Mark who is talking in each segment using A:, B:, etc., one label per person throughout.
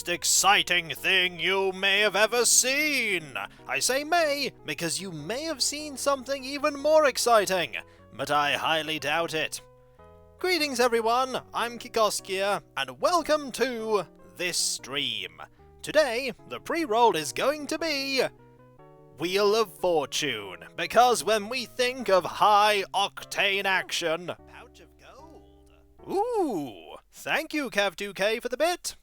A: most exciting thing you may have ever seen. I say may because you may have seen something even more exciting, but I highly doubt it. Greetings everyone, I'm Kikoskia, and welcome to this stream. Today, the pre-roll is going to be Wheel of Fortune, because when we think of high-octane action... Pouch of gold. Ooh, thank you Cav2K for the bit.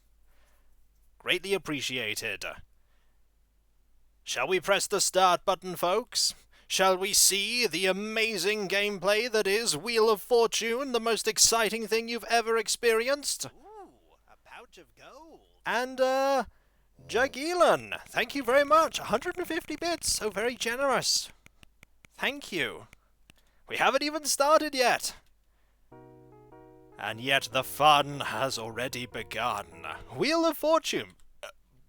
A: Greatly appreciated. Shall we press the start button, folks? Shall we see the amazing gameplay that is Wheel of Fortune, the most exciting thing you've ever experienced? Ooh, a pouch of gold. And, Jagilan, thank you very much. 150 bits, so very generous. Thank you. We haven't even started yet. And yet the fun has already begun. Wheel of Fortune.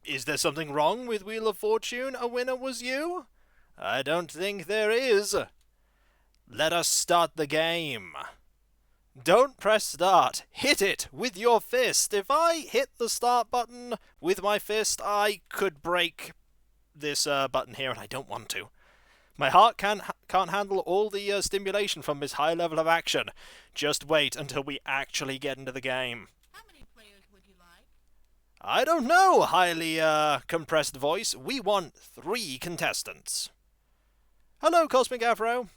A: Is there something wrong with Wheel of Fortune? A winner was you? I don't think there is. Let us start the game. Don't press start. Hit it with your fist. If I hit the start button with my fist, I could break this button here, and I don't want to. My heart can't handle all the stimulation from this high level of action. Just wait until we actually get into the game.
B: How many players would you like?
A: I don't know, highly compressed voice. We want 3 contestants. Hello, Cosmic Afro.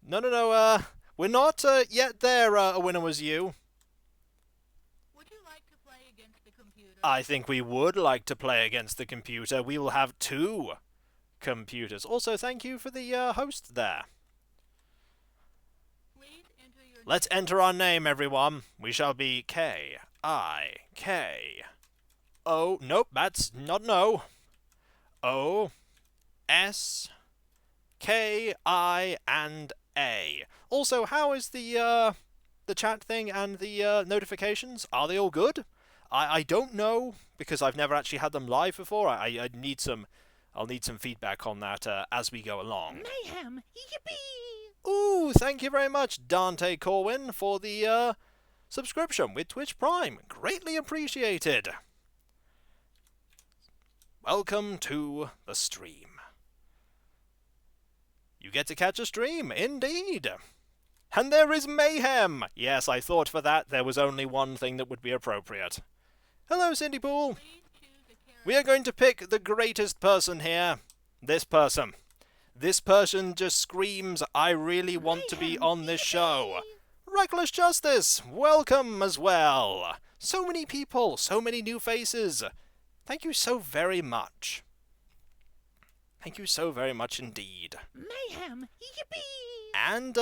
A: No, we're not yet there, a winner was you.
B: Would you like to play against the computer?
A: I think we would like to play against the computer. We will have 2 computers. Also, thank you for the host there.
B: Please enter your
A: Let's enter our name, everyone. We shall be K-I-K. Oh, nope, that's not no. O-S-K-I and A. Also, how is the chat thing and the notifications? Are they all good? I don't know, because I've never actually had them live before. I'll need some feedback on that as we go along.
B: Mayhem! Yippee!
A: Ooh, thank you very much, Dante Corwin, for the subscription with Twitch Prime. Greatly appreciated. Welcome to the stream. You get to catch a stream, indeed. And there is mayhem. Yes, I thought for that there was only one thing that would be appropriate. Hello, Cindy Pool. We are going to pick the greatest person here. This person. This person just screams, I really want to be on this show. Reckless Justice, welcome as well. So many people, so many new faces. Thank you so very much. Thank you so very much indeed.
B: Mayhem! Yippee!
A: And,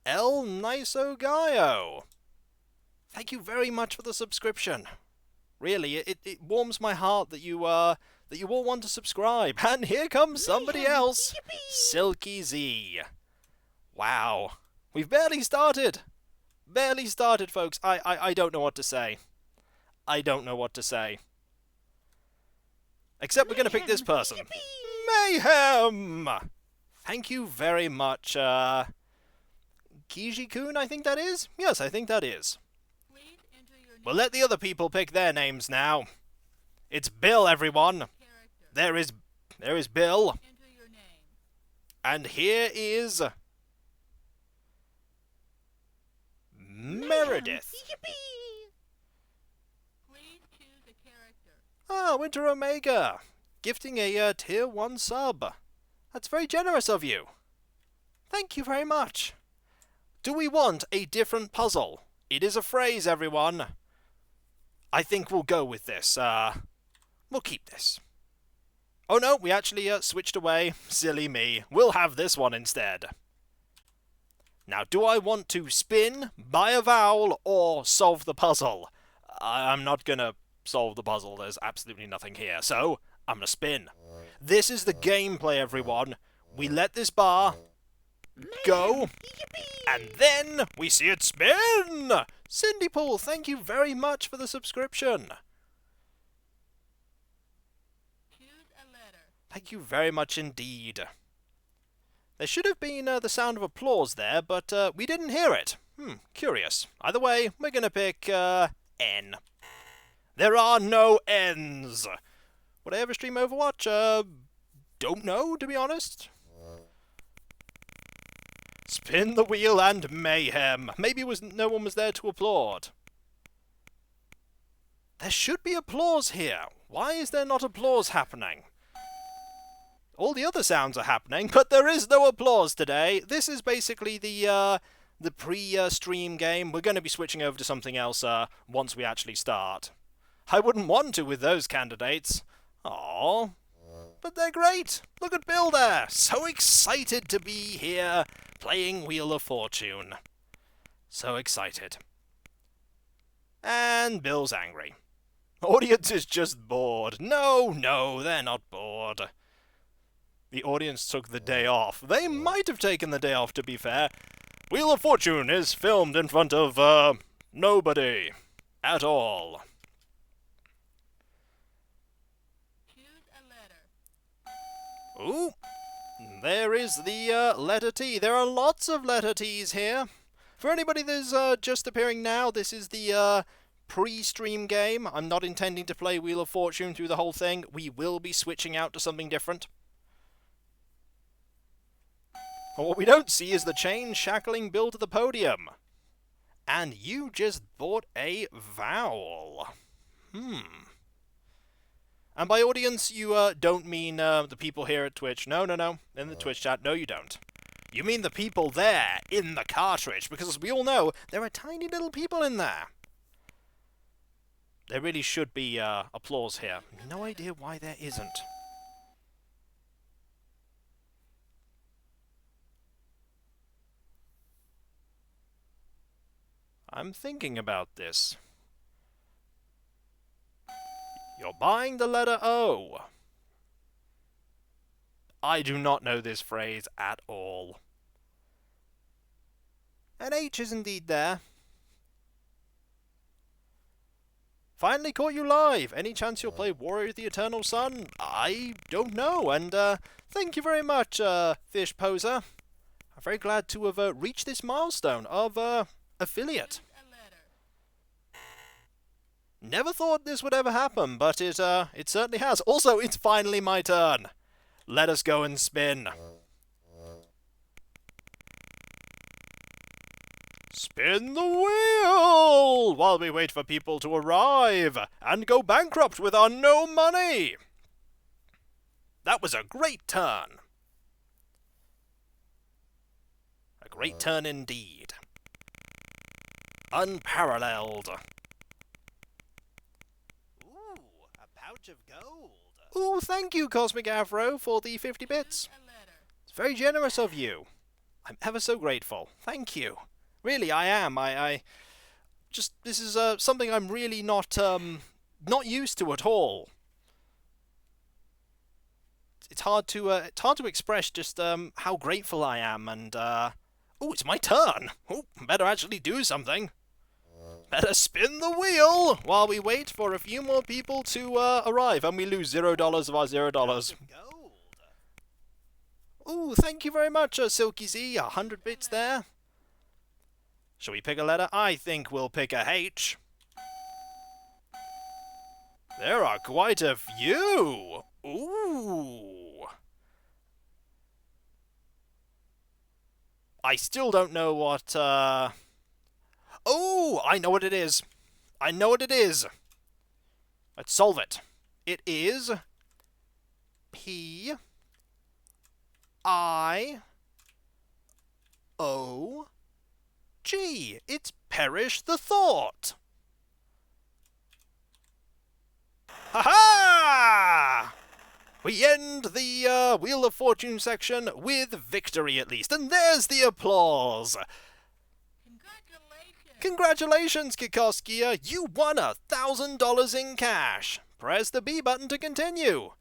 A: El Niso Gaio. Thank you very much for the subscription. Really, it warms my heart that you all want to subscribe. And here comes somebody else.
B: Yippee!
A: Silky Z. Wow. We've barely started. Barely started, folks. I don't know what to say. I don't know what to say. Except we're going to pick this person.
B: Yippee!
A: Mayhem! Thank you very much, Kiji-kun, I think that is? Yes, I think that is.
B: Please enter your
A: We'll let the other people pick their names now. It's Bill, everyone.
B: character.
A: There is Bill.
B: Enter your name.
A: And here is Meredith.
B: Yippee! Please choose a character.
A: Ah, Winter Omega. Gifting a tier 1 sub. That's very generous of you. Thank you very much. Do we want a different puzzle? It is a phrase, everyone. I think we'll go with this. We'll keep this. Oh no, we actually switched away. Silly me. We'll have this one instead. Now, do I want to spin, buy a vowel, or solve the puzzle? I'm not gonna solve the puzzle. There's absolutely nothing here. So, I'm gonna spin. This is the gameplay, everyone. We let this bar go, and then we see it spin! Cindy Pool, thank you very much for the subscription.
B: Choose a letter.
A: Thank you very much indeed. There should have been the sound of applause there, but we didn't hear it. Curious. Either way, we're gonna pick N. There are no ends. Would I ever stream Overwatch? Don't know, to be honest. Spin the wheel and mayhem. Maybe no one was there to applaud. There should be applause here. Why is there not applause happening? All the other sounds are happening, but there is no applause today. This is basically the pre-stream game. We're going to be switching over to something else once we actually start. I wouldn't want to with those candidates. Aww. But they're great. Look at Bill there. So excited to be here playing Wheel of Fortune. So excited. And Bill's angry. Audience is just bored. No, they're not bored. The audience took the day off. They might have taken the day off, to be fair. Wheel of Fortune is filmed in front of, nobody. At all.
B: Choose a letter.
A: Ooh. There is the, letter T. There are lots of letter T's here. For anybody that's, just appearing now, this is the, pre-stream game. I'm not intending to play Wheel of Fortune through the whole thing. We will be switching out to something different. But what we don't see is the chain shackling Bill to the podium. And you just bought a vowel. And by audience, you don't mean the people here at Twitch. No. In the Twitch chat, no you don't. You mean the people there in the cartridge, because as we all know, there are tiny little people in there. There really should be applause here. No idea why there isn't. I'm thinking about this. You're buying the letter O. I do not know this phrase at all. An H is indeed there. Finally caught you live. Any chance you'll play Warrior of the Eternal Sun? I don't know. And thank you very much, Fish Poser. I'm very glad to have reached this milestone of affiliate. Never thought this would ever happen, but it certainly has. Also, it's finally my turn. Let us go and spin. Spin the wheel while we wait for people to arrive and go bankrupt with our no money. That was a great turn. A great turn indeed. Unparalleled. Ooh, a pouch of gold. Ooh, thank you, Cosmic Afro, for the 50 bits. It's very generous of you. I'm ever so grateful. Thank you. Really, I am. I just, this is something I'm really not used to at all. It's hard to express just how grateful I am. And oh, it's my turn. Oh, better actually do something. Better spin the wheel while we wait for a few more people to arrive, and we lose $0 of our $0. Ooh, thank you very much, Silky Z. 100 bits there. Shall we pick a letter? I think we'll pick a H. There are quite a few. Ooh. I still don't know what, Oh, I know what it is. I know what it is. Let's solve it. It is P-I-O-G. It's Perish the Thought. Ha-ha! We end the Wheel of Fortune section with victory, at least. And there's the applause. Congratulations, Kikoskia! You won $1,000 in cash! Press the B button to continue.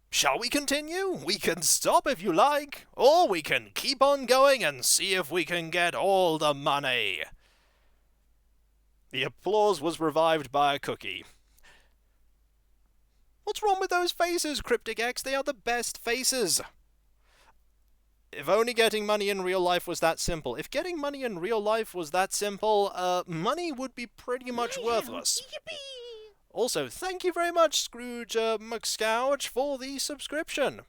A: Shall we continue? We can stop if you like, or we can keep on going and see if we can get all the money. The applause was revived by a cookie. What's wrong with those faces, Cryptic X? They are the best faces. If only getting money in real life was that simple. If getting money in real life was that simple, money would be pretty much worthless.
B: Yippee!
A: Also, thank you very much, Scrooge McScouge, for the subscription.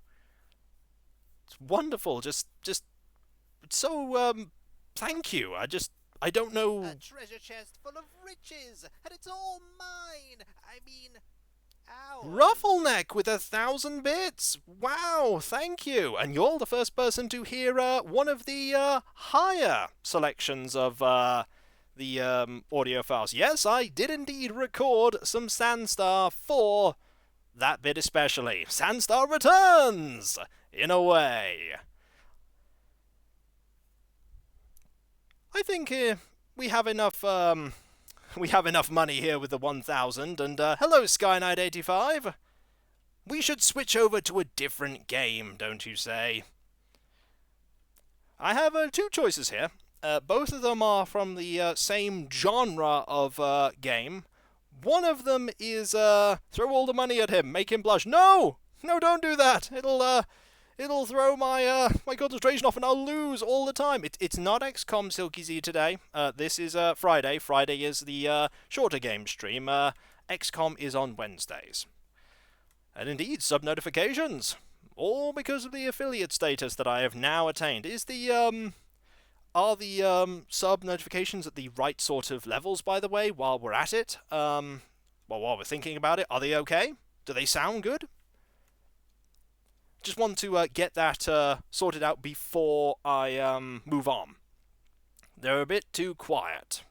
A: It's wonderful. Just so, thank you. I don't know.
C: A treasure chest full of riches, and it's all mine. I mean, ours.
A: Ruffleneck with 1,000 bits. Wow, thank you. And you're the first person to hear one of the higher selections of the audio files. Yes, I did indeed record some Sandstar for that bit especially. Sandstar returns, in a way. I think we have enough money here with the 1,000, and hello Skyknight85. We should switch over to a different game, don't you say? I have two choices here. Both of them are from the same genre of game. One of them is throw all the money at him, make him blush. No! No, don't do that! It'll throw my my concentration off and I'll lose all the time. It's not XCOM Silky Z today. This is Friday. Friday is the shorter game stream. XCOM is on Wednesdays. And indeed, sub-notifications. All because of the affiliate status that I have now attained. Are the sub-notifications at the right sort of levels, by the way, while we're at it? Well, while we're thinking about it, are they okay? Do they sound good? Just want to get that sorted out before I move on. They're a bit too quiet.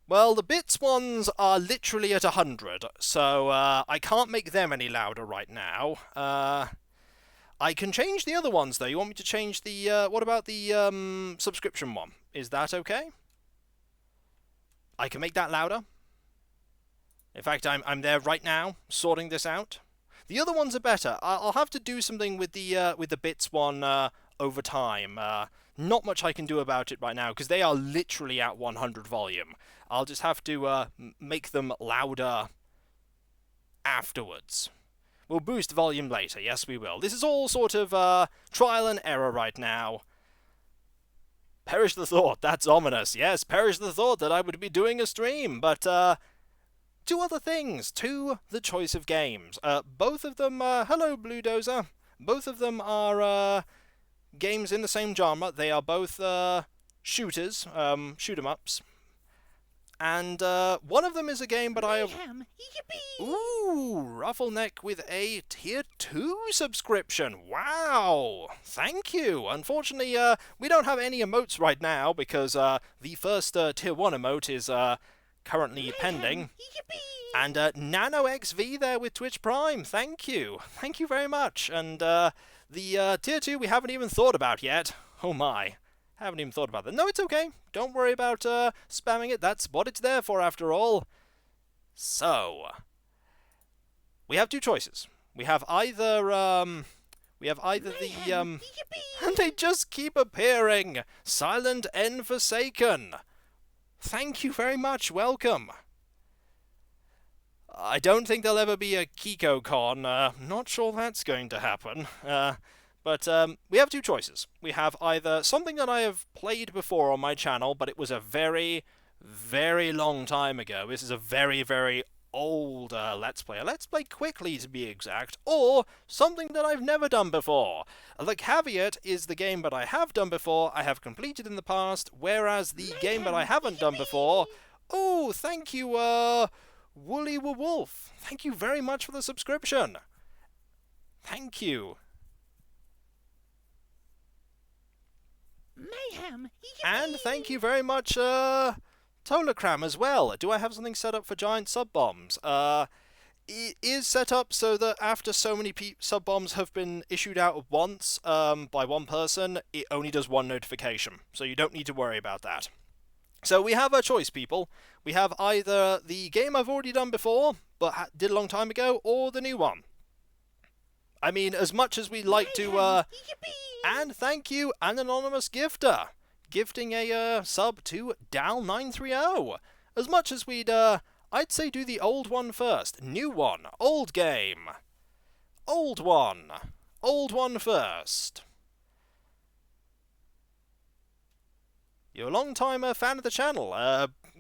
A: Well, the bits ones are literally at 100, so I can't make them any louder right now. I can change the other ones, though. You want me to change the... what about the subscription one? Is that okay? I can make that louder. In fact, I'm there right now, sorting this out. The other ones are better. I'll have to do something with the bits one over time. Not much I can do about it right now, because they are literally at 100 volume. I'll just have to make them louder afterwards. We'll boost volume later, yes we will. This is all sort of trial and error right now. Perish the thought, that's ominous. Yes, perish the thought that I would be doing a stream, but two other things to the choice of games. Both of them, hello Blue Dozer, both of them are games in the same genre. They are both shooters, shoot 'em ups. And one of them is a game, but I have... Ooh, Ruffleneck with a Tier 2 subscription. Wow, thank you. Unfortunately, we don't have any emotes right now, because the first Tier 1 emote is currently pending. And NanoXV there with Twitch Prime, thank you. Thank you very much. And the Tier 2 we haven't even thought about yet. Oh my. Haven't even thought about that. No, it's okay. Don't worry about spamming it. That's what it's there for, after all. So, we have two choices. We have either the and they just keep appearing. Silent N Forsaken. Thank you very much. Welcome. I don't think there'll ever be a KikoCon. Not sure that's going to happen. But we have two choices. We have either something that I have played before on my channel, but it was a very, very long time ago. This is a very, very old Let's Play. A Let's Play Quickly, to be exact. Or something that I've never done before. The caveat is the game that I have done before, I have completed in the past, whereas the game that I haven't done before... Oh, thank you, Woolly Wolf. Thank you very much for the subscription. Thank you.
B: Mayhem.
A: And thank you very much, Tolacram as well. Do I have something set up for giant sub-bombs? It is set up so that after so many sub-bombs have been issued out at once by one person, it only does one notification. So you don't need to worry about that. So we have a choice, people. We have either the game I've already done before, but did a long time ago, or the new one. I mean, as much as we'd like to, and thank you, an anonymous gifter, gifting a sub to Dal930. As much as we'd, I'd say do the old one first. New one, old game. Old one first. You're a long-time fan of the channel.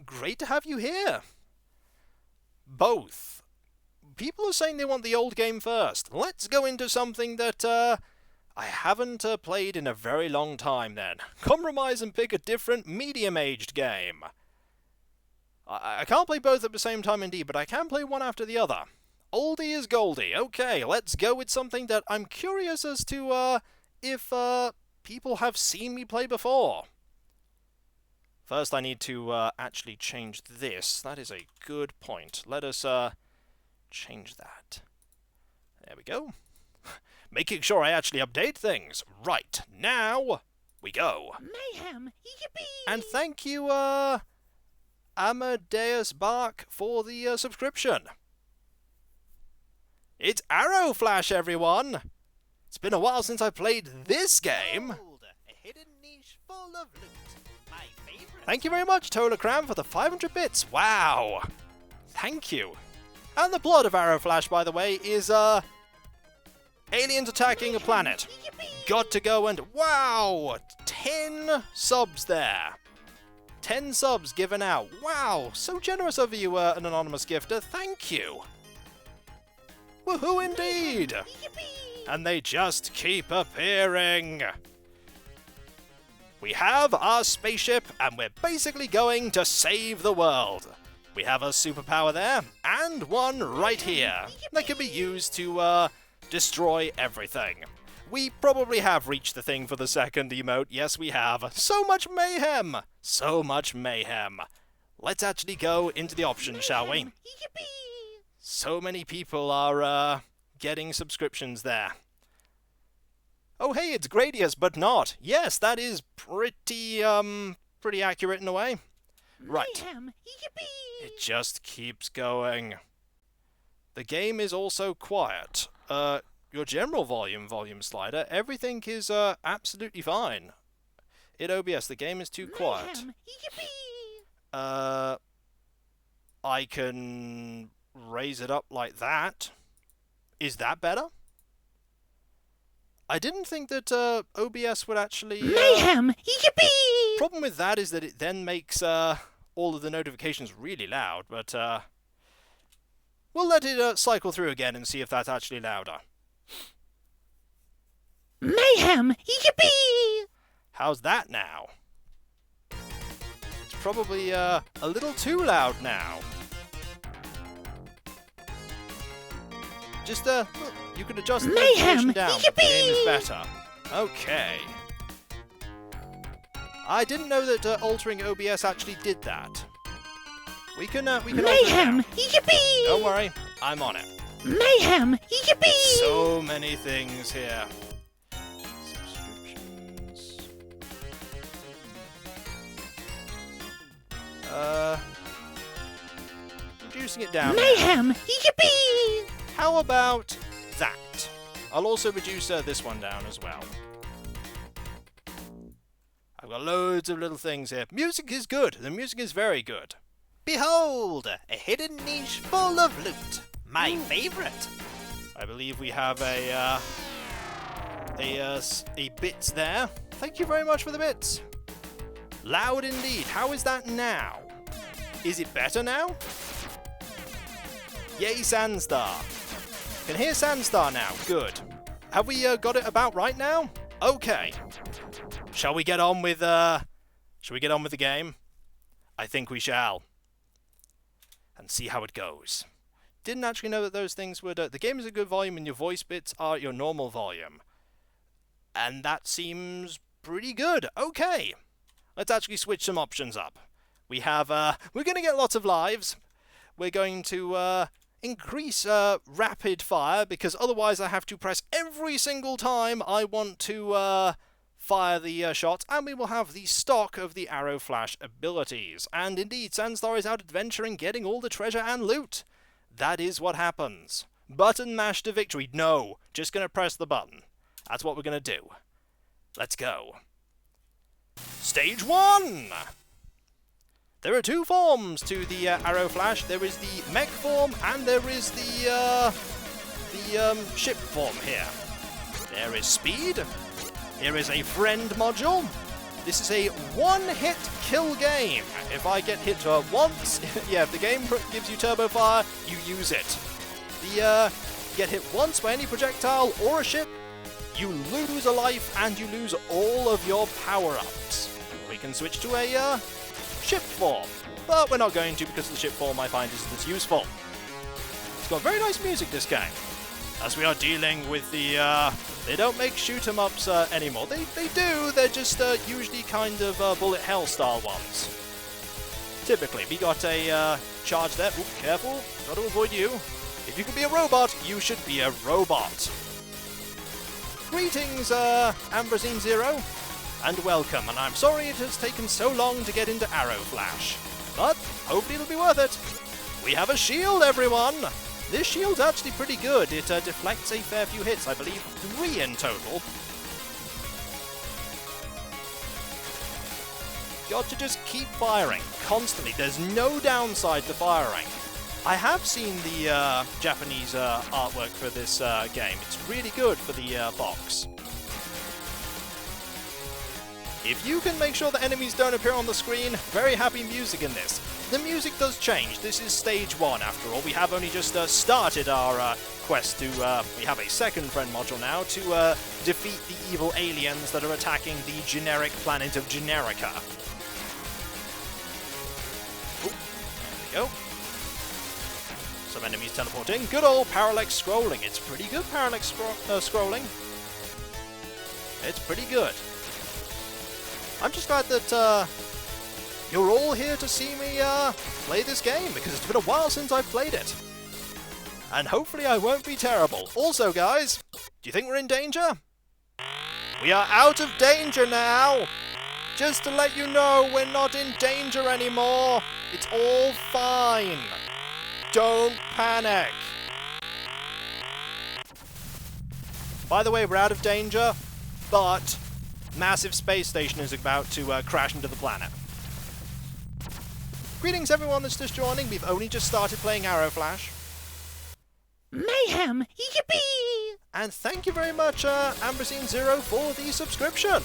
A: Great to have you here. both. People are saying they want the old game first. Let's go into something that I haven't played in a very long time then. Compromise and pick a different medium-aged game. I can't play both at the same time indeed, but I can play one after the other. Oldie is goldie. Okay, let's go with something that I'm curious as to if people have seen me play before. First I need to actually change this. That is a good point. Let us change that. There we go. Making sure I actually update things. Right, now we go.
B: Mayhem! Yippee!
A: And thank you, Amadeus Bark for the subscription. It's Arrow Flash, everyone! It's been a while since I played this game.
C: Behold, a hidden niche full of loot. My favorite.
A: Thank you very much, Tolacram, for the 500 bits. Wow! Thank you. And the plot of Arrow Flash, by the way, is, aliens attacking a planet. Got to go and... Wow! 10 subs there. 10 subs given out. Wow! So generous of you, an anonymous gifter. Thank you. Woohoo indeed! And they just keep appearing. We have our spaceship, and we're basically going to save the world. We have a superpower there, and one right here, that can be used to, destroy everything. We probably have reached the thing for the second emote, yes we have. So much mayhem! So much mayhem. Let's actually go into the options, shall we? So many people are, getting subscriptions there. Oh hey, it's Gradius, but not. Yes, that is pretty accurate in a way. Right.
B: Mayhem! Yippee!
A: It just keeps going. The game is also quiet. Your general volume slider, everything is, absolutely fine. In OBS, the game is too quiet.
B: Mayhem! Yippee!
A: I can raise it up like that. Is that better? I didn't think that OBS would actually...
B: Mayhem! Yippee!
A: Problem with that is that it then makes all of the notifications really loud, but we'll let it cycle through again and see if that's actually louder.
B: Mayhem! Yippee!
A: How's that now? It's probably a little too loud now. Just look, you can adjust the notification down, but the game is better. Okay. I didn't know that altering OBS actually did that. We can alter it
B: Mayhem!
A: now.
B: Yippee!
A: Don't worry, I'm on it.
B: Mayhem! Yippee!
A: So many things here. Subscriptions. Reducing it down.
B: Mayhem! Yippee!
A: How about that? I'll also reduce this one down as well. I've got loads of little things here. Music is good. The music is very good.
C: Behold, a hidden niche full of loot. My favorite.
A: I believe we have a bits there. Thank you very much for the bits. Loud indeed. How is that now? Is it better now? Yay, Sandstar. Can hear Sandstar now. Good. Have we got it about right now? Okay. Shall we get on with the game? I think we shall. And see how it goes. Didn't actually know that those things would... the game is a good volume and your voice bits are your normal volume. And that seems pretty good. Okay. Let's actually switch some options up. We have... we're going to get lots of lives. We're going to increase rapid fire, because otherwise I have to press every single time I want to fire the shots, and we will have the stock of the Arrow Flash abilities. And indeed, Sandstar is out adventuring, getting all the treasure and loot. That is what happens. Button mash to victory. No, just going to press the button. That's what we're going to do. Let's go. Stage 1! There are two forms to the Arrow Flash. There is the mech form, and there is the ship form here. There is speed. Here is a friend module. This is a one-hit kill game. If I get hit once, yeah, if the game gives you turbo fire, you use it. Get hit once by any projectile or a ship, you lose a life and you lose all of your power-ups. We can switch to a ship form, but we're not going to because the ship form I find isn't as useful. It's got very nice music, this game. As we are dealing with the, they don't make shoot-em-ups anymore. They do, they're just usually kind of bullet hell style ones. Typically, we got a charge there. Ooh, careful, got to avoid you. If you could be a robot, you should be a robot. Greetings, Ambrosine Zero, and welcome, and I'm sorry it has taken so long to get into Arrow Flash. But hopefully it'll be worth it. We have a shield, everyone! This shield's actually pretty good. It deflects a fair few hits, I believe 3 in total. Got to just keep firing, constantly. There's no downside to firing. I have seen the Japanese artwork for this game. It's really good for the box. If you can make sure the enemies don't appear on the screen, very happy music in this. The music does change. This is stage 1 after all. We have only just started our quest to, we have a second friend module now, to defeat the evil aliens that are attacking the generic planet of Generica. Ooh, there we go. Some enemies teleporting. Good old parallax scrolling. It's pretty good parallax scrolling. It's pretty good. I'm just glad that you're all here to see me play this game, because it's been a while since I've played it. And hopefully I won't be terrible. Also, guys, do you think we're in danger? We are out of danger now! Just to let you know, we're not in danger anymore. It's all fine. Don't panic. By the way, we're out of danger, but massive space station is about to crash into the planet. Greetings everyone that's just joining. We've only just started playing Arrow Flash.
D: Mayhem! Yippee!
A: And thank you very much, Ambrosine Zero, for the subscription.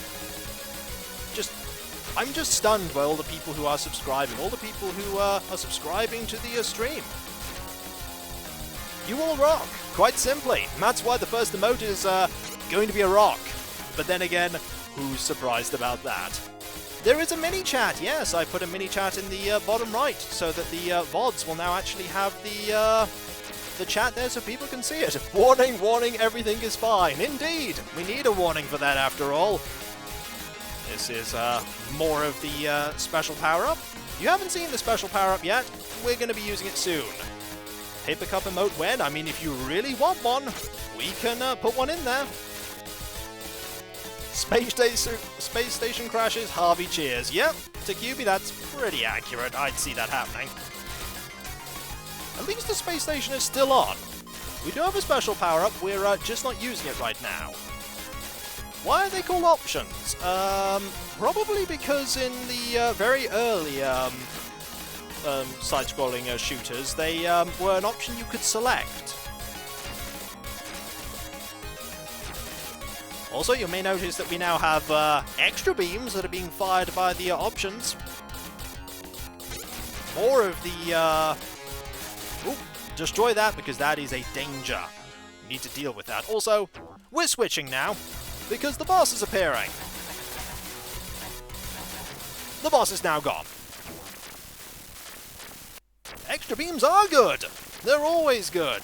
A: I'm just stunned by all the people who are subscribing, all the people who are subscribing to the stream. You all rock, quite simply. And that's why the first emote is going to be a rock. But then again, who's surprised about that? There is a mini chat, yes, I put a mini chat in the bottom right, so that the VODs will now actually have the chat there so people can see it. Warning, warning, everything is fine. Indeed, we need a warning for that after all. This is more of the special power-up. If you haven't seen the special power-up yet, we're going to be using it soon. Paper cup emote when? I mean, if you really want one, we can put one in there. Space station crashes, Harvey cheers. Yep, to QB, that's pretty accurate. I'd see that happening. At least the space station is still on. We do have a special power-up, we're just not using it right now. Why are they called options? Probably because in the very early side-scrolling shooters, they were an option you could select. Also, you may notice that we now have extra beams that are being fired by the options. More of the... Ooh, destroy that because that is a danger. We need to deal with that. Also, we're switching now because the boss is appearing. The boss is now gone. Extra beams are good. They're always good.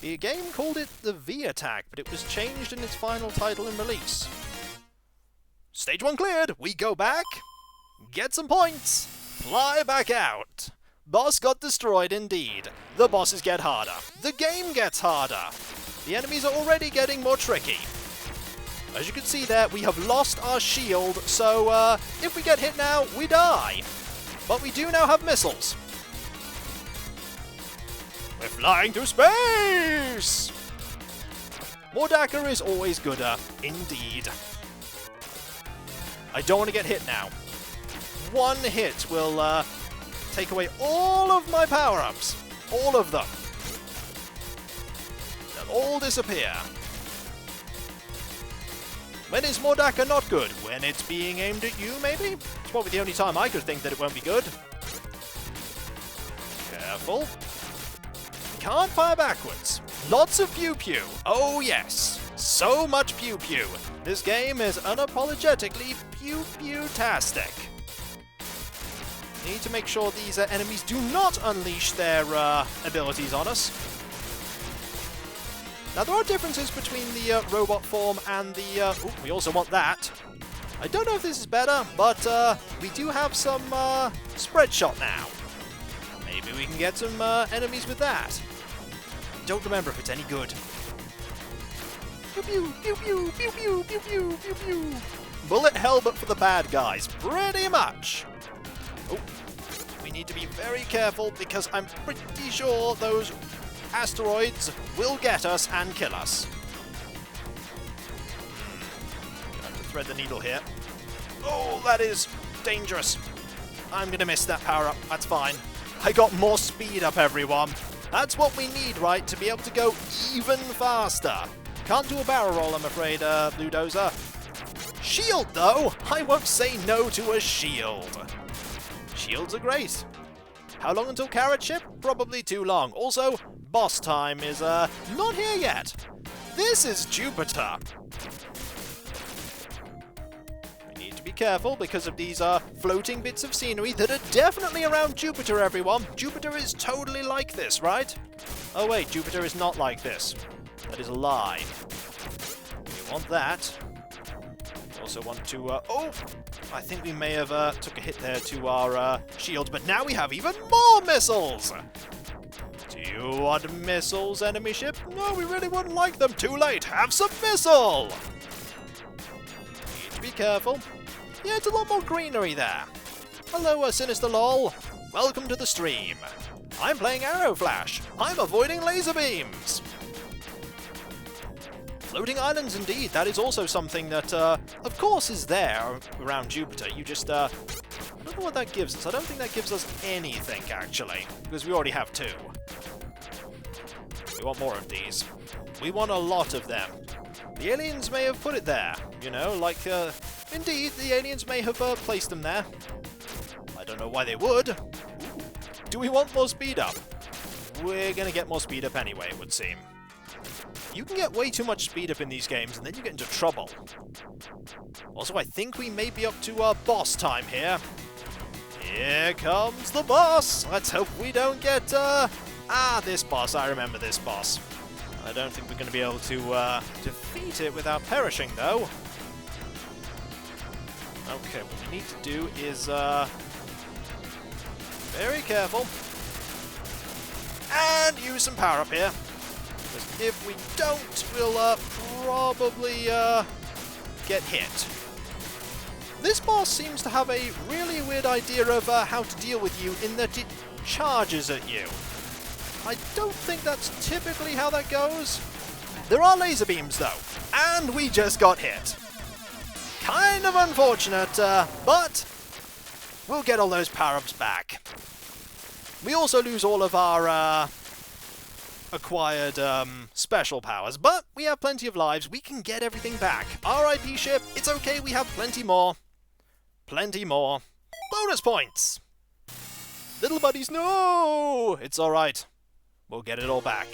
A: The game called it the V attack, but it was changed in its final title and release. Stage 1 cleared. We go back, get some points, fly back out. Boss got destroyed indeed. The bosses get harder. The game gets harder. The enemies are already getting more tricky. As you can see there, we have lost our shield, so if we get hit now, we die. But we do now have missiles. We're flying through space! Mordaka is always gooder, indeed. I don't want to get hit now. One hit will take away all of my power-ups. All of them. They'll all disappear. When is Mordaka not good? When it's being aimed at you, maybe? It's probably the only time I could think that it won't be good. Careful. Can't fire backwards. Lots of pew-pew. Oh yes. So much pew-pew. This game is unapologetically pew-pew-tastic. Need to make sure these enemies do not unleash their abilities on us. Now there are differences between the robot form and the... ooh, we also want that. I don't know if this is better, but we do have some spread shot now. Maybe we can get some enemies with that. Don't remember if it's any good. Pew pew pew pew pew pew pew pew pew pew. Bullet hell, but for the bad guys, pretty much. Oh, we need to be very careful because I'm pretty sure those asteroids will get us and kill us. Gonna have to thread the needle here. Oh, that is dangerous. I'm gonna miss that power up. That's fine. I got more speed up, everyone. That's what we need, right, to be able to go even faster. Can't do a barrel roll, I'm afraid, Bluedozer. Shield, though! I won't say no to a shield. Shields are great. How long until Carrot Ship? Probably too long. Also, boss time is, not here yet. This is Jupiter. We need to be careful because of these, floating bits of scenery that are definitely around Jupiter, everyone. Jupiter is totally like this, right? Oh wait, Jupiter is not like this. That is a lie. We want that. We also want to, oh! I think we may have, took a hit there to our, shields, but now we have even more missiles! Do you want missiles, enemy ship? No, we really wouldn't like them. Too late. Have some missile! Need to be careful. Yeah, it's a lot more greenery there. Hello, Sinister LOL. Welcome to the stream. I'm playing Arrow Flash. I'm avoiding laser beams. Floating islands, indeed. That is also something that, of course, is there around Jupiter. You just, I don't know what that gives us. I don't think that gives us anything, actually, because we already have two. We want more of these. We want a lot of them. The aliens may have put it there, you know, like, indeed, the aliens may have placed them there. I don't know why they would. Ooh. Do we want more speed up? We're gonna get more speed up anyway, it would seem. You can get way too much speed up in these games, and then you get into trouble. Also, I think we may be up to boss time here. Here comes the boss! Let's hope we don't get, this boss. I remember this boss. I don't think we're going to be able to defeat it without perishing, though. Okay, what we need to do is, very careful. And use some power up here. Because if we don't, we'll probably get hit. This boss seems to have a really weird idea of how to deal with you in that it charges at you. I don't think that's typically how that goes. There are laser beams, though, and we just got hit. Kind of unfortunate, but we'll get all those power-ups back. We also lose all of our acquired special powers, but we have plenty of lives. We can get everything back. RIP ship, it's okay, we have plenty more. Plenty more. Bonus points! Little buddies, no! It's alright. We'll get it all back.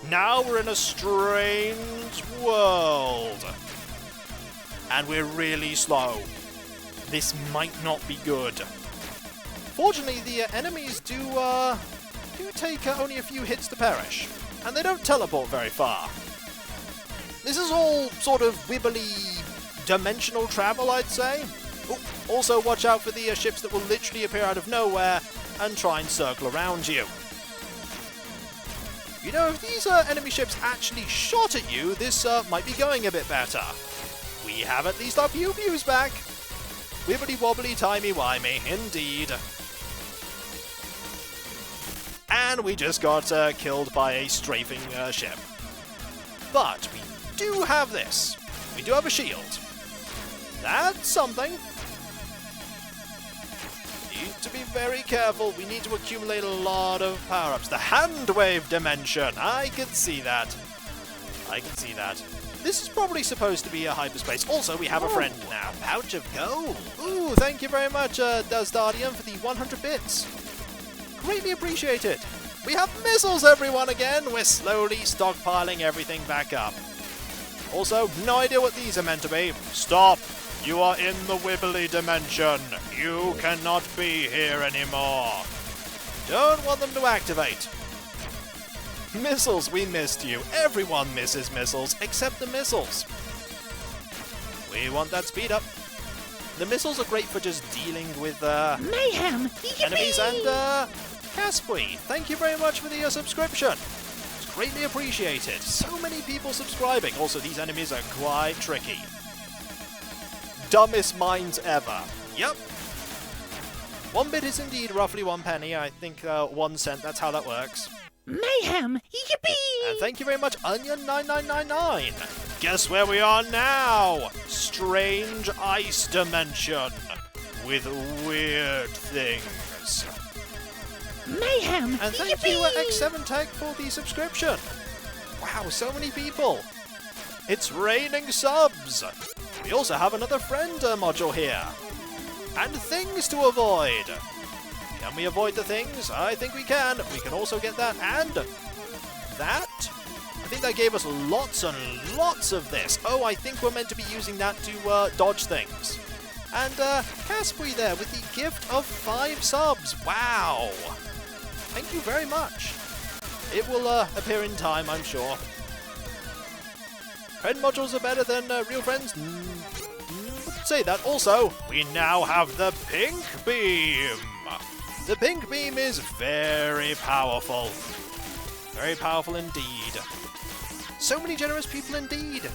A: Now we're in a strange world. And we're really slow. This might not be good. Fortunately, the enemies do take only a few hits to perish. And they don't teleport very far. This is all sort of wibbly dimensional travel, I'd say. Ooh, also, watch out for the ships that will literally appear out of nowhere and try and circle around you. You know, if these enemy ships actually shot at you, this might be going a bit better. We have at least our Pew-Pews back. Wibbly wobbly timey wimey, indeed. And we just got killed by a strafing ship. But we do have this. We do have a shield. That's something. Need to be very careful. We need to accumulate a lot of power-ups. The hand wave dimension. I can see that. I can see that. This is probably supposed to be a hyperspace. Also, we have a friend now. Pouch of gold. Ooh, thank you very much, Dazdardian, for the 100 bits. Greatly appreciated. We have missiles, everyone, again. We're slowly stockpiling everything back up. Also, no idea what these are meant to be. Stop. You are in the wibbly dimension. You cannot be here anymore. Don't want them to activate. Missiles, we missed you. Everyone misses missiles, except the missiles. We want that speed up. The missiles are great for just dealing with,
B: Mayhem!
A: enemies and, Kaspui. Thank you very much for the subscription. It's greatly appreciated. So many people subscribing. Also, these enemies are quite tricky. Dumbest minds ever. Yep. 1 bit is indeed roughly 1 penny. I think 1 cent, that's how that works.
B: Mayhem! Yippee!
A: And thank you very much, Onion9999. Guess where we are now? Strange ice dimension with weird things.
B: Mayhem!
A: And thank you, X7 Tech, for the subscription. Wow, so many people. It's raining subs. We also have another friend module here. And things to avoid. Can we avoid the things? I think we can. We can also get that and that. I think that gave us lots and lots of this. Oh, I think we're meant to be using that to dodge things. And Kaspui there with the gift of 5 subs. Wow. Thank you very much. It will appear in time, I'm sure. Friend modules are better than real friends. Say that. Also, we now have the pink beam. The pink beam is very powerful. Very powerful indeed. So many generous people indeed.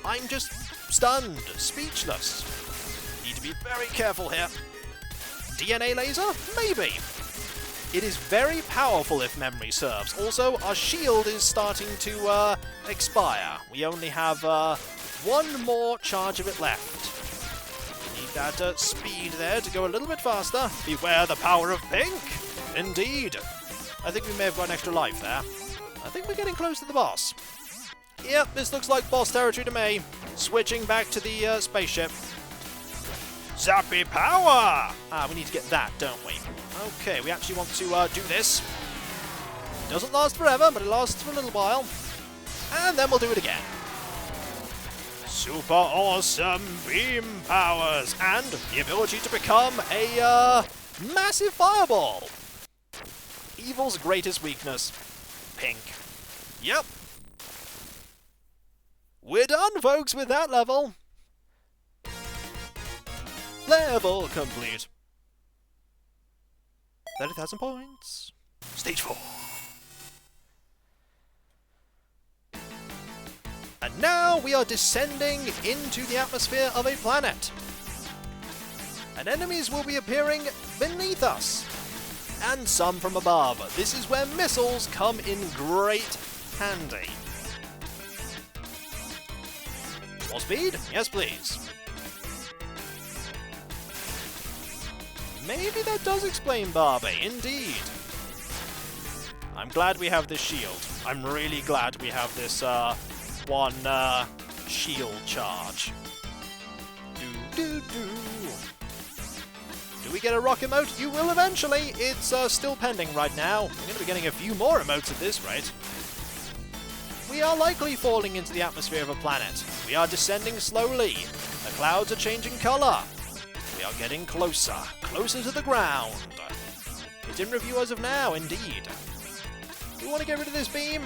A: I'm just stunned, speechless. Need to be very careful here. DNA laser? Maybe. It is very powerful if memory serves. Also, our shield is starting to expire. We only have 1 more charge of it left. Need that speed there to go a little bit faster. Beware the power of pink! Indeed. I think we may have got an extra life there. I think we're getting close to the boss. Yep, this looks like boss territory to me. Switching back to the spaceship. Zappy power! We need to get that, don't we? Okay, we actually want to do this. It doesn't last forever, but it lasts for a little while. And then we'll do it again. Super awesome beam powers and the ability to become a massive fireball. Evil's greatest weakness. Pink. Yep. We're done, folks, with that level. Level complete. 30,000 points. Stage 4. And now we are descending into the atmosphere of a planet. And enemies will be appearing beneath us. And some from above. This is where missiles come in great handy. More speed? Yes, please. Maybe that does explain Barbie, indeed. I'm glad we have this shield. I'm really glad we have this, one, shield charge. Do we get a rock emote? You will eventually. It's, still pending right now. We're gonna be getting a few more emotes at this rate. We are likely falling into the atmosphere of a planet. We are descending slowly. The clouds are changing color. We are getting closer. Closer to the ground. It's in review as of now, indeed. Do we want to get rid of this beam?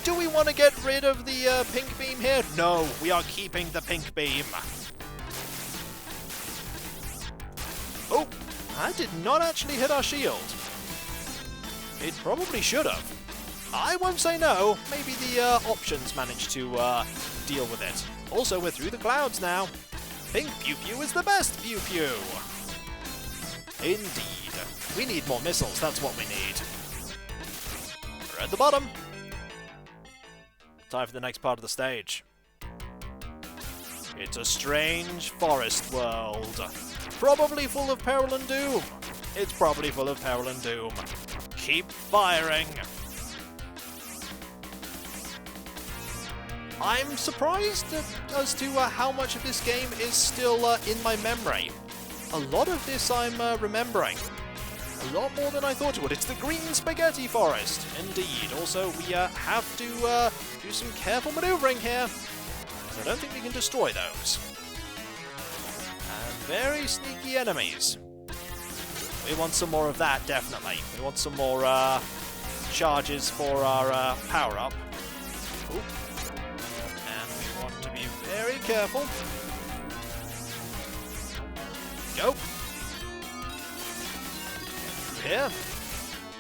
A: Do we want to get rid of the pink beam here? No, we are keeping the pink beam. Oh, that did not actually hit our shield. It probably should have. I won't say no. Maybe the options managed to deal with it. Also, we're through the clouds now. Pink Pew-Pew is the best Pew-Pew. Indeed. We need more missiles, that's what we need. We're at the bottom. Time for the next part of the stage. It's a strange forest world. Probably full of peril and doom. It's probably full of peril and doom. Keep firing. I'm surprised as to how much of this game is still in my memory. A lot of this I'm remembering. A lot more than I thought it would. It's the green spaghetti forest, indeed. Also, we have to do some careful maneuvering here. So I don't think we can destroy those. And very sneaky enemies. We want some more of that, definitely. We want some more charges for our power-up. And we want to be very careful. Go. Here.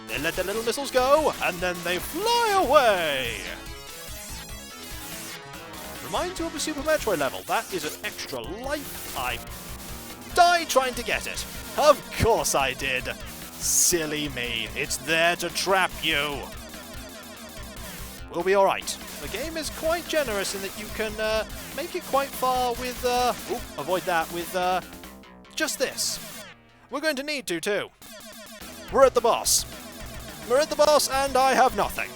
A: They let the little missiles go, and then they fly away! Reminds you of a Super Metroid level. That is an extra life. I died trying to get it. Of course I did. Silly me. It's there to trap you. We'll be alright. The game is quite generous in that you can make it quite far with... avoid that with just this. We're going to need to, too. We're at the boss. We're at the boss, and I have nothing.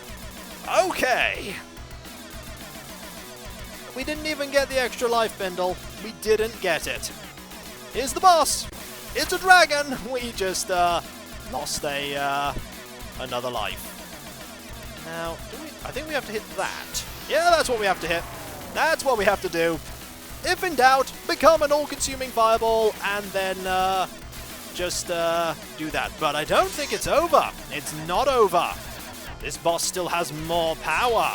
A: Okay. We didn't even get the extra life bindle. We didn't get it. Here's the boss. It's a dragon. We just lost another life. Now, I think we have to hit that. Yeah, that's what we have to hit. That's what we have to do. If in doubt, become an all-consuming fireball, and then just do that. But I don't think it's over. It's not over. This boss still has more power.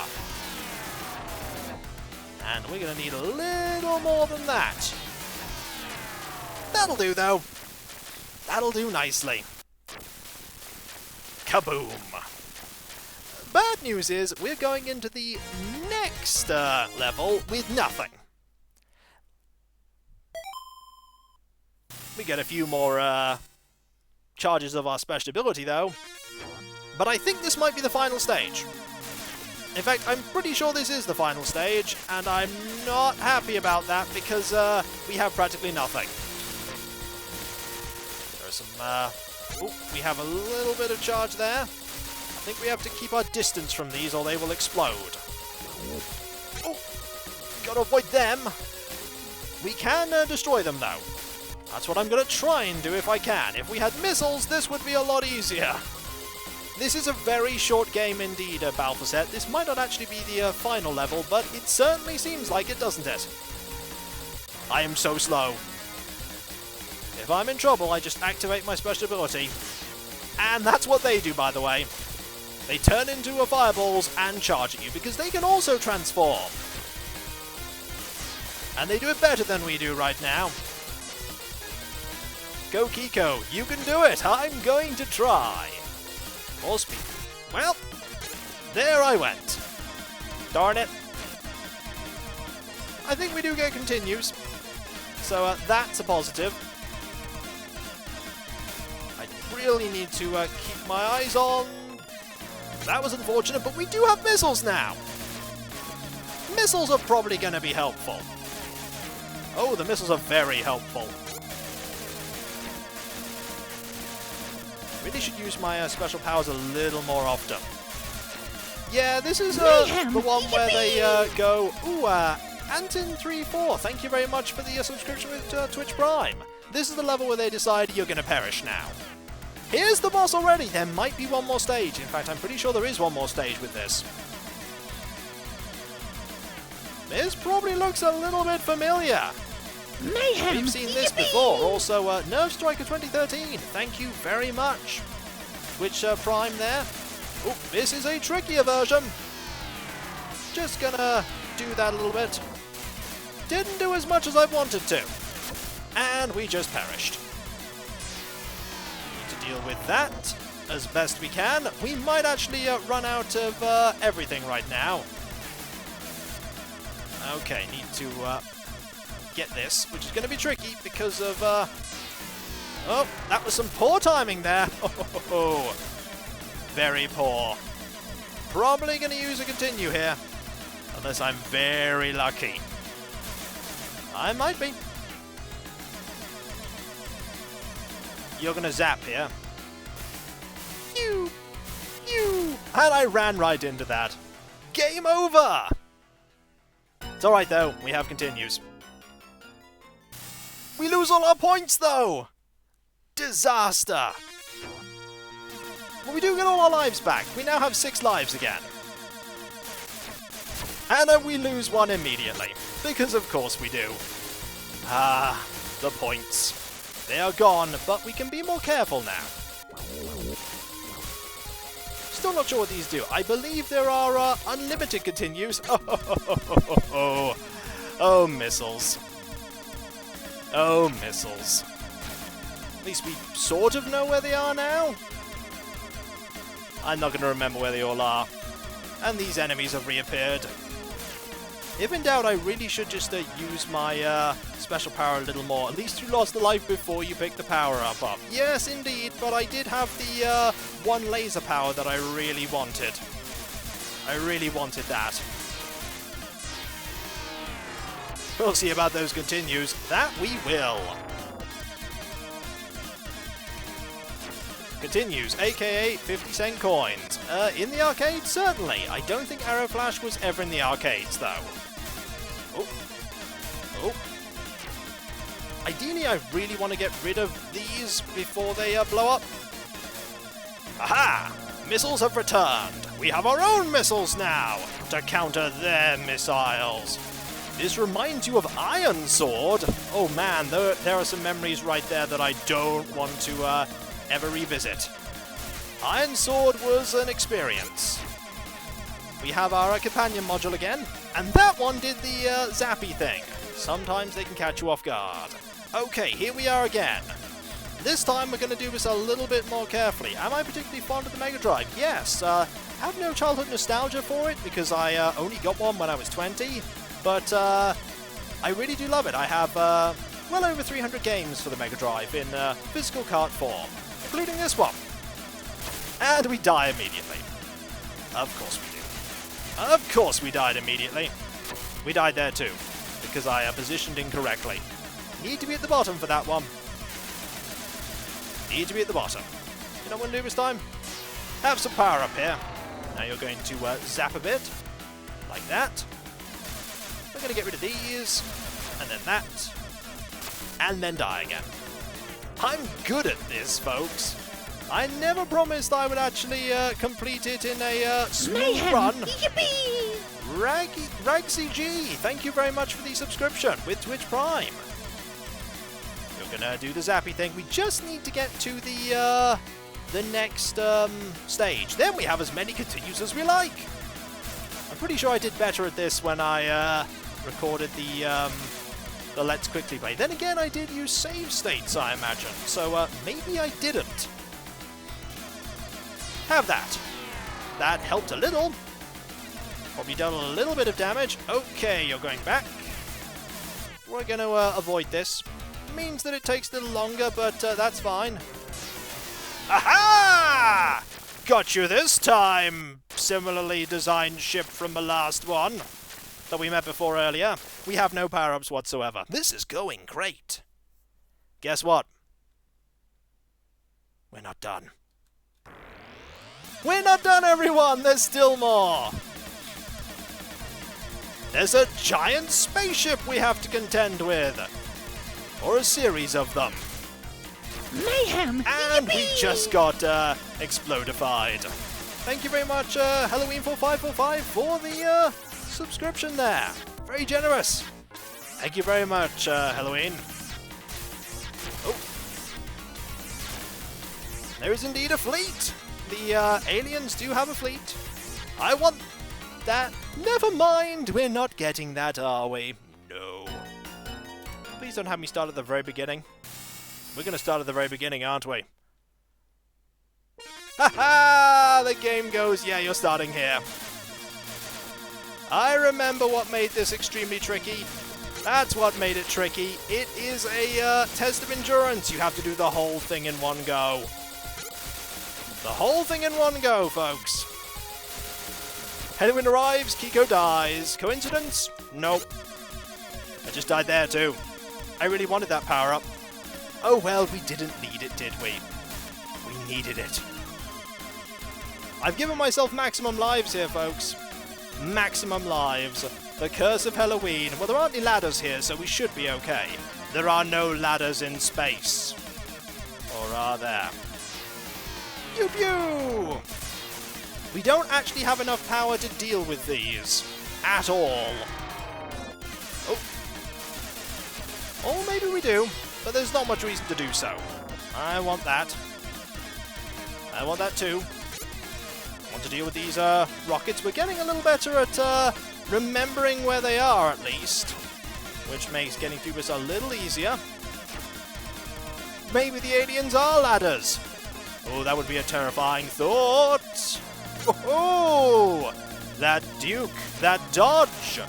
A: And we're going to need a little more than that. That'll do, though. That'll do nicely. Kaboom. Bad news is we're going into the next level with nothing. We get a few more charges of our special ability, though. But I think this might be the final stage. In fact, I'm pretty sure this is the final stage, and I'm not happy about that because we have practically nothing. There are some... we have a little bit of charge there. I think we have to keep our distance from these or they will explode. Oh, gotta avoid them. We can destroy them, though. That's what I'm going to try and do if I can. If we had missiles, this would be a lot easier. This is a very short game indeed, Balthazet. This might not actually be the final level, but it certainly seems like it, doesn't it? I am so slow. If I'm in trouble, I just activate my special ability. And that's what they do, by the way. They turn into fireballs and charge at you, because they can also transform. And they do it better than we do right now. Go, Kiko. You can do it. I'm going to try. More speed. Well, there I went. Darn it. I think we do get continues. So that's a positive. I really need to keep my eyes on... That was unfortunate, but we do have missiles now. Missiles are probably going to be helpful. Oh, the missiles are very helpful. Really should use my special powers a little more often. Yeah, this is the one where they go, ooh, Anton34, thank you very much for the subscription with Twitch Prime. This is the level where they decide you're going to perish now. Here's the boss already. There might be one more stage. In fact, I'm pretty sure there is one more stage with this. This probably looks a little bit familiar.
B: Mayhem!
A: We've seen this before. Also, Nerve Striker 2013. Thank you very much. Twitch Prime there. Oh, this is a trickier version. Just gonna do that a little bit. Didn't do as much as I wanted to. And we just perished. Need to deal with that as best we can. We might actually run out of everything right now. Okay, need to get this, which is going to be tricky because of... Oh, that was some poor timing there. Oh, very poor. Probably going to use a continue here. Unless I'm very lucky. I might be. You're going to zap here. And I ran right into that. Game over! It's alright though, we have continues. We lose all our points though! Disaster! Well, we do get all our lives back. We now have 6 lives again. And then we lose one immediately. Because of course we do. Ah, the points. They are gone, but we can be more careful now. Still not sure what these do. I believe there are unlimited continues. Oh, missiles. Oh, missiles. At least we sort of know where they are now. I'm not going to remember where they all are. And these enemies have reappeared. If in doubt, I really should just use my special power a little more. At least you lost a life before you picked the power-up up. Yes, indeed, but I did have the one laser power that I really wanted. I really wanted that. We'll see about those continues. That we will. Continues, aka 50-cent coins. In the arcade, certainly. I don't think Arrow Flash was ever in the arcades, though. Oh. Oh. Ideally, I really want to get rid of these before they blow up. Aha! Missiles have returned. We have our own missiles now to counter their missiles. This reminds you of Iron Sword. Oh man, there are some memories right there that I don't want to ever revisit. Iron Sword was an experience. We have our companion module again, and that one did the zappy thing. Sometimes they can catch you off guard. Okay, here we are again. This time we're going to do this a little bit more carefully. Am I particularly fond of the Megadrive? Yes. I have no childhood nostalgia for it because I only got one when I was 20, but I really do love it. I have well over 300 games for the Megadrive in physical cart form, including this one. And we die immediately. Of course we do. Of course we died immediately. We died there too, because I positioned incorrectly. Need to be at the bottom for that one. Need to be at the bottom. You know what I'm going to do this time? Have some power up here. Now you're going to zap a bit. Like that. We're going to get rid of these. And then that. And then die again. I'm good at this, folks. I never promised I would actually complete it in a smooth run.
B: Yippee!
A: RagCG, thank you very much for the subscription with Twitch Prime. You're gonna do the zappy thing. We just need to get to the next stage. Then we have as many continues as we like. I'm pretty sure I did better at this when I recorded the Let's Quickly Play. Then again, I did use save states, I imagine. So maybe I didn't. Have that. That helped a little. Probably done a little bit of damage. Okay, you're going back. We're going to avoid this. Means that it takes a little longer, but that's fine. Aha! Got you this time! Similarly designed ship from the last one that we met before earlier. We have no power-ups whatsoever. This is going great. Guess what? We're not done. We're not done, everyone! There's still more! There's a giant spaceship we have to contend with! Or a series of them.
B: Mayhem!
A: And we
B: Yippee!
A: just got explodified. Thank you very much, Halloween4545, for the subscription there. Very generous. Thank you very much, Halloween. Oh. There is indeed a fleet. The aliens do have a fleet. I want that. Never mind, we're not getting that, are we? No. Please don't have me start at the very beginning. We're going to start at the very beginning, aren't we? Ha-ha! The game goes, yeah, you're starting here. I remember what made this extremely tricky. That's what made it tricky. It is a test of endurance. You have to do the whole thing in one go. The whole thing in one go, folks. Heroine arrives, Kiko dies. Coincidence? Nope. I just died there too. I really wanted that power-up. Oh well, we didn't need it, did we? We needed it. I've given myself maximum lives here, folks. Maximum lives. The Curse of Halloween. Well, there aren't any ladders here, so we should be okay. There are no ladders in space. Or are there? Pew-Pew! We don't actually have enough power to deal with these. At all. Oh. Or maybe we do, but there's not much reason to do so. I want that. I want that too. I want to deal with these rockets. We're getting a little better at remembering where they are, at least. Which makes getting through this a little easier. Maybe the aliens are ladders. Oh, that would be a terrifying thought. Oh, that Duke, that dodge,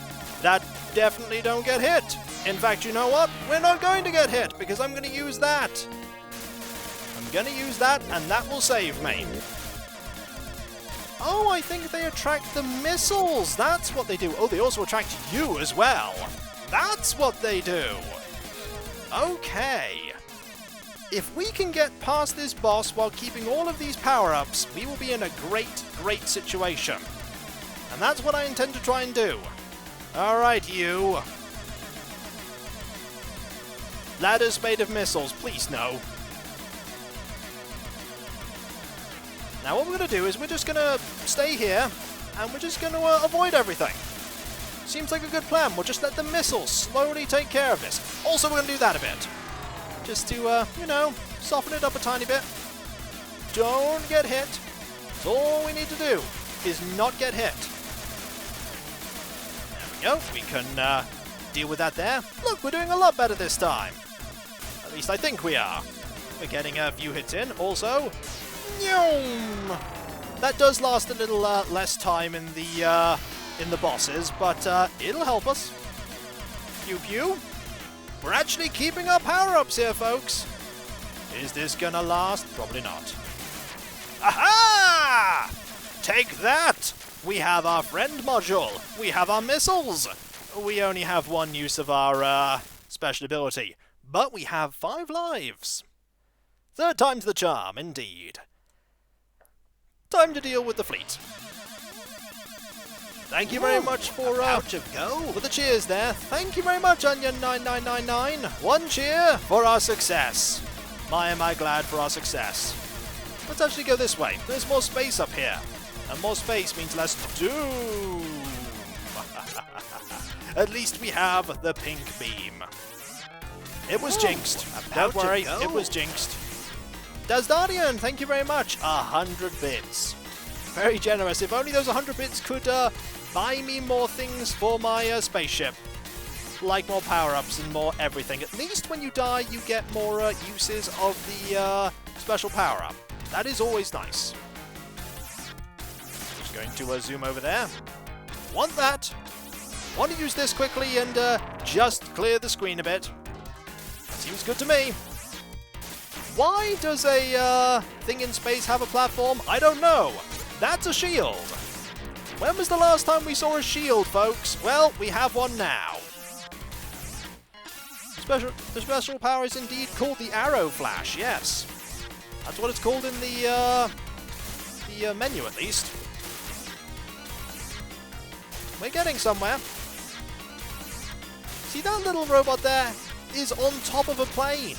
A: that definitely don't get hit. In fact, you know what? We're not going to get hit because I'm going to use that. I'm going to use that and that will save me. Oh, I think they attract the missiles. That's what they do. Oh, they also attract you as well. That's what they do. Okay. If we can get past this boss while keeping all of these power-ups, we will be in a great, great situation. And that's what I intend to try and do. Alright, you. Ladders made of missiles, please no. Now what we're going to do is we're just going to stay here, and we're just going to avoid everything. Seems like a good plan. We'll just let the missiles slowly take care of this. Also, we're going to do that a bit. Just to, you know, soften it up a tiny bit. Don't get hit. That's all we need to do, is not get hit. There we go. We can deal with that there. Look, we're doing a lot better this time. At least I think we are. We're getting a few hits in. Also, Nyom! That does last a little less time in the bosses, but it'll help us. Pew-Pew. We're actually keeping our power-ups here, folks. Is this gonna last? Probably not. Aha! Take that! We have our friend module. We have our missiles. We only have one use of our special ability, but we have 5 lives. Third time's the charm, indeed. Time to deal with the fleet. Thank you very much for the cheers there. Thank you very much, Onion9999. 1 cheer for our success. My, am I glad for our success. Let's actually go this way. There's more space up here. And more space means less doom. At least we have the pink beam. It was jinxed. Don't worry, it was jinxed. Dasdardian, thank you very much. 100 bits. Very generous. If only those 100 bits could buy me more things for my spaceship. Like more power-ups and more everything. At least when you die, you get more uses of the special power-up. That is always nice. Just going to zoom over there. Want that. Want to use this quickly and just clear the screen a bit. That seems good to me. Why does a thing in space have a platform? I don't know. That's a shield. When was the last time we saw a shield, folks? Well, we have one now. The special power is indeed called the arrow flash, yes. That's what it's called in the menu, at least. We're getting somewhere. See, that little robot there is on top of a plane.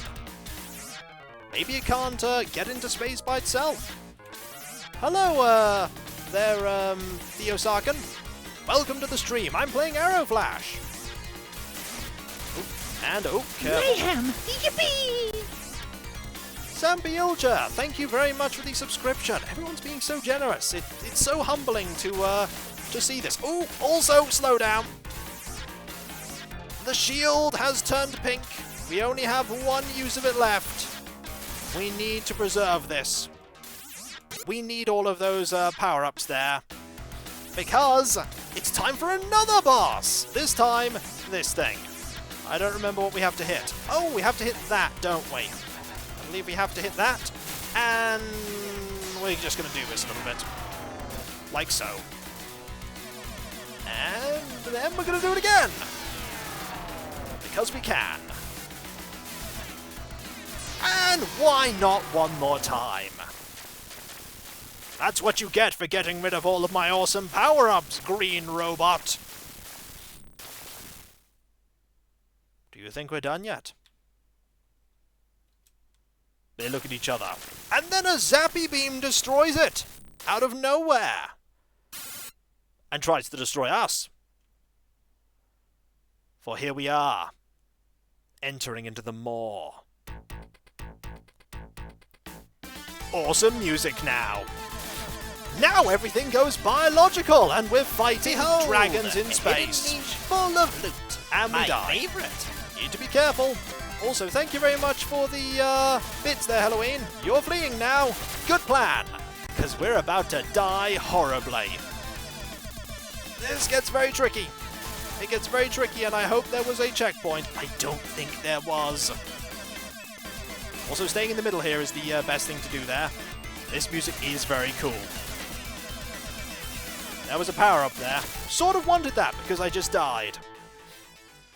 A: Maybe it can't get into space by itself. Hello, there, Theo Sarkin. Welcome to the stream. I'm playing Arrow Flash. Careful.
B: Mayhem! Yippee!
A: Sampi Ilja, thank you very much for the subscription. Everyone's being so generous. It's so humbling to see this. Oh, also, slow down. The shield has turned pink. We only have one use of it left. We need to preserve this. We need all of those power-ups there. Because it's time for another boss! This time, this thing. I don't remember what we have to hit. Oh, we have to hit that, don't we? I believe we have to hit that. And we're just going to do this a little bit. Like so. And then we're going to do it again. Because we can. And why not one more time? That's what you get for getting rid of all of my awesome power-ups, green robot. you think we're done yet? They look at each other. And then a zappy beam destroys it! Out of nowhere! And tries to destroy us. For here we are, entering into the maw. Awesome music now. Now everything goes biological, and we're fighting dragons in space.
C: Full of loot.
A: And we
C: My
A: die.
C: favourite.
A: Need to be careful. Also, thank you very much for the bits there, Halloween. You're fleeing now. Good plan. Because we're about to die horribly. This gets very tricky. It gets very tricky, and I hope there was a checkpoint. I don't think there was. Also, staying in the middle here is the best thing to do there. This music is very cool. There was a power-up there. Sort of wanted that because I just died.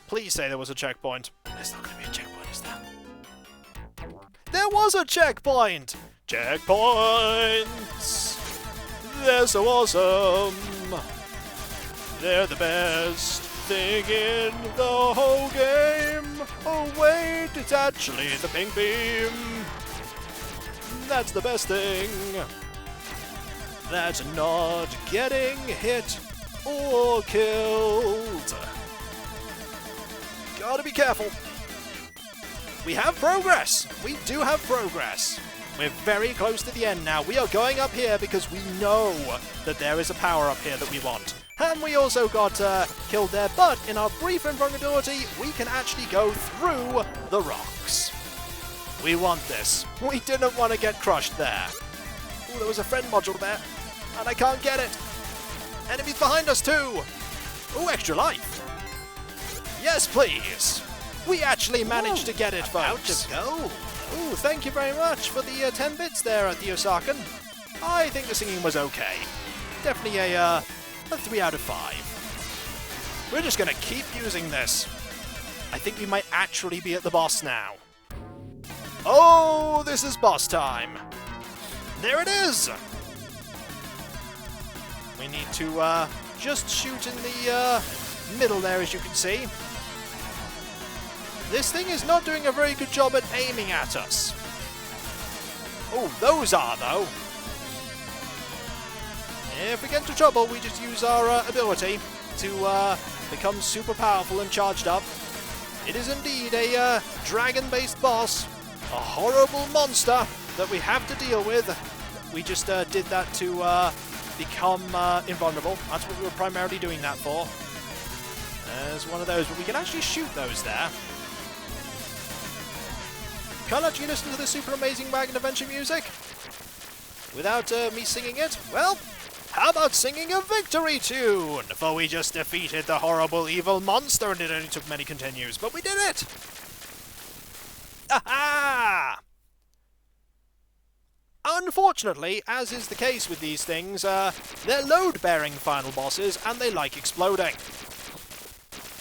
A: Please say there was a checkpoint. There's not going to be a checkpoint, is there? There was a checkpoint! Checkpoints! They're so awesome! They're the best thing in the whole game! Oh wait, it's actually the pink beam! That's the best thing! That's not getting hit or killed! Gotta be careful! We have progress! We do have progress! We're very close to the end now. We are going up here because we know that there is a power-up here that we want. And we also got killed there, but in our brief invulnerability, we can actually go through the rocks. We want this. We didn't want to get crushed there. Ooh, there was a friend module there, and I can't get it. Enemies behind us too. Ooh, extra life. Yes, please. We actually managed to get it, folks.
C: About to go.
A: Ooh, thank you very much for the 10 bits there at the Osakan. I think the singing was okay. Definitely a 3 out of 5. We're just going to keep using this. I think we might actually be at the boss now. Oh, this is boss time. There it is. We need to just shoot in the middle there, as you can see. This thing is not doing a very good job at aiming at us. Oh, those are, though. If we get into trouble, we just use our ability to become super powerful and charged up. It is indeed a dragon-based boss, a horrible monster that we have to deal with. We just did that to become invulnerable. That's what we were primarily doing that for. There's one of those, but we can actually shoot those there. Can't let you listen to the super amazing Wagon Adventure music without me singing it. Well, how about singing a victory tune? For we just defeated the horrible evil monster, and it only took many continues, but we did it! Aha! Unfortunately, as is the case with these things, they're load-bearing final bosses, and they like exploding.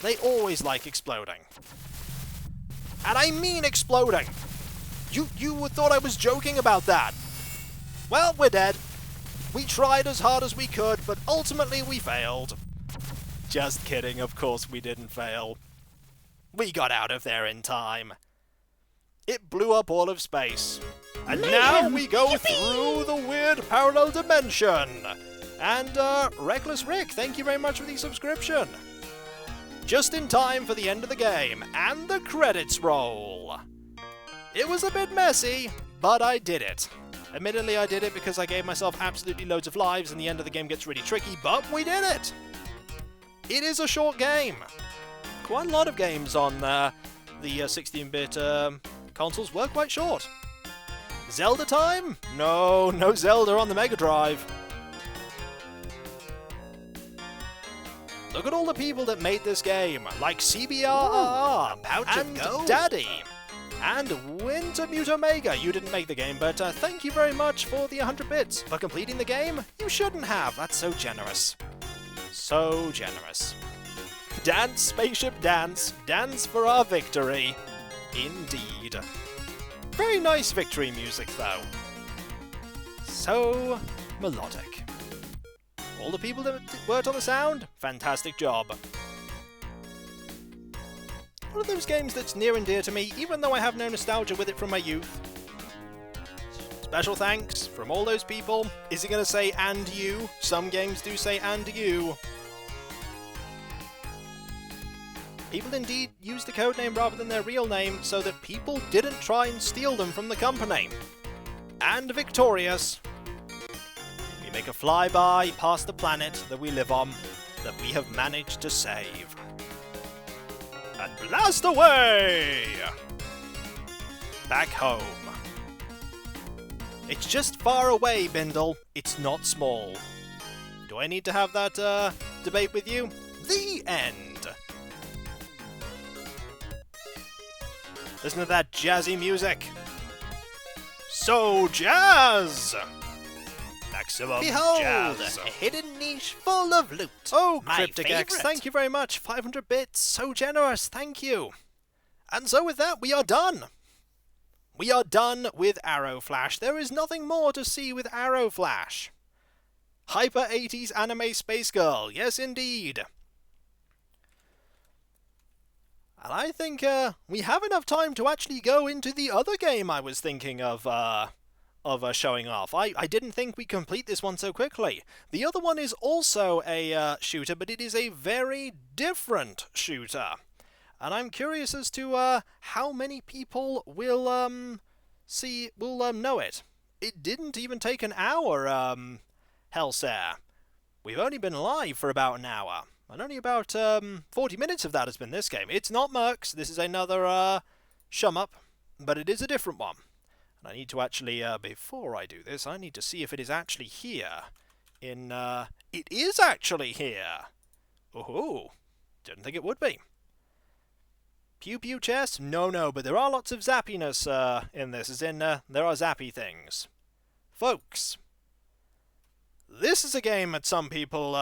A: They always like exploding. And I mean exploding! You thought I was joking about that. Well, we're dead. We tried as hard as we could, but ultimately we failed. Just kidding, of course we didn't fail. We got out of there in time. It blew up all of space. And now we go through the weird parallel dimension. And, Reckless Rick, thank you very much for the subscription. Just in time for the end of the game, and the credits roll. It was a bit messy, but I did it. Admittedly, I did it because I gave myself absolutely loads of lives and the end of the game gets really tricky, but we did it! It is a short game. Quite a lot of games on the 16-bit consoles were quite short. Zelda time? No Zelda on the Megadrive. Look at all the people that made this game, like CBRR, and Daddy, and Wintermute Omega. You didn't make the game, but thank you very much for the 100 bits. For completing the game, you shouldn't have. That's so generous. So generous. Dance, spaceship, dance. Dance for our victory. Indeed. Very nice victory music, though. So melodic. All the people that worked on the sound, fantastic job. one of those games that's near and dear to me, even though I have no nostalgia with it from my youth. Special thanks from all those people. Is it going to say "and you"? Some games do say "and you." People indeed used a codename rather than their real name so that people didn't try and steal them from the company. And victorious, we make a flyby past the planet that we live on, that we have managed to save. And blast away! Back home. It's just far away, Bindle. It's not small. Do I need to have that debate with you? The end. Listen to that jazzy music. So jazz! Maximum
C: Behold,
A: jazz.
C: a hidden niche full of loot.
A: Oh,
C: My
A: Cryptic X,
C: favourite.
A: thank you very much. 500 bits, so generous, thank you. And so with that, we are done. We are done with Arrow Flash. There is nothing more to see with Arrow Flash. Hyper 80s anime space girl, yes indeed. And I think we have enough time to actually go into the other game I was thinking of showing off. I didn't think we'd complete this one so quickly. The other one is also a shooter, but it is a very different shooter. And I'm curious as to how many people will know it. It didn't even take an hour, Hellsair. We've only been live for about an hour. And only about 40 minutes of that has been this game. It's not Mercs. This is another shum-up, but it is a different one. And I need to actually, before I do this, I need to see if it is actually here. It is actually here! Oh, didn't think it would be. Pew-Pew chest? No, but there are lots of zappiness in this, as in, there are zappy things. Folks, this is a game that some people,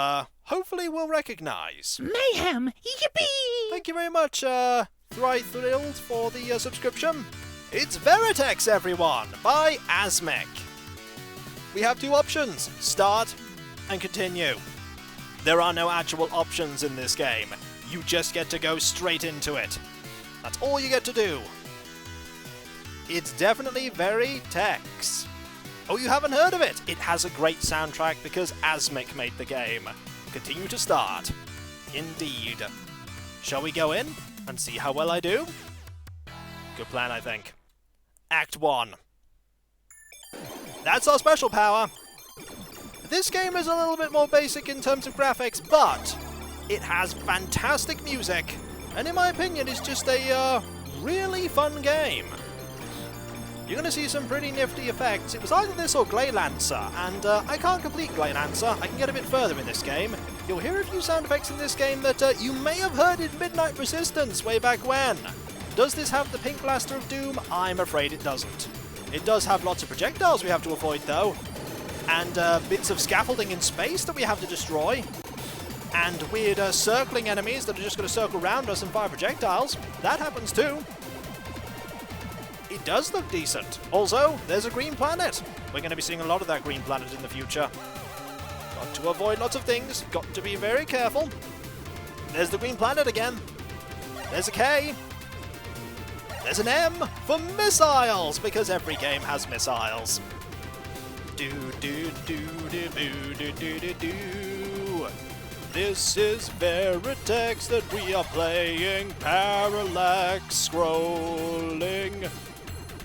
A: hopefully will recognise.
B: Mayhem! Yippee!
A: Thank you very much, Thrilled, for the subscription. It's Verytex, everyone, by Asmic. We have two options, start and continue. There are no actual options in this game. You just get to go straight into it. That's all you get to do. It's definitely Verytex. Oh, you haven't heard of it? It has a great soundtrack because Asmic made the game. Continue to start. Indeed. Shall we go in and see how well I do? Good plan, I think. Act 1. That's our special power. This game is a little bit more basic in terms of graphics, but it has fantastic music, and in my opinion, it's just a really fun game. You're going to see some pretty nifty effects. It was either this or Glaylancer, and I can't complete Glaylancer. I can get a bit further in this game. You'll hear a few sound effects in this game that you may have heard in Midnight Resistance way back when. Does this have the Pink Blaster of Doom? I'm afraid it doesn't. It does have lots of projectiles we have to avoid, though, and bits of scaffolding in space that we have to destroy, and weird circling enemies that are just going to circle around us and fire projectiles. That happens too. It does look decent. Also, there's a green planet. We're going to be seeing a lot of that green planet in the future. Got to avoid lots of things. Got to be very careful. There's the green planet again. There's a K. There's an M for missiles, because every game has missiles. Do do do do do do do do do. This is Verytex that we are playing. Parallax scrolling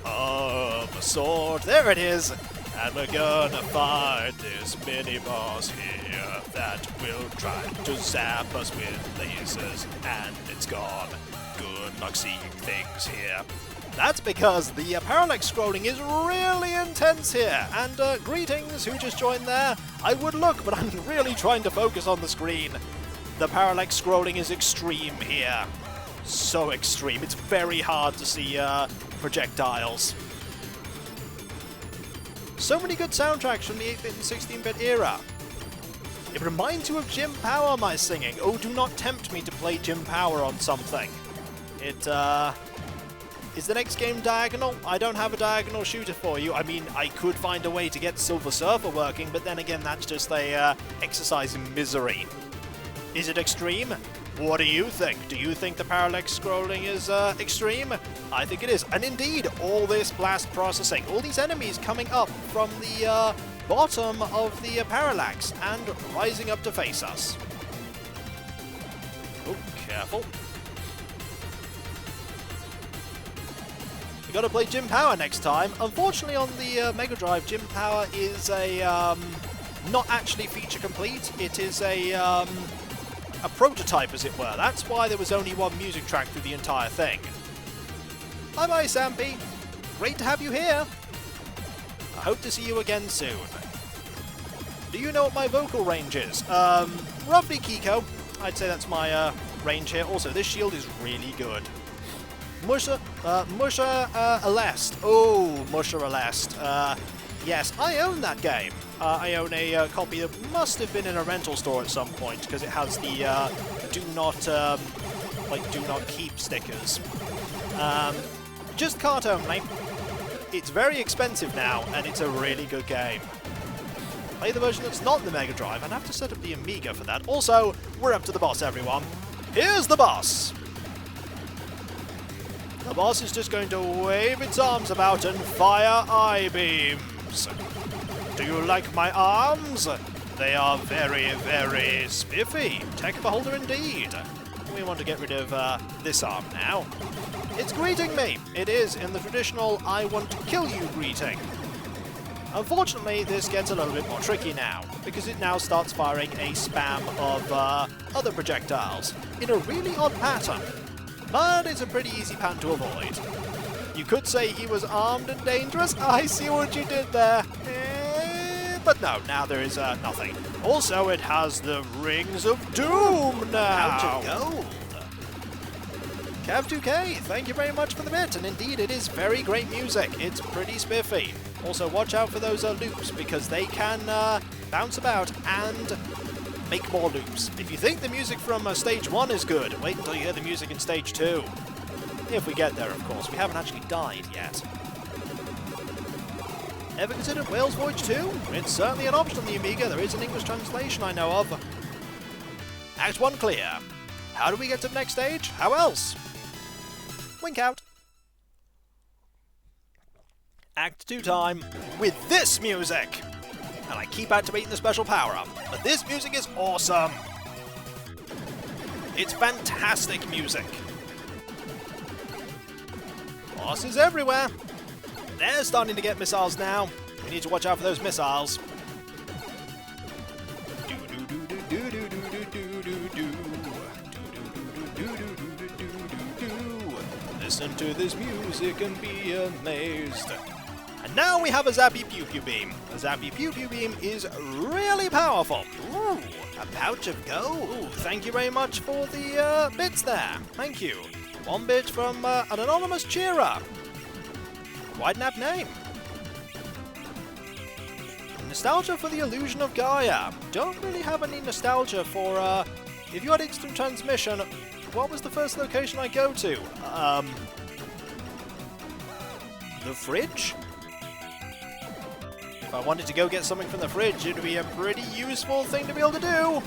A: of a sword. There it is. And we're gonna fight this mini-boss here that will try to zap us with lasers, and it's gone. Good luck seeing things here. That's because the parallax scrolling is really intense here, and greetings who just joined there. I would look, but I'm really trying to focus on the screen. The parallax scrolling is extreme here. So extreme. It's very hard to see projectiles. So many good soundtracks from the 8-bit and 16-bit era. It reminds you of Jim Power, my singing. Oh, do not tempt me to play Jim Power on something. It, is the next game diagonal? I don't have a diagonal shooter for you. I mean, I could find a way to get Silver Surfer working, but then again, that's just a exercise in misery. Is it extreme? What do you think? Do you think the parallax scrolling is extreme? I think it is. And indeed, all this blast processing, all these enemies coming up from the bottom of the parallax and rising up to face us. Oh, careful. We gotta play Gym Power next time. Unfortunately, on the Megadrive, Gym Power is a not actually feature complete. It is a prototype, as it were. That's why there was only one music track through the entire thing. Bye-bye, Sampy. Great to have you here. I hope to see you again soon. Do you know what my vocal range is? Roughly Kiko. I'd say that's my range here. Also, this shield is really good. Musha Alest. Oh, Musha Alest. Yes, I own that game. I own a copy that must have been in a rental store at some point because it has the do not keep stickers. Just cart only. It's very expensive now, and it's a really good game. Play the version that's not the Mega Drive. I'd have to set up the Amiga for that. Also, we're up to the boss, everyone. Here's the boss. The boss is just going to wave its arms about and fire eye beams. Do you like my arms? They are very, very spiffy. Tech beholder indeed. We want to get rid of this arm now. It's greeting me. It is in the traditional I want to kill you greeting. Unfortunately, this gets a little bit more tricky now, because it now starts firing a spam of other projectiles in a really odd pattern. But it's a pretty easy pattern to avoid. You could say he was armed and dangerous. I see what you did there. But no, now there is nothing. Also, it has the Rings of Doom now.
C: Out of gold.
A: Cav2K, thank you very much for the bit. And indeed, it is very great music. It's pretty spiffy. Also, watch out for those loops, because they can bounce about and make more loops. If you think the music from Stage 1 is good, wait until you hear the music in Stage 2. If we get there, of course. We haven't actually died yet. Ever considered Whale's Voyage 2? It's certainly an option on the Amiga. There is an English translation I know of. Act 1 clear. How do we get to the next stage? How else? Wink out. Act 2 time with this music. And I keep activating the special power-up. But this music is awesome. It's fantastic music. Bosses everywhere. They're starting to get missiles now. We need to watch out for those missiles. Listen to this music and be amazed. And now we have a Zappy Pew-Pew Beam. A Zappy Pew-Pew Beam is really powerful. Ooh, a pouch of gold. Ooh, thank you very much for the bits there. Thank you. One bit from an anonymous cheerer. Quite an apt name. Nostalgia for the Illusion of Gaia. Don't really have any nostalgia for, if you had instant transmission, what was the first location I go to? The fridge? If I wanted to go get something from the fridge, it would be a pretty useful thing to be able to do.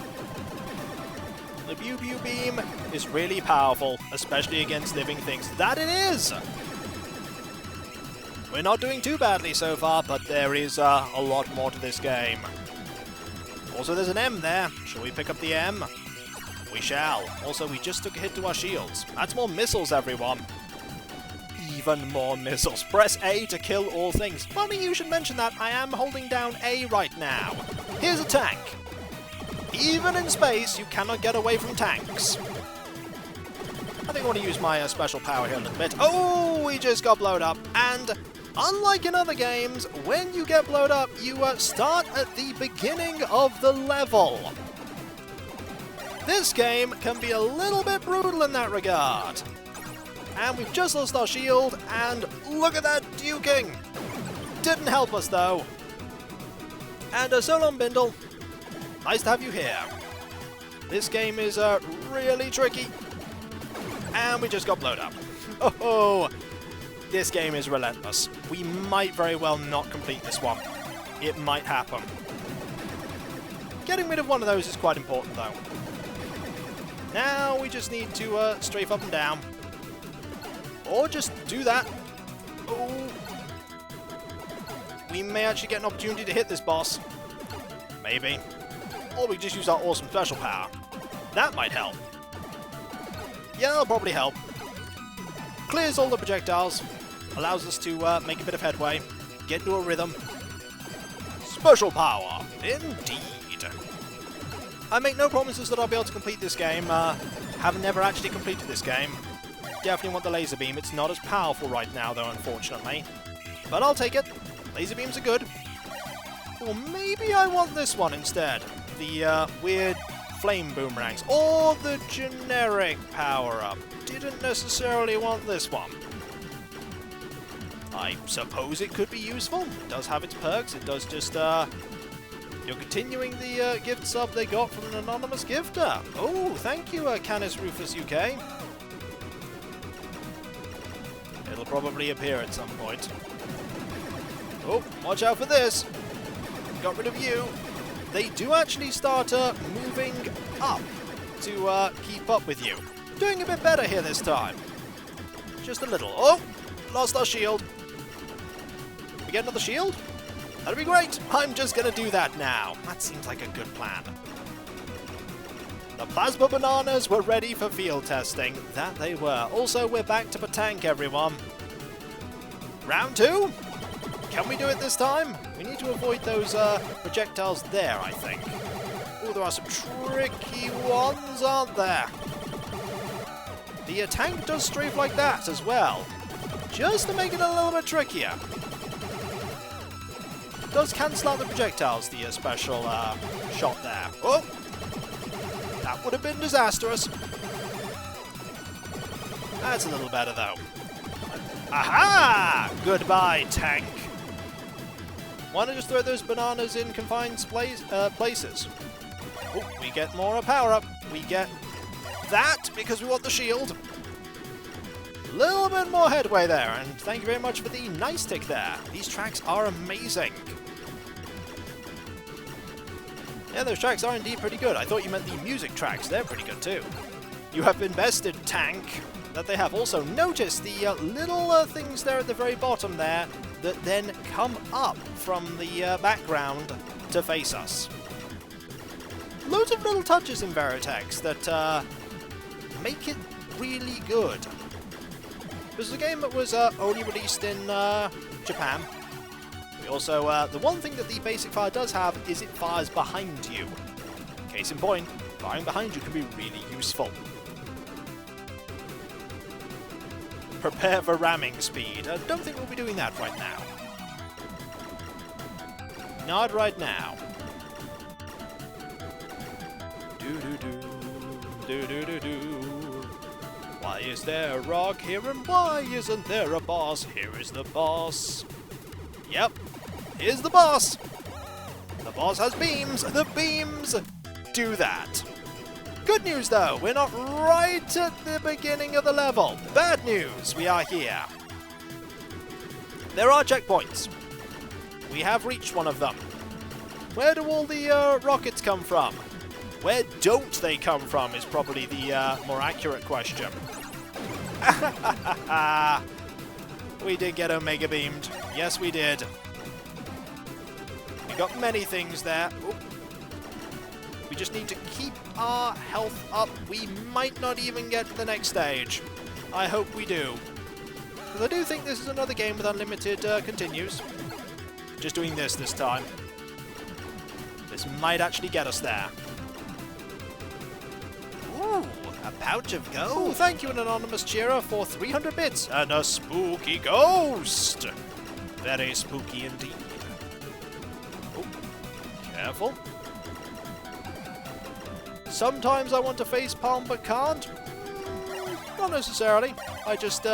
A: The Pew-Pew Beam is really powerful, especially against living things. That it is! We're not doing too badly so far, but there is a lot more to this game. Also, there's an M there. Shall we pick up the M? We shall. Also, we just took a hit to our shields. That's more missiles, everyone. Even more missiles. Press A to kill all things. Funny you should mention that. I am holding down A right now. Here's a tank. Even in space, you cannot get away from tanks. I think I want to use my special power here a little bit. Oh, we just got blown up. And unlike in other games, when you get blown up, you start at the beginning of the level. This game can be a little bit brutal in that regard. And we've just lost our shield, and look at that duking! Didn't help us though. And so long, Bindle. Nice to have you here. This game is really tricky. And we just got blown up. Oh, this game is relentless. We might very well not complete this one. It might happen. Getting rid of one of those is quite important though. Now we just need to strafe up and down. Or just do that. Oh. We may actually get an opportunity to hit this boss. Maybe. Or we just use our awesome special power. That might help. Yeah, that'll probably help. Clears all the projectiles. Allows us to make a bit of headway. Get into a rhythm. Special power. Indeed. I make no promises that I'll be able to complete this game. Have never actually completed this game. Definitely want the laser beam. It's not as powerful right now, though, unfortunately. But I'll take it. Laser beams are good. Or maybe I want this one instead. The weird flame boomerangs. Or the generic power-up. Didn't necessarily want this one. I suppose it could be useful. It does have its perks. It does just, you're continuing the gift sub they got from an anonymous gifter. Oh, thank you, Canis Rufus UK. It'll probably appear at some point. Oh, watch out for this. Got rid of you. They do actually start moving up to keep up with you. Doing a bit better here this time. Just a little. Oh, lost our shield. We get another shield? That'd be great. I'm just going to do that now. That seems like a good plan. The plasma bananas were ready for field testing. That they were. Also, we're back to Patank, everyone. Round 2? Can we do it this time? We need to avoid those projectiles there, I think. Oh, there are some tricky ones, aren't there? The tank does strafe like that as well. Just to make it a little bit trickier. Does cancel out the projectiles, the special shot there. Oh! That would have been disastrous. That's a little better, though. Aha! Goodbye, tank. Why not just throw those bananas in confined places? Oh, we get more power-up. We get that because we want the shield. A little bit more headway there, and thank you very much for the nice tick there. These tracks are amazing. Yeah, those tracks are indeed pretty good. I thought you meant the music tracks. They're pretty good too. You have been bested, tank. That they have. Also, notice the little things there at the very bottom there that then come up from the background to face us. Loads of little touches in Verytex that make it really good. This is a game that was only released in Japan. We also, the one thing that the basic fire does have is it fires behind you. Case in point, firing behind you can be really useful. Prepare for ramming speed. I don't think we'll be doing that right now. Not right now. Do-do-do. Why is there a rock here and why isn't there a boss? Here is the boss. Yep, here's the boss. The boss has beams. The beams do that. Good news though, we're not right at the beginning of the level. Bad news, we are here. There are checkpoints. We have reached one of them. Where do all the rockets come from? Where don't they come from is probably the more accurate question. We did get Omega beamed. Yes, we did. We got many things there. Oop. We just need to keep our health up. We might not even get to the next stage. I hope we do. Because I do think this is another game with unlimited continues. Just doing this time. This might actually get us there. Ooh, a pouch of gold. Oh, thank you, an anonymous cheerer, for 300 bits and a spooky ghost. Very spooky indeed. Oh, careful. Sometimes I want to facepalm but can't. Not necessarily. I just,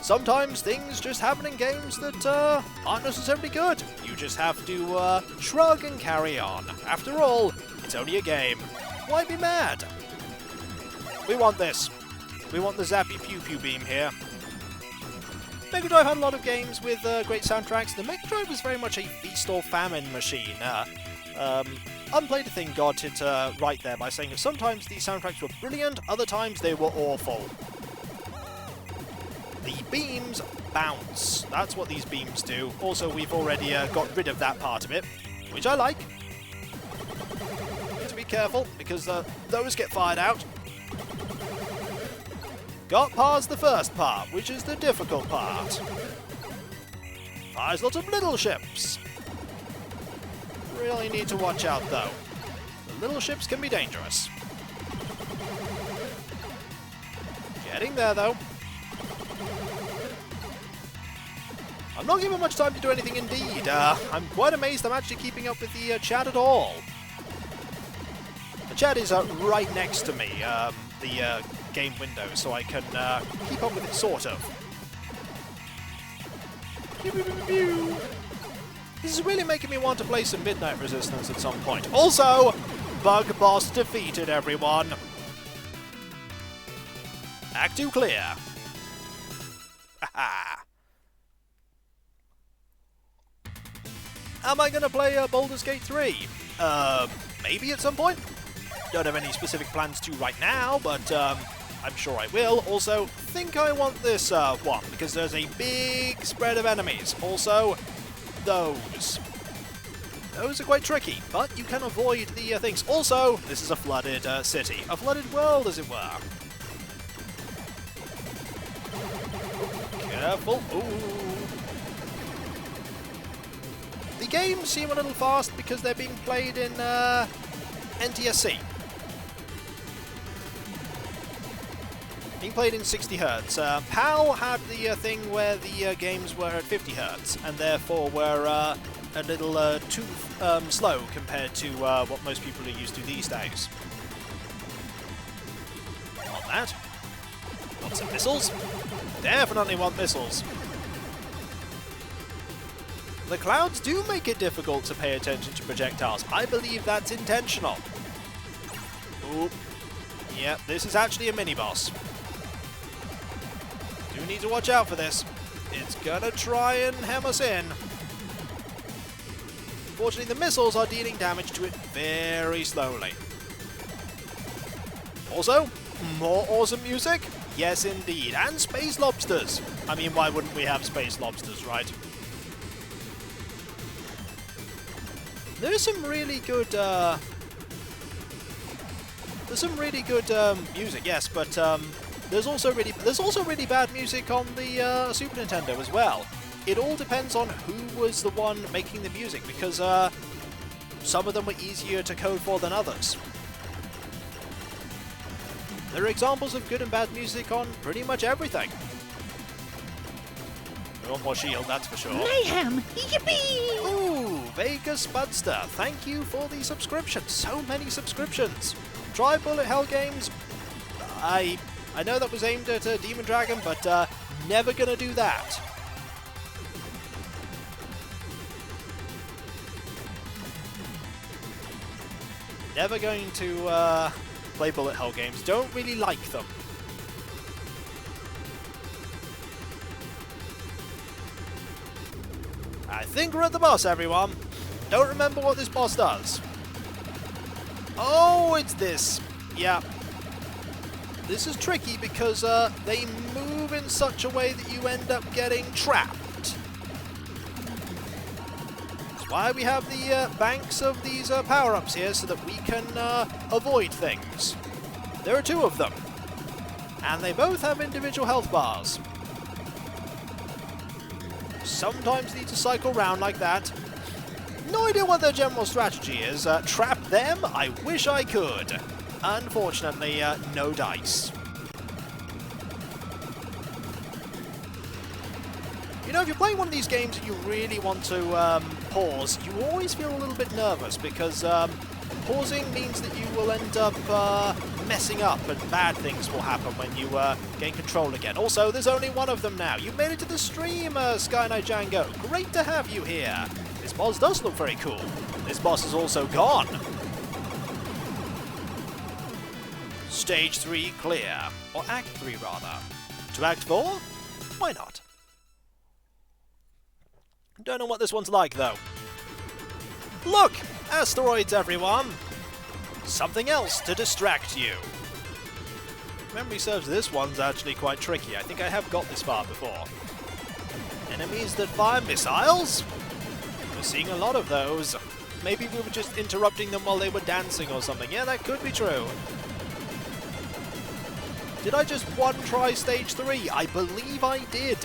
A: sometimes things just happen in games that aren't necessarily good. You just have to shrug and carry on. After all, it's only a game. Why be mad? We want this. We want the zappy pew-pew beam here. Megadrive had a lot of games with great soundtracks. The Megadrive was very much a feast or famine machine. Unplayed Thing got it right there by saying that sometimes these soundtracks were brilliant, other times they were awful. The beams bounce. That's what these beams do. Also, we've already got rid of that part of it, which I like. Need to be careful, because those get fired out. Got past the first part, which is the difficult part. Fires lots of little ships. Really need to watch out, though. The little ships can be dangerous. Getting there, though. I'm not given much time to do anything indeed. I'm quite amazed I'm actually keeping up with the chat at all. The chat is right next to me, the game window, so I can keep up with it, sort of. This is really making me want to play some Midnight Resistance at some point. Also, Bug Boss defeated, everyone. Act 2 clear. Haha. Am I going to play Baldur's Gate 3? Maybe at some point. Don't have any specific plans to right now, but I'm sure I will. Also, think I want this one, because there's a big spread of enemies. Also, those. Those are quite tricky, but you can avoid the things. Also, this is a flooded city. A flooded world, as it were. Careful. Ooh. The games seem a little fast because they're being played in NTSC. Being played in 60 Hz. PAL had the thing where the games were at 50 Hz, and therefore were a little too slow compared to what most people are used to these days. Want that. Want some missiles? Definitely want missiles. The clouds do make it difficult to pay attention to projectiles. I believe that's intentional. Ooh. Yep, this is actually a mini-boss. Do need to watch out for this. It's gonna try and hem us in. Fortunately, the missiles are dealing damage to it very slowly. Also, more awesome music? Yes, indeed. And space lobsters. I mean, why wouldn't we have space lobsters, right? There's some really good, music, yes, but there's also really bad music on the Super Nintendo as well. It all depends on who was the one making the music, because some of them were easier to code for than others. There are examples of good and bad music on pretty much everything. We want more shield, that's for sure.
B: Mayhem! Yippee!
A: Ooh, Vegas Budster, thank you for the subscription. So many subscriptions. Try Bullet Hell Games. I know that was aimed at Demon Dragon, but never gonna do that. Never going to play Bullet Hell Games. Don't really like them. I think we're at the boss, everyone. Don't remember what this boss does. Oh, it's this. Yeah. This is tricky because they move in such a way that you end up getting trapped. That's why we have the banks of these power-ups here, so that we can avoid things. There are two of them. And they both have individual health bars. Sometimes need to cycle round like that. No idea what their general strategy is. Trap them? I wish I could. Unfortunately, no dice. You know, if you're playing one of these games and you really want to pause, you always feel a little bit nervous, because pausing means that you will end up messing up and bad things will happen when you gain control again. Also, there's only one of them now. You've made it to the stream, Sky Knight Django. Great to have you here. This boss does look very cool. This boss is also gone. Stage 3 clear. Or Act 3, rather. To Act 4? Why not? Don't know what this one's like, though. Look! Asteroids, everyone! Something else to distract you. Memory serves, this one's actually quite tricky. I think I have got this far before. Enemies that fire missiles? We're seeing a lot of those. Maybe we were just interrupting them while they were dancing or something. Yeah, that could be true. Did I just one-try stage 3? I believe I did.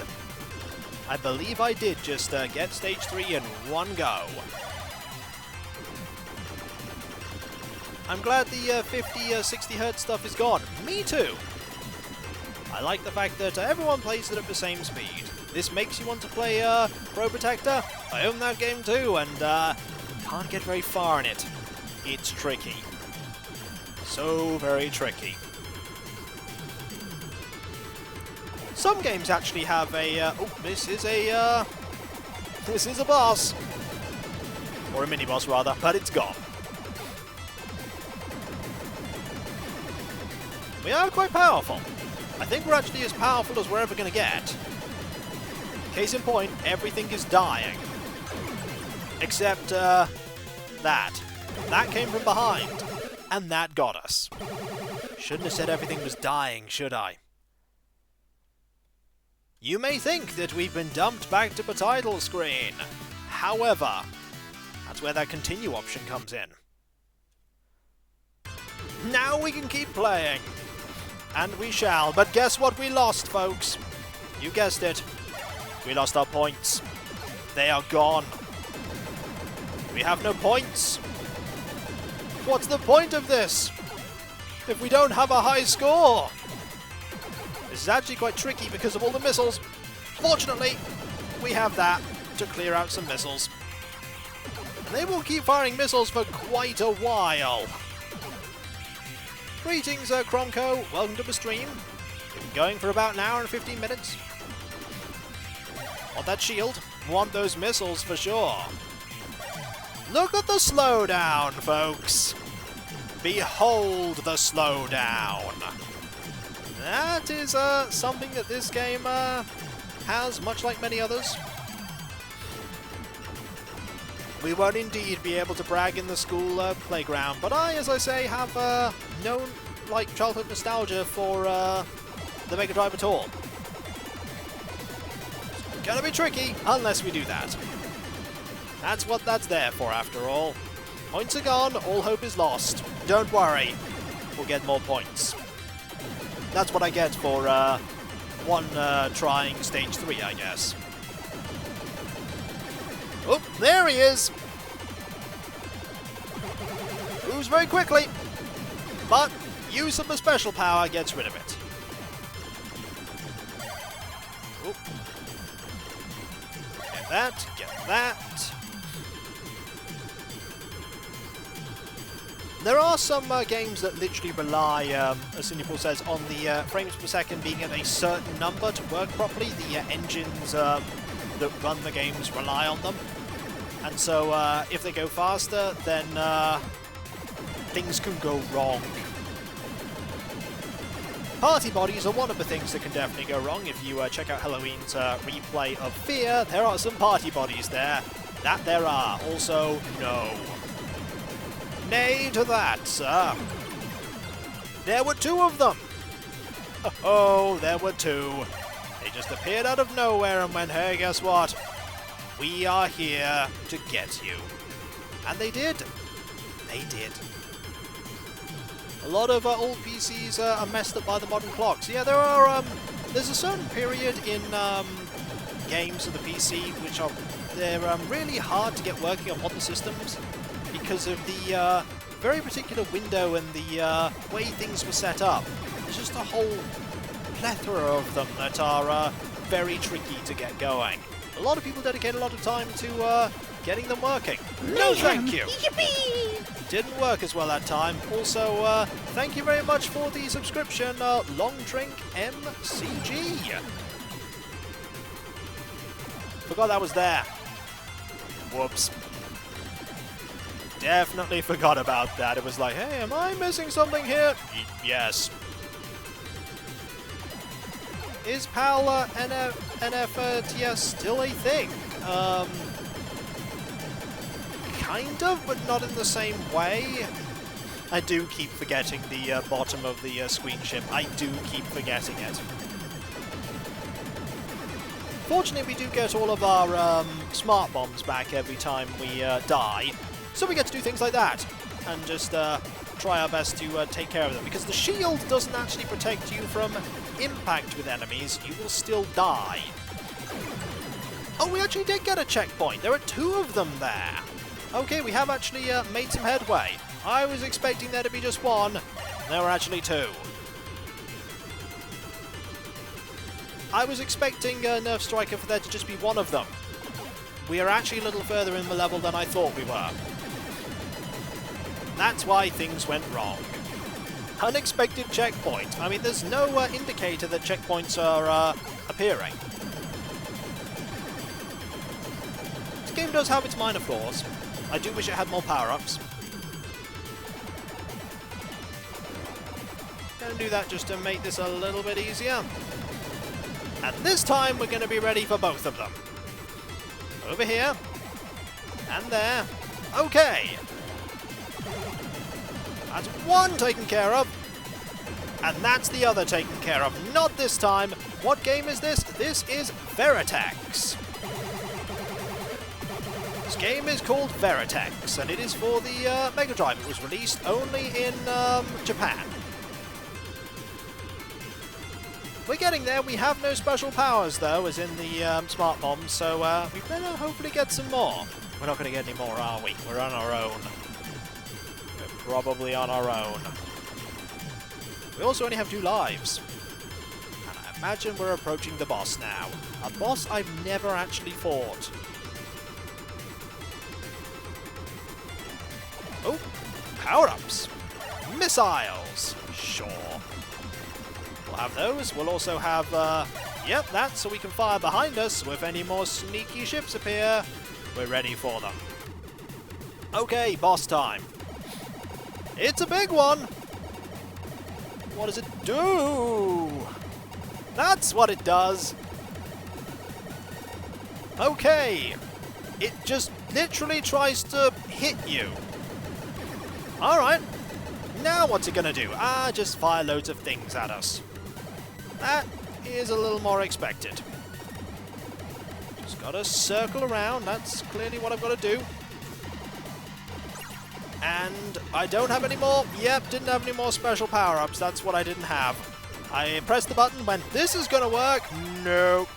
A: I believe I did just get stage 3 in one go. I'm glad the 50, 60 hertz stuff is gone. Me too. I like the fact that everyone plays it at the same speed. This makes you want to play Pro Protector. I own that game too, and can't get very far in it. It's tricky. So very tricky. Some games actually have a... oh, this is a boss. Or a mini-boss, rather, but it's gone. We are quite powerful. I think we're actually as powerful as we're ever going to get. Case in point, everything is dying. Except, that. That came from behind. And that got us. Shouldn't have said everything was dying, should I? You may think that we've been dumped back to the title screen. However, that's where that continue option comes in. Now we can keep playing. And we shall. But guess what we lost, folks? You guessed it. We lost our points. They are gone. We have no points. What's the point of this if we don't have a high score? This is actually quite tricky because of all the missiles. Fortunately, we have that to clear out some missiles. And they will keep firing missiles for quite a while. Greetings, Cromco. Welcome to the stream. We've been going for about an hour and 15 minutes. Want that shield? Want those missiles for sure. Look at the slowdown, folks. Behold the slowdown. That is something that this game has, much like many others. We won't indeed be able to brag in the school playground, but I, as I say, have no childhood nostalgia for the Megadrive at all. It's gonna be tricky unless we do that. That's what that's there for, after all. Points are gone, all hope is lost. Don't worry, we'll get more points. That's what I get for trying stage 3, I guess. Oh, there he is! Moves very quickly, but use of the special power gets rid of it. Oh. Get that, get that. There are some games that literally rely, as Cindypool says, on the frames per second being at a certain number to work properly. The engines that run the games rely on them. And so if they go faster, then things can go wrong. Party bodies are one of the things that can definitely go wrong. If you check out Halloween's replay of Fear, there are some party bodies there. That there are. Also, no. Nay to that, sir. There were 2 of them. Oh, there were 2. They just appeared out of nowhere and went, hey, guess what? We are here to get you. And they did. They did. A lot of old PCs are messed up by the modern clocks. Yeah, there are. There's a certain period in games of the PC which are really hard to get working on modern systems because of the very particular window and the way things were set up. There's just a whole plethora of them that are very tricky to get going. A lot of people dedicate a lot of time to getting them working. No, thank you. Yippee! Didn't work as well that time. Also, thank you very much for the subscription, Long Drink MCG. Forgot that was there. Whoops. Definitely forgot about that. It was like, hey, am I missing something here? Yes. Is PAL NFTS still a thing? Kind of, but not in the same way. I do keep forgetting the bottom of the screen ship. I do keep forgetting it. Fortunately, we do get all of our smart bombs back every time we die, so we get to do things like that, and just try our best to take care of them, because the shield doesn't actually protect you from impact with enemies. You will still die. Oh, we actually did get a checkpoint. There are 2 of them there. Okay, we have actually made some headway. I was expecting there to be just 1. There were actually 2. I was expecting Nerf Striker for there to just be 1 of them. We are actually a little further in the level than I thought we were. That's why things went wrong. Unexpected checkpoint. I mean, there's no indicator that checkpoints are appearing. This game does have its minor flaws. I do wish it had more power-ups. Gonna do that just to make this a little bit easier. And this time we're going to be ready for both of them. Over here. And there. Okay. That's 1 taken care of. And that's the other taken care of. Not this time. What game is this? This is Verytex. This game is called Verytex, and it is for the Megadrive. It was released only in Japan. We're getting there. We have no special powers, though, as in the smart bomb, so we better hopefully get some more. We're not going to get any more, are we? We're on our own. We're probably on our own. We also only have 2 lives. And I imagine we're approaching the boss now. A boss I've never actually fought. Oh, power-ups. Missiles. Sure. We'll have those. We'll also have, yep, that, so we can fire behind us. So if any more sneaky ships appear, we're ready for them. Okay, boss time. It's a big one. What does it do? That's what it does. Okay. It just literally tries to hit you. Alright. Now what's it gonna do? Just fire loads of things at us. That is a little more expected. Just gotta circle around. That's clearly what I've got to do. And I don't have any more. Yep, didn't have any more special power-ups. That's what I didn't have. I pressed the button, went, this is gonna work. Nope.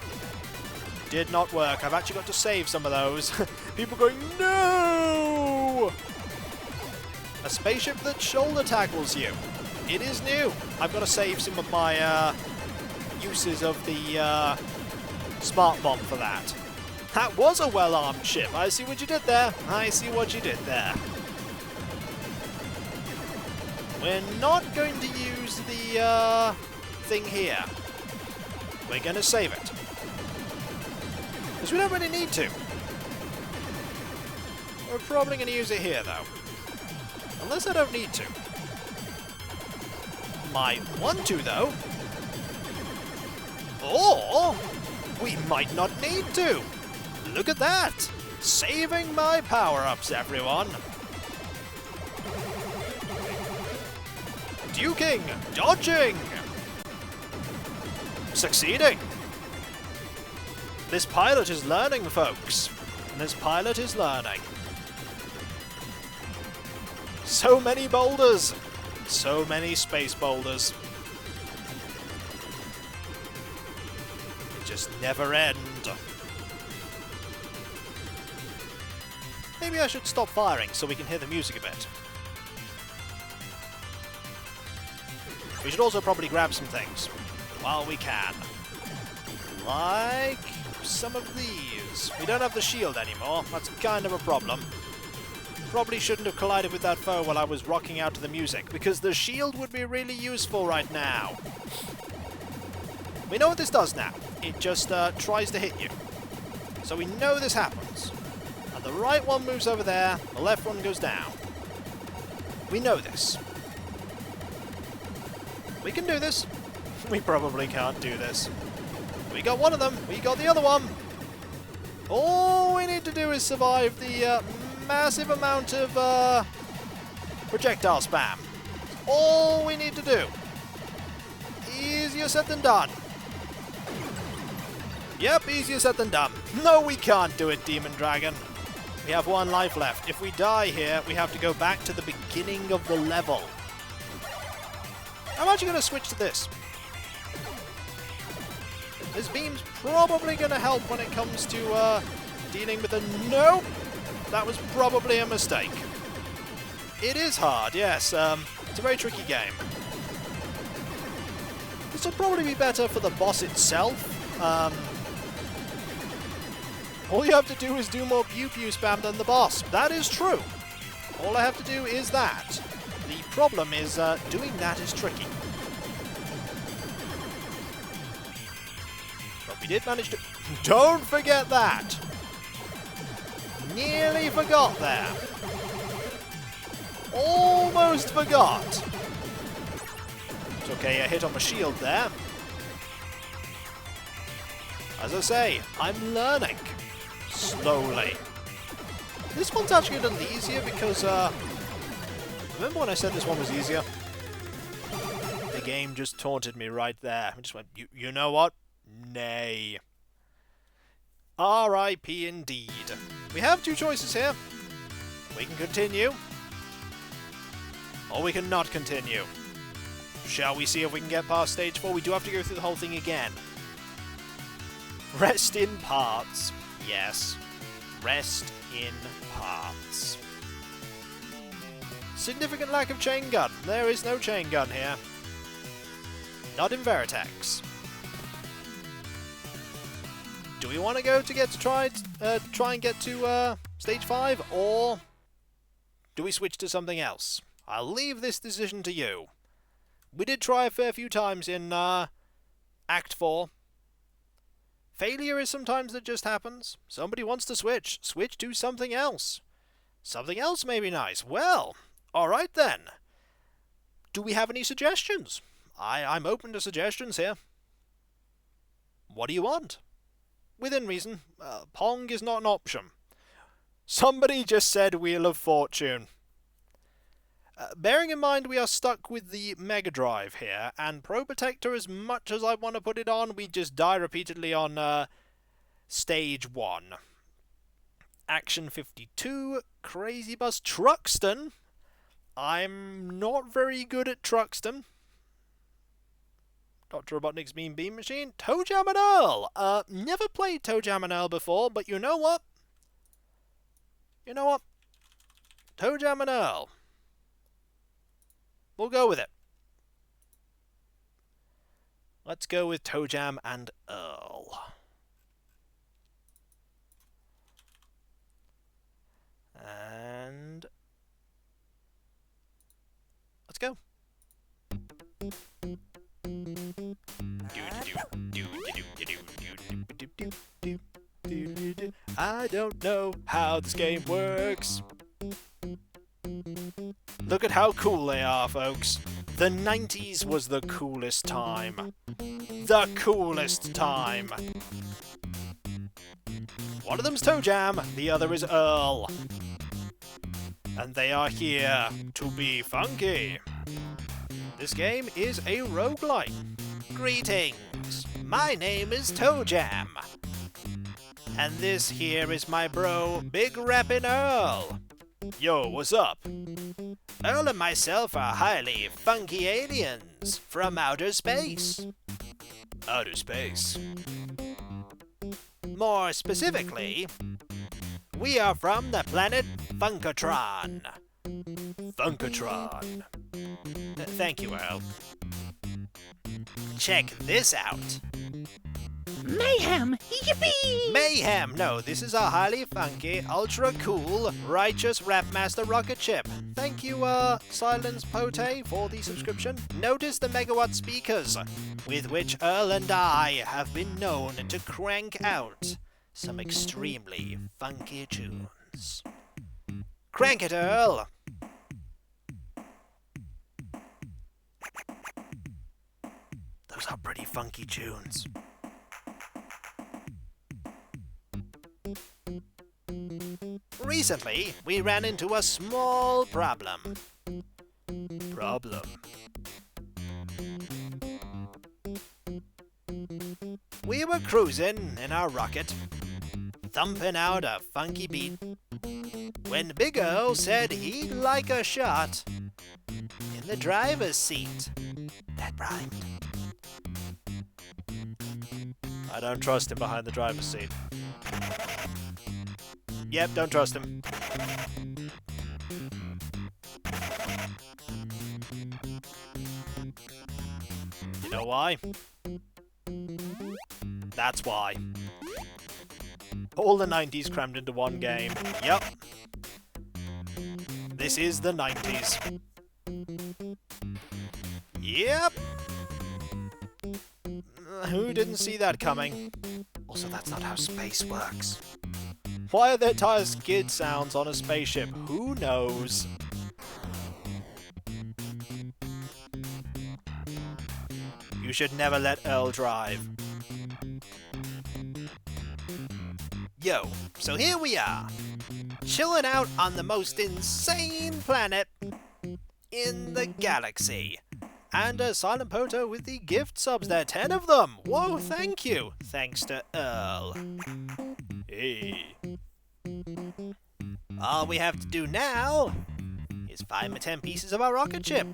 A: Did not work. I've actually got to save some of those. People going, no! A spaceship that shoulder tackles you. It is new. I've got to save some of my uses of the smart bomb for that. That was a well-armed ship. I see what you did there. I see what you did there. We're not going to use the thing here. We're going to save it. Because we don't really need to. We're probably going to use it here, though. Unless I don't need to. Might want to, though. Or we might not need to. Look at that! Saving my power-ups, everyone. Duking! Dodging! Succeeding! This pilot is learning, folks. This pilot is learning. So many boulders! So many space boulders. They just never end. Maybe I should stop firing so we can hear the music a bit. We should also probably grab some things while we can. Like some of these. We don't have the shield anymore. That's kind of a problem. Probably shouldn't have collided with that foe while I was rocking out to the music, because the shield would be really useful right now. We know what this does now. It just tries to hit you. So we know this happens. And the right one moves over there, the left one goes down. We know this. We can do this. We probably can't do this. We got one of them. We got the other one. All we need to do is survive the massive amount of projectile spam. All we need to do. Easier said than done. Yep, easier said than done. No, we can't do it, Demon Dragon. We have 1 life left. If we die here, we have to go back to the beginning of the level. I'm actually going to switch to this. This beam's probably going to help when it comes to dealing with a... Nope! That was probably a mistake. It is hard, yes. It's a very tricky game. This will probably be better for the boss itself. All you have to do is do more Pew-Pew spam than the boss. That is true. All I have to do is that. The problem is doing that is tricky. But we did manage to... Don't forget that! Nearly forgot there. Almost forgot. It's okay, a hit on my shield there. As I say, I'm learning. Slowly. This one's actually a little easier because, remember when I said this one was easier? The game just taunted me right there. I just went, you know what? Nay. R.I.P. indeed. We have 2 choices here. We can continue. Or we can not continue. Shall we see if we can get past stage 4? We do have to go through the whole thing again. Rest in parts. Yes. Rest in parts. Significant lack of chain gun. There is no chain gun here. Not in Verytex. Do we want to go to try and get to stage 5, or do we switch to something else? I'll leave this decision to you. We did try a fair few times in Act 4. Failure is sometimes that just happens. Somebody wants to switch. Switch to something else. Something else may be nice. Well, alright then. Do we have any suggestions? I'm open to suggestions here. What do you want? Within reason. Pong is not an option. Somebody just said Wheel of Fortune. Bearing in mind we are stuck with the Megadrive here, and Pro Protector, as much as I want to put it on, we just die repeatedly on stage 1. Action 52, Crazy Bus, Truxton. I'm not very good at Truxton. Dr. Robotnik's Mean Beam Machine. ToeJam and Earl. Never played ToeJam and Earl before, but you know what? You know what? ToeJam and Earl. We'll go with it. Let's go with ToeJam and Earl. And let's go. I don't know how this game works. Look at how cool they are, folks. The 90s was the coolest time. The coolest time. One of them's ToeJam, the other is Earl. And they are here to be funky. This game is a roguelike. Greetings, my name is ToeJam. And this here is my bro, Big Rappin' Earl. Yo, what's up? Earl and myself are highly funky aliens from outer space. Outer space? More specifically, we are from the planet Funkatron. Funkatron. Thank you, Earl. Check this out.
D: Mayhem! Yippee!
A: Mayhem! No, this is a highly funky, ultra cool, righteous Rapmaster rocket ship. Thank you, Silence Pote, for the subscription. Notice the megawatt speakers, with which Earl and I have been known to crank out some extremely funky tunes. Crank it, Earl! Those are pretty funky tunes. recently, we ran into a small problem. We were cruising in our rocket, thumping out a funky beat, when Big Earl said he'd like a shot in the driver's seat. That rhymed. I don't trust him behind the driver's seat. Yep, don't trust him. You know why? That's why. All the 90s crammed into one game. Yep. This is the 90s. Yep. Who didn't see that coming? Also, that's not how space works. Why are there tire skid sounds on a spaceship? Who knows? You should never let Earl drive. Yo, so here we are, chilling out on the most insane planet in the galaxy. And a silent poto with the gift subs there, 10 of them! Whoa, thank you! Thanks to Earl. Hey. All we have to do now is find the 10 pieces of our rocket ship.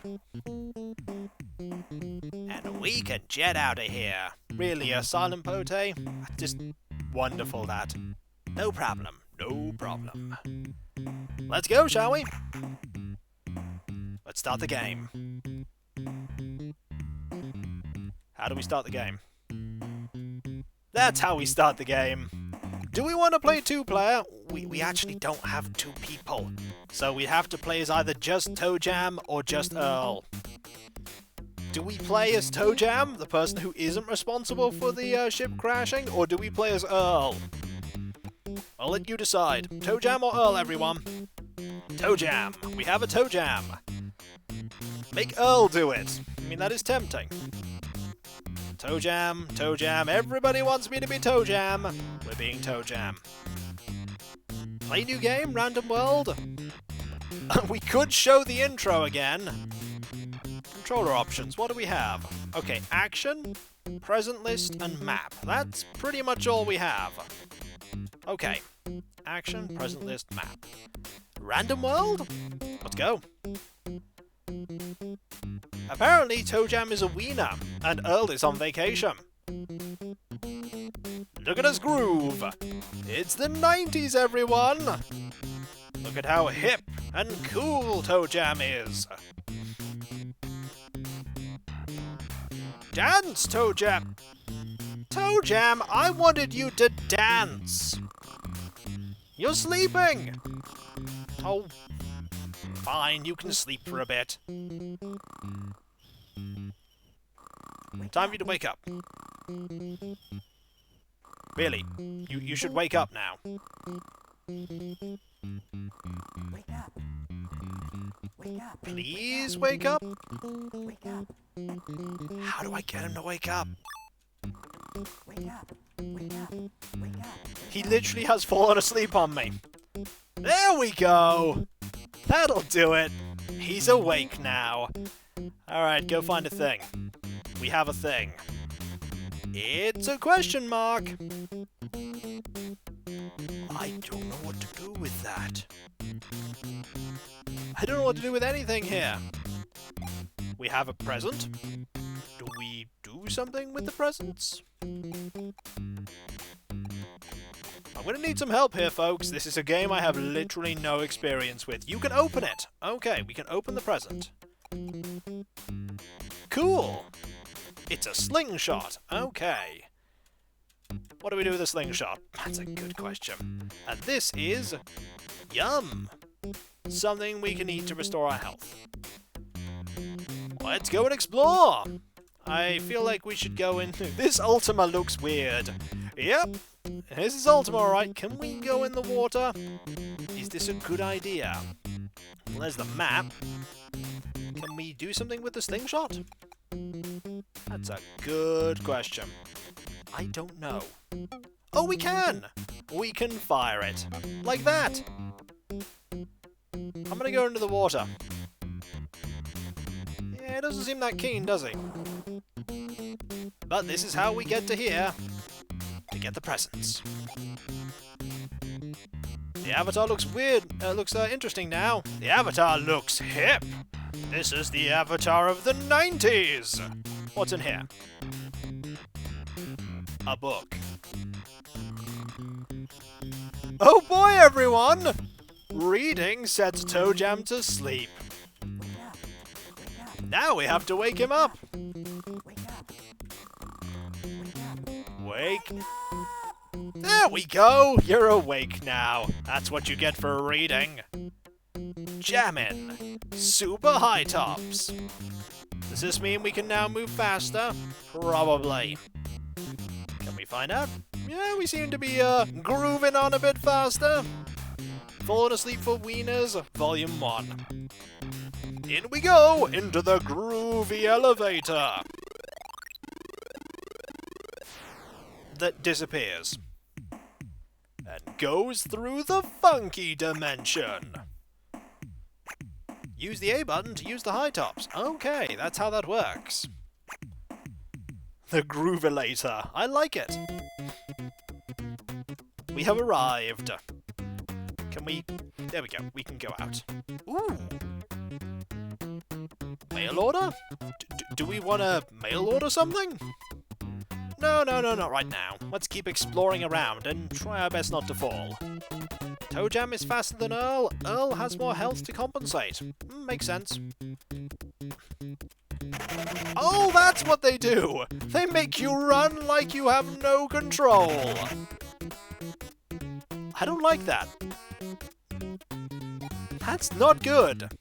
A: And we can jet out of here. Really, a silent pote? Just wonderful, that. No problem. No problem. Let's go, shall we? Let's start the game. How do we start the game? That's how we start the game. Do we want to play 2-player? We actually don't have 2 people. So we have to play as either just ToeJam or just Earl. Do we play as ToeJam, the person who isn't responsible for the ship crashing, or do we play as Earl? I'll let you decide. ToeJam or Earl, everyone? ToeJam. We have a ToeJam. Make Earl do it. I mean, that is tempting. ToeJam, ToeJam. Everybody wants me to be ToeJam. We're being ToeJam. Play new game, random world. We could show the intro again. Controller options, what do we have? Okay, action, present list, and map. That's pretty much all we have. Okay, action, present list, map. Random world? Let's go. Apparently, ToeJam is a wiener, and Earl is on vacation. Look at us groove! It's the 90s, everyone! Look at how hip and cool ToeJam is! Dance, ToeJam! ToeJam, I wanted you to dance! You're sleeping! Oh, fine, you can sleep for a bit. Time for you to wake up. Really, you should wake up now.
E: Wake up. Wake up.
A: Please wake up?
E: Wake up.
A: How do I get him to wake up?
E: Wake up. Wake up. Wake up.
A: He literally has fallen asleep on me. There we go! That'll do it. He's awake now. Alright, go find a thing. We have a thing. It's a question mark. I don't know what to do with that. I don't know what to do with anything here. We have a present. Do we do something with the presents? I'm gonna need some help here, folks. This is a game I have literally no experience with. You can open it. Okay, we can open the present. Cool. It's a slingshot. Okay. What do we do with a slingshot? That's a good question. And this is... yum. Something we can eat to restore our health. Let's go and explore. I feel like we should go in... This Ultima looks weird. Yep. This is Ultima, alright. Can we go in the water? Is this a good idea? Well, there's the map. Can we do something with the slingshot? That's a good question. I don't know. Oh, we can! We can fire it. Like that! I'm gonna go into the water. Yeah, he doesn't seem that keen, does he? But this is how we get to here to get the presents. The avatar looks weird. Looks interesting now. The avatar looks hip. This is the avatar of the 90s. What's in here? A book. Oh boy, everyone! Reading sets ToeJam to sleep. Now we have to wake him up. Wake. There we go! You're awake now. That's what you get for reading. Jammin'. Super high tops. Does this mean we can now move faster? Probably. Can we find out? Yeah, we seem to be grooving on a bit faster. Falling Asleep for Wieners, Volume 1. In we go, into the groovy elevator. That disappears. And goes through the funky dimension. Use the A button to use the high tops. Okay, that's how that works. The Groovelator. I like it. We have arrived. Can we... There we go. We can go out. Ooh. Mail order? Do we want to mail order something? No, not right now. Let's keep exploring around and try our best not to fall. ToeJam is faster than Earl. Earl has more health to compensate. Makes sense. Oh, that's what they do! They make you run like you have no control! I don't like that. That's not good.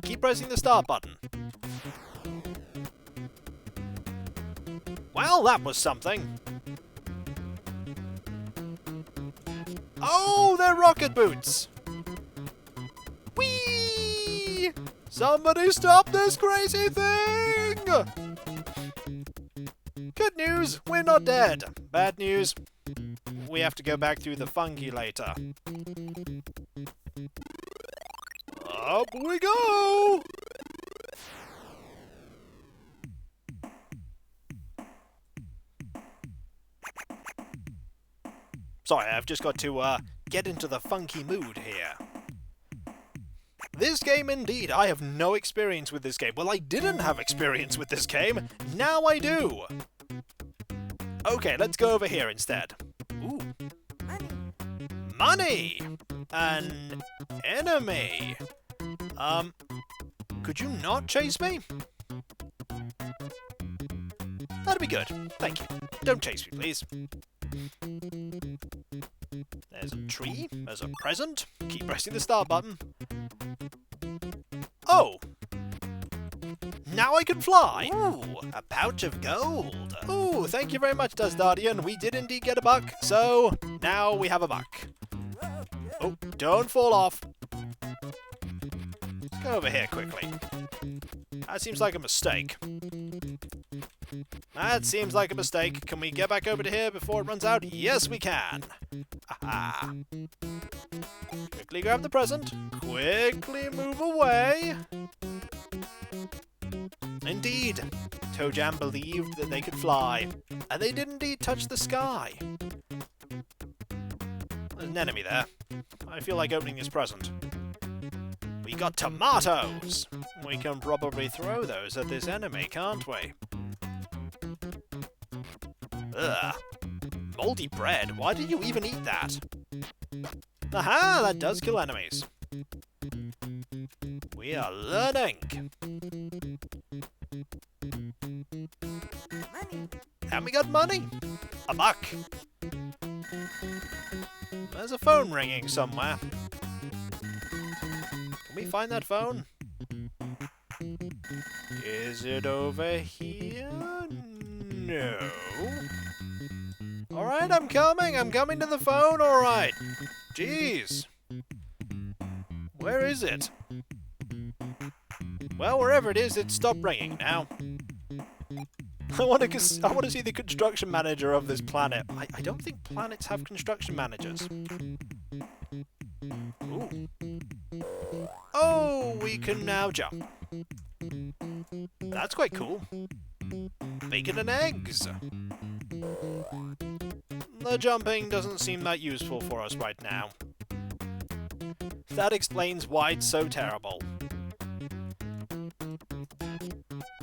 A: Keep pressing the start button. Well, that was something. Oh, they're rocket boots! Whee! Somebody stop this crazy thing! Good news, we're not dead. Bad news, we have to go back through the funky later. Up we go! Sorry, I've just got to get into the funky mood here. This game indeed, I have no experience with this game. Well, I didn't have experience with this game, now I do! Okay, let's go over here instead. Ooh. Money! An enemy! Could you not chase me? That'd be good, thank you. Don't chase me, please. There's a tree, there's a present. Keep pressing the start button. Oh! Now I can fly! Ooh, a pouch of gold. Ooh, thank you very much, Dustdardian. We did indeed get a buck, so now we have a buck. Oh, don't fall off. Let's go over here quickly. That seems like a mistake. That seems like a mistake. Can we get back over to here before it runs out? Yes, we can. Aha. Quickly grab the present. Quickly move away. Indeed, ToeJam believed that they could fly, and they did indeed touch the sky. There's an enemy there. I feel like opening this present. We got tomatoes! We can probably throw those at this enemy, can't we? Ugh. Moldy bread, why did you even eat that? Aha, that does kill enemies. We are learning! And we got money! A buck! There's a phone ringing somewhere. Can we find that phone? Is it over here? No. Alright, I'm coming to the phone, alright. Jeez. Where is it? Well, wherever it is, it stopped ringing now. I want to see the construction manager of this planet. I don't think planets have construction managers. Ooh. Oh, we can now jump. That's quite cool. Bacon and eggs. The jumping doesn't seem that useful for us right now. That explains why it's so terrible.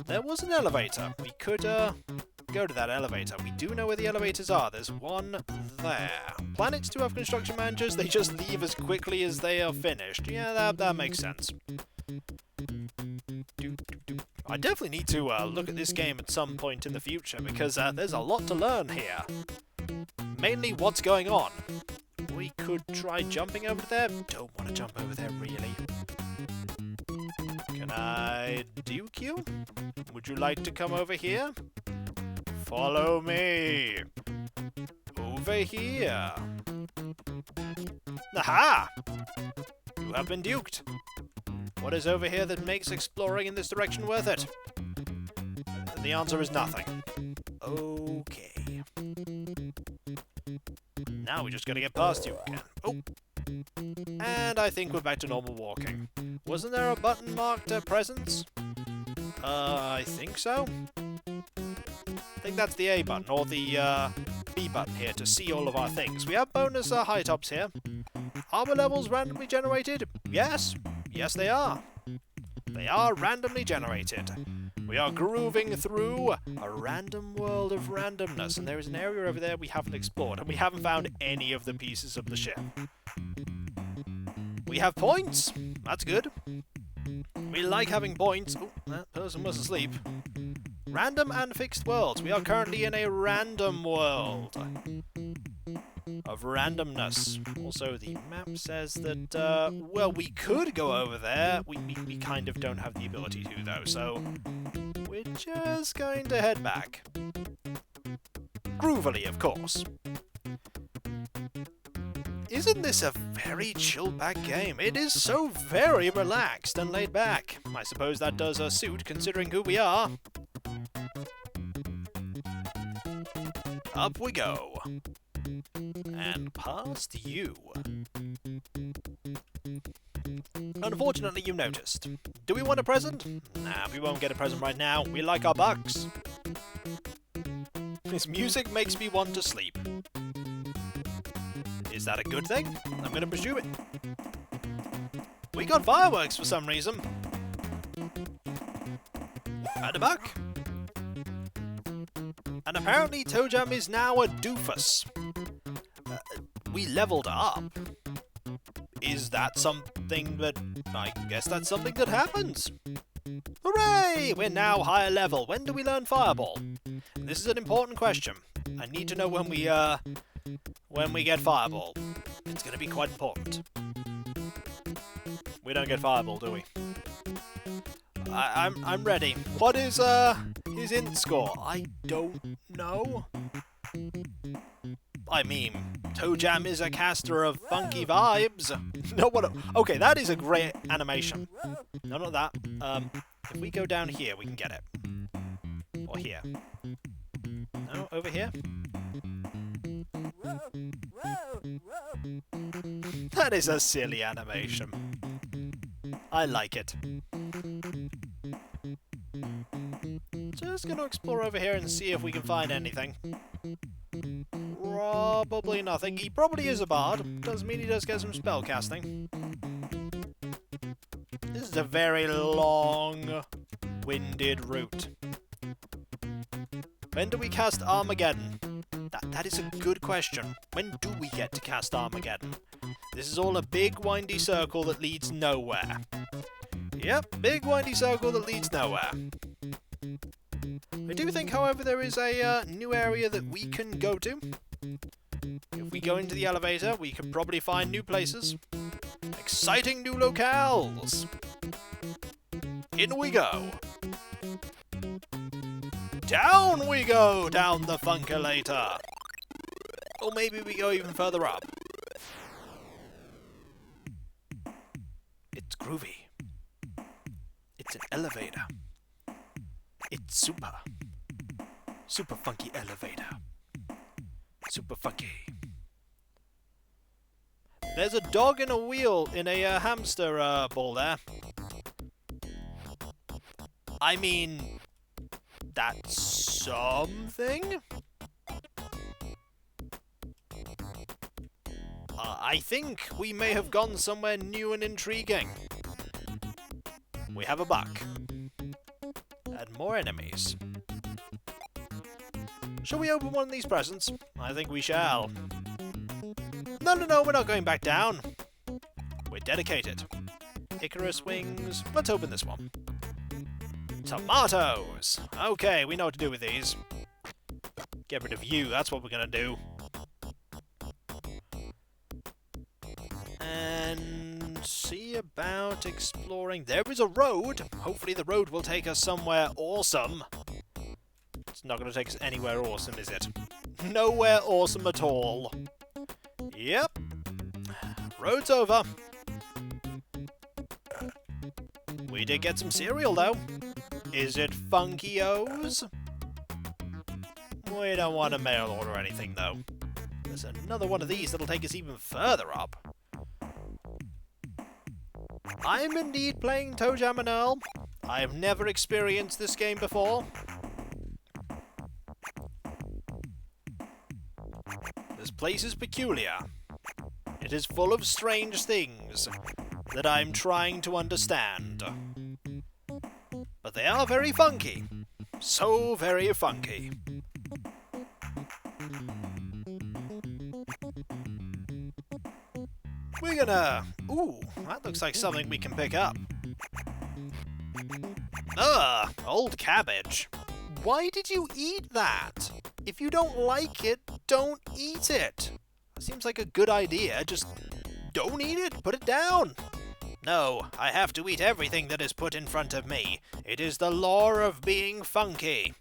A: There was an elevator. We could, go to that elevator. We do know where the elevators are. There's one there. Planets do have construction managers. They just leave as quickly as they are finished. Yeah, that makes sense. I definitely need to look at this game at some point in the future because there's a lot to learn here. Mainly what's going on. We could try jumping over there. Don't want to jump over there, really. Can I duke you? Would you like to come over here? Follow me. Over here. Aha! You have been duked. What is over here that makes exploring in this direction worth it? The answer is nothing. Okay. Now we just gotta get past you again. Oh! And I think we're back to normal walking. Wasn't there a button marked presents? I think so. I think that's the A button, or the B button here to see all of our things. We have bonus high tops here. Armor levels randomly generated? Yes. Yes, they are. They are randomly generated. We are grooving through a random world of randomness, and there is an area over there we haven't explored, and we haven't found any of the pieces of the ship. We have points. That's good. We like having points. Oh, that person was asleep. Random and fixed worlds. We are currently in a random world of randomness. Also, the map says that, well, we could go over there. We kind of don't have the ability to, though, so we're just going to head back. Groovily, of course. Isn't this a very chilled-back game? It is so very relaxed and laid back. I suppose that does suit, considering who we are. Up we go. And past you. Unfortunately, you noticed. Do we want a present? Nah, we won't get a present right now. We like our bucks. This music makes me want to sleep. Is that a good thing? I'm gonna presume it. We got fireworks for some reason. And a buck. And apparently ToeJam is now a doofus. We leveled up. Is that something that... I guess that's something that happens. Hooray! We're now higher level. When do we learn Fireball? This is an important question. I need to know when we get Fireball. It's gonna be quite important. We don't get Fireball, do we? I'm ready. What is his int score? I don't know. I mean, ToeJam is a caster of funky vibes. No, what? Okay, that is a great animation. No, not that. If we go down here, we can get it. Or here. No, over here. That is a silly animation. I like it. Just gonna explore over here and see if we can find anything. Probably nothing. He probably is a bard. Doesn't mean he does get some spell casting. This is a very long-winded route. When do we cast Armageddon? That is a good question. When do we get to cast Armageddon? This is all a big windy circle that leads nowhere. Yep, big windy circle that leads nowhere. I do think, however, there is a new area that we can go to. If we go into the elevator, we can probably find new places. Exciting new locales! In we go! Down we go! Down the Funkulator! Or maybe we go even further up. It's groovy. It's an elevator. It's super. Super funky elevator. Super funky. There's a dog in a wheel in a hamster ball there. I mean, that's something? I think we may have gone somewhere new and intriguing. We have a buck. And more enemies. Shall we open one of these presents? I think we shall. No, we're not going back down. We're dedicated. Icarus wings. Let's open this one. Tomatoes! Okay, we know what to do with these. Get rid of you, that's what we're gonna do. And see about exploring. There is a road. Hopefully the road will take us somewhere awesome. It's not gonna take us anywhere awesome, is it? Nowhere awesome at all. Yep. Road's over. We did get some cereal, though. Is it Funky-O's? We don't want a mail order or anything, though. There's another one of these that'll take us even further up. I'm indeed playing ToeJam and Earl. I have never experienced this game before. This place is peculiar. It is full of strange things that I'm trying to understand. But they are very funky. So very funky. We're gonna... Ooh, that looks like something we can pick up. Ugh, old cabbage. Why did you eat that? If you don't like it, don't eat it. That seems like a good idea. Just don't eat it. Put it down. No, I have to eat everything that is put in front of me. It is the law of being funky.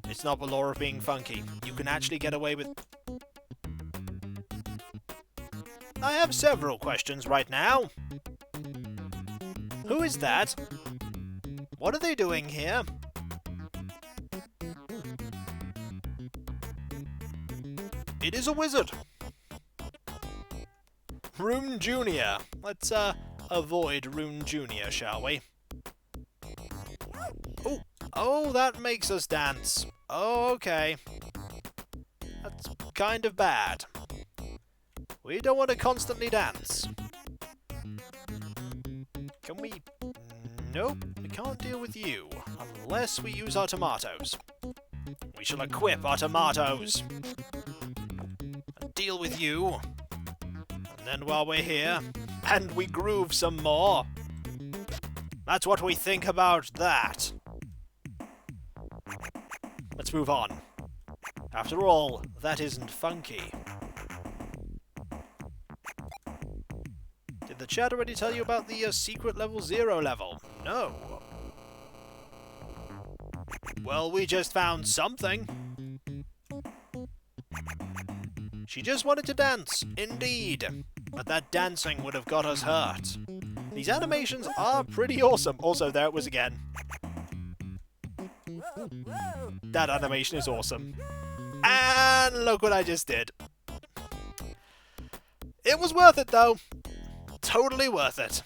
A: It's not the law of being funky. You can actually get away with... I have several questions right now. Who is that? What are they doing here? It is a wizard. Rune Jr. Let's avoid Rune Jr., shall we? Oh, that makes us dance. Oh, okay. That's kind of bad. We don't want to constantly dance. Can we... Nope, we can't deal with you, unless we use our tomatoes. We shall equip our tomatoes. And deal with you. And then while we're here, and we groove some more. That's what we think about that. Let's move on. After all, that isn't funky. Did the chat already tell you about the secret level 0 level? No. Well, we just found something. She just wanted to dance, indeed. But that dancing would have got us hurt. These animations are pretty awesome. Also, there it was again. That animation is awesome. And look what I just did. It was worth it, though. Totally worth it.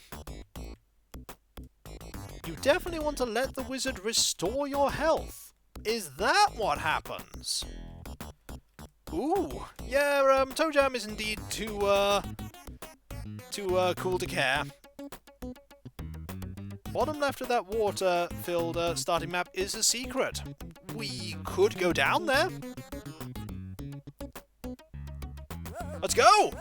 A: You definitely want to let the wizard restore your health. Is that what happens? Ooh, yeah, ToeJam is indeed too cool to care. Bottom left of that water-filled starting map is a secret. We could go down there. Let's go!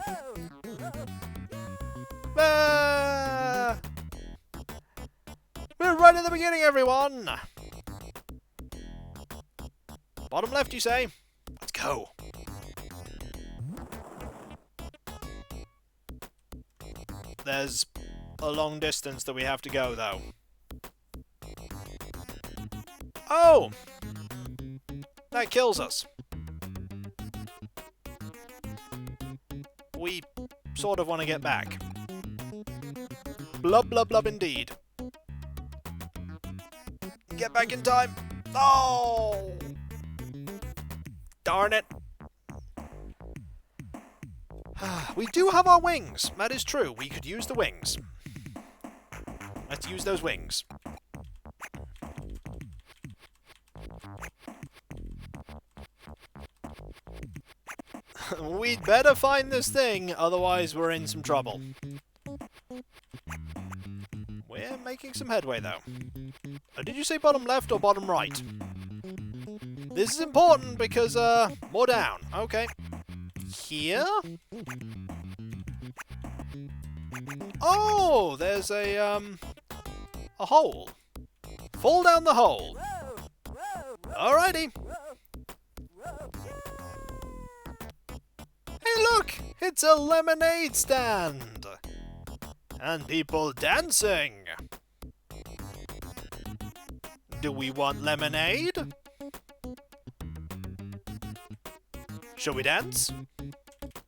A: We're right at the beginning, everyone! Bottom left, you say? Let's go. There's a long distance that we have to go, though. Oh! That kills us. We sort of want to get back. Blub, blub, blub, indeed. Get back in time. Oh! Darn it. We do have our wings. That is true. We could use the wings. Let's use those wings. We'd better find this thing, otherwise we're in some trouble. We're making some headway, though. Did you say bottom left or bottom right? This is important because, more down. Okay. Here? Oh, there's a hole. Fall down the hole. Alrighty. Hey, look! It's a lemonade stand! And people dancing! Do we want lemonade? Shall we dance?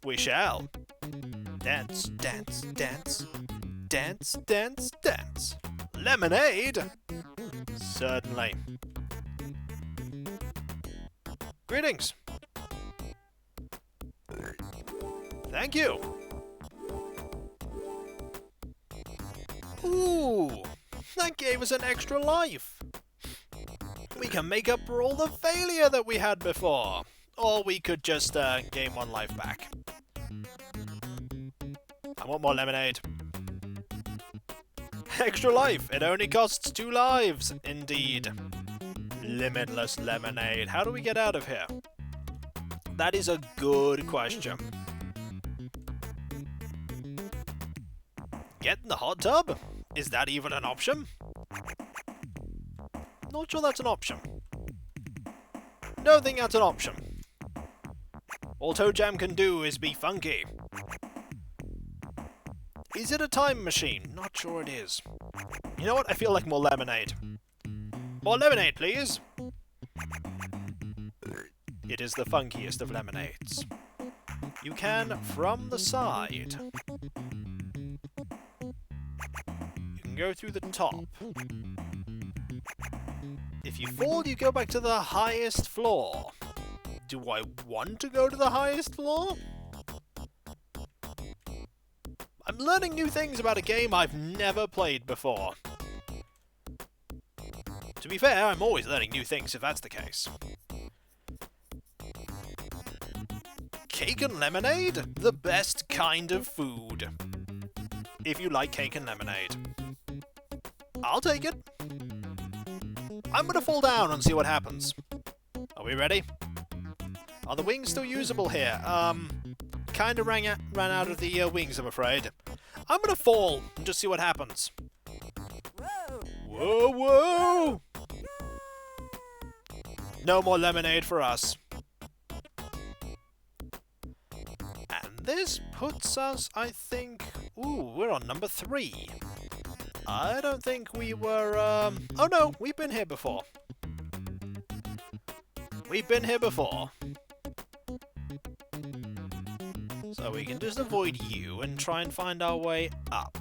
A: We shall. Dance, dance, dance. Dance, dance, dance. Lemonade? Certainly. Greetings. Thank you. Ooh, that gave us an extra life. We can make up for all the failure that we had before. Or we could just gain one life back. I want more lemonade. Extra life. It only costs 2 lives. Indeed. Limitless lemonade. How do we get out of here? That is a good question. Get in the hot tub? Is that even an option? Not sure that's an option. Don't think that's an option. All ToeJam can do is be funky. Is it a time machine? Not sure it is. You know what? I feel like more lemonade. More lemonade, please! It is the funkiest of lemonades. You can from the side. You can go through the top. If you fall, you go back to the highest floor. Do I want to go to the highest floor? I'm learning new things about a game I've never played before. To be fair, I'm always learning new things if that's the case. Cake and lemonade? The best kind of food. If you like cake and lemonade. I'll take it. I'm gonna fall down and see what happens. Are we ready? Are the wings still usable here? Kinda ran out of the wings, I'm afraid. I'm gonna fall and just see what happens. Whoa, whoa! No more lemonade for us. And this puts us, I think... Ooh, we're on number 3. I don't think we were, Oh no, we've been here before. We've been here before. So we can just avoid you and try and find our way up.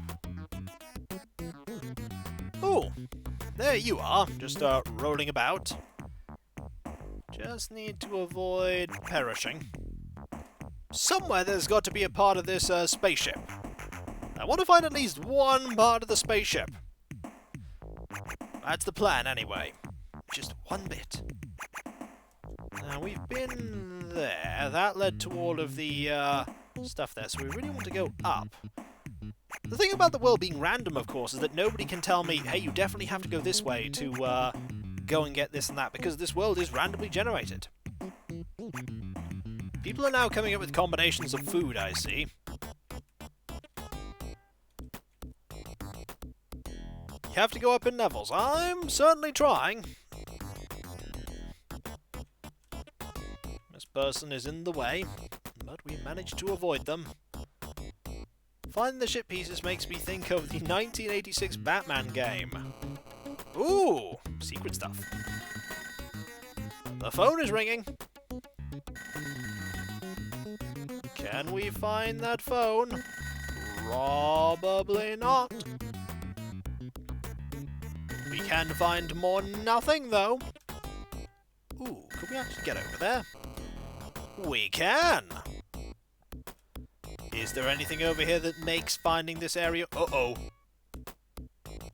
A: Oh, there you are, just rolling about. Just need to avoid perishing. Somewhere there's got to be a part of this spaceship. I want to find at least one part of the spaceship. That's the plan anyway. Just one bit. Now we've been there. That led to all of the stuff there, so we really want to go up. The thing about the world being random, of course, is that nobody can tell me, hey, you definitely have to go this way to go and get this and that, because this world is randomly generated. People are now coming up with combinations of food, I see. You have to go up in levels. I'm certainly trying. This person is in the way, but we managed to avoid them. Finding the ship pieces makes me think of the 1986 Batman game. Ooh, secret stuff. The phone is ringing. Can we find that phone? Probably not. We can find more nothing, though. Ooh, could we actually get over there? We can! Is there anything over here that makes finding this area... Uh-oh.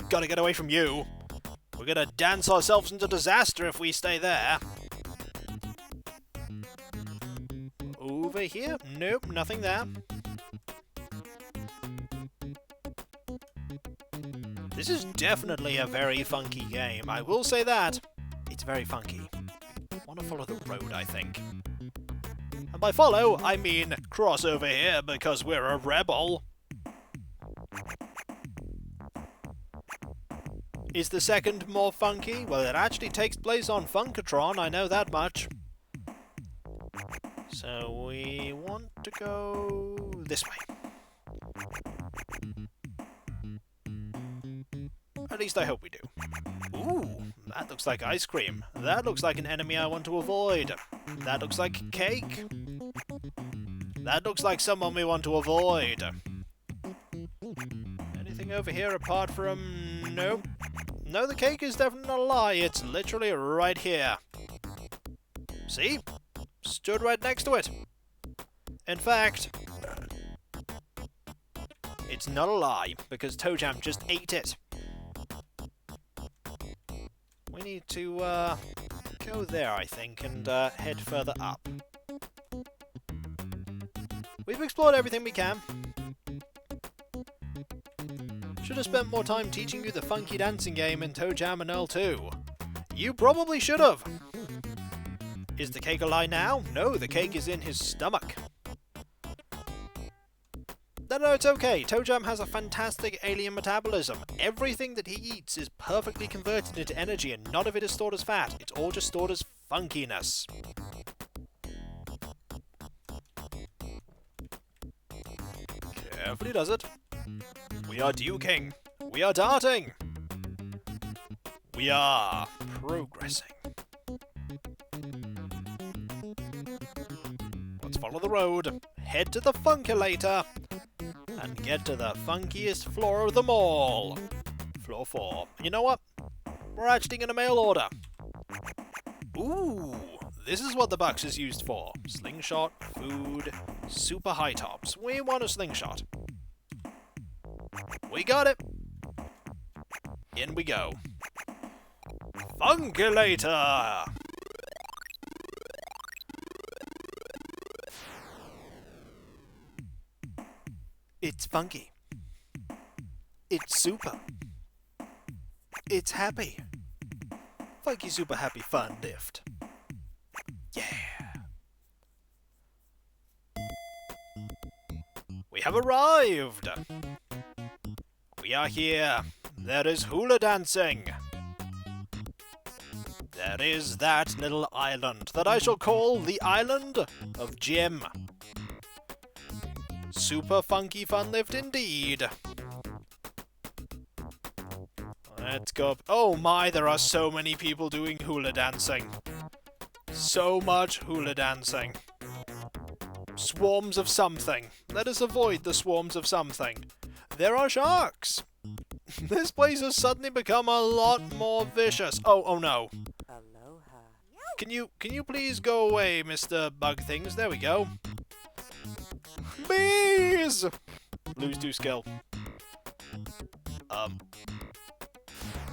A: Gotta get away from you. We're gonna dance ourselves into disaster if we stay there. Over here? Nope, nothing there. This is definitely a very funky game. I will say that. It's very funky. I want to follow the road, I think. And by follow, I mean cross over here because we're a rebel. Is the second more funky? Well, it actually takes place on Funkatron, I know that much. So we want to go this way. At least I hope we do. Ooh, that looks like ice cream. That looks like an enemy I want to avoid. That looks like cake. That looks like someone we want to avoid. Anything over here apart from... Nope. No, the cake is definitely not a lie. It's literally right here. See? Stood right next to it. In fact, it's not a lie, because ToeJam just ate it. We need to go there, I think, and head further up. We've explored everything we can. Should have spent more time teaching you the funky dancing game in ToeJam and Earl 2. You probably should have. Is the cake a lie now? No, the cake is in his stomach. No, it's okay. ToeJam has a fantastic alien metabolism. Everything that he eats is perfectly converted into energy and none of it is stored as fat. It's all just stored as funkiness. Carefully does it. We are duking. We are darting. We are progressing. Let's follow the road, head to the Funkulator, and get to the funkiest floor of them all. Floor 4. You know what? We're actually going to mail order. Ooh, this is what the box is used for. Slingshot, food, super high tops. We want a slingshot. We got it. In we go. Funkulator! It's funky. It's super. It's happy. Funky super happy fun lift. Yeah. We have arrived. We are here. There is hula dancing. There is that little island that I shall call the Island of Jim. Super funky fun lift indeed. Let's go. Oh my, there are so many people doing hula dancing. So much hula dancing. Swarms of something. Let us avoid the swarms of something. There are sharks. This place has suddenly become a lot more vicious. Oh no.
E: Aloha.
A: Can you please go away, Mr. Bug Things? There we go. Bees! Lose 2 skill.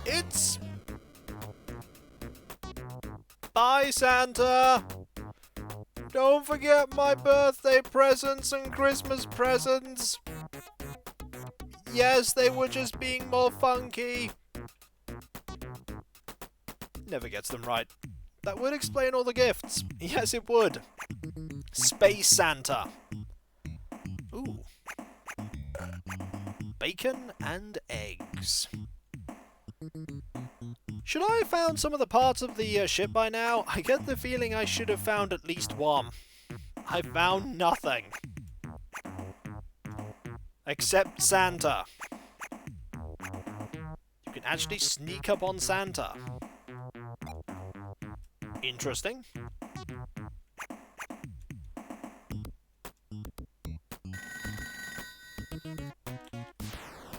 A: It's... Bye, Santa! Don't forget my birthday presents and Christmas presents! Yes, they were just being more funky. Never gets them right. That would explain all the gifts. Yes, it would. Space Santa. Ooh. Bacon and eggs. Should I have found some of the parts of the ship by now? I get the feeling I should have found at least one. I found nothing. Except Santa. You can actually sneak up on Santa. Interesting.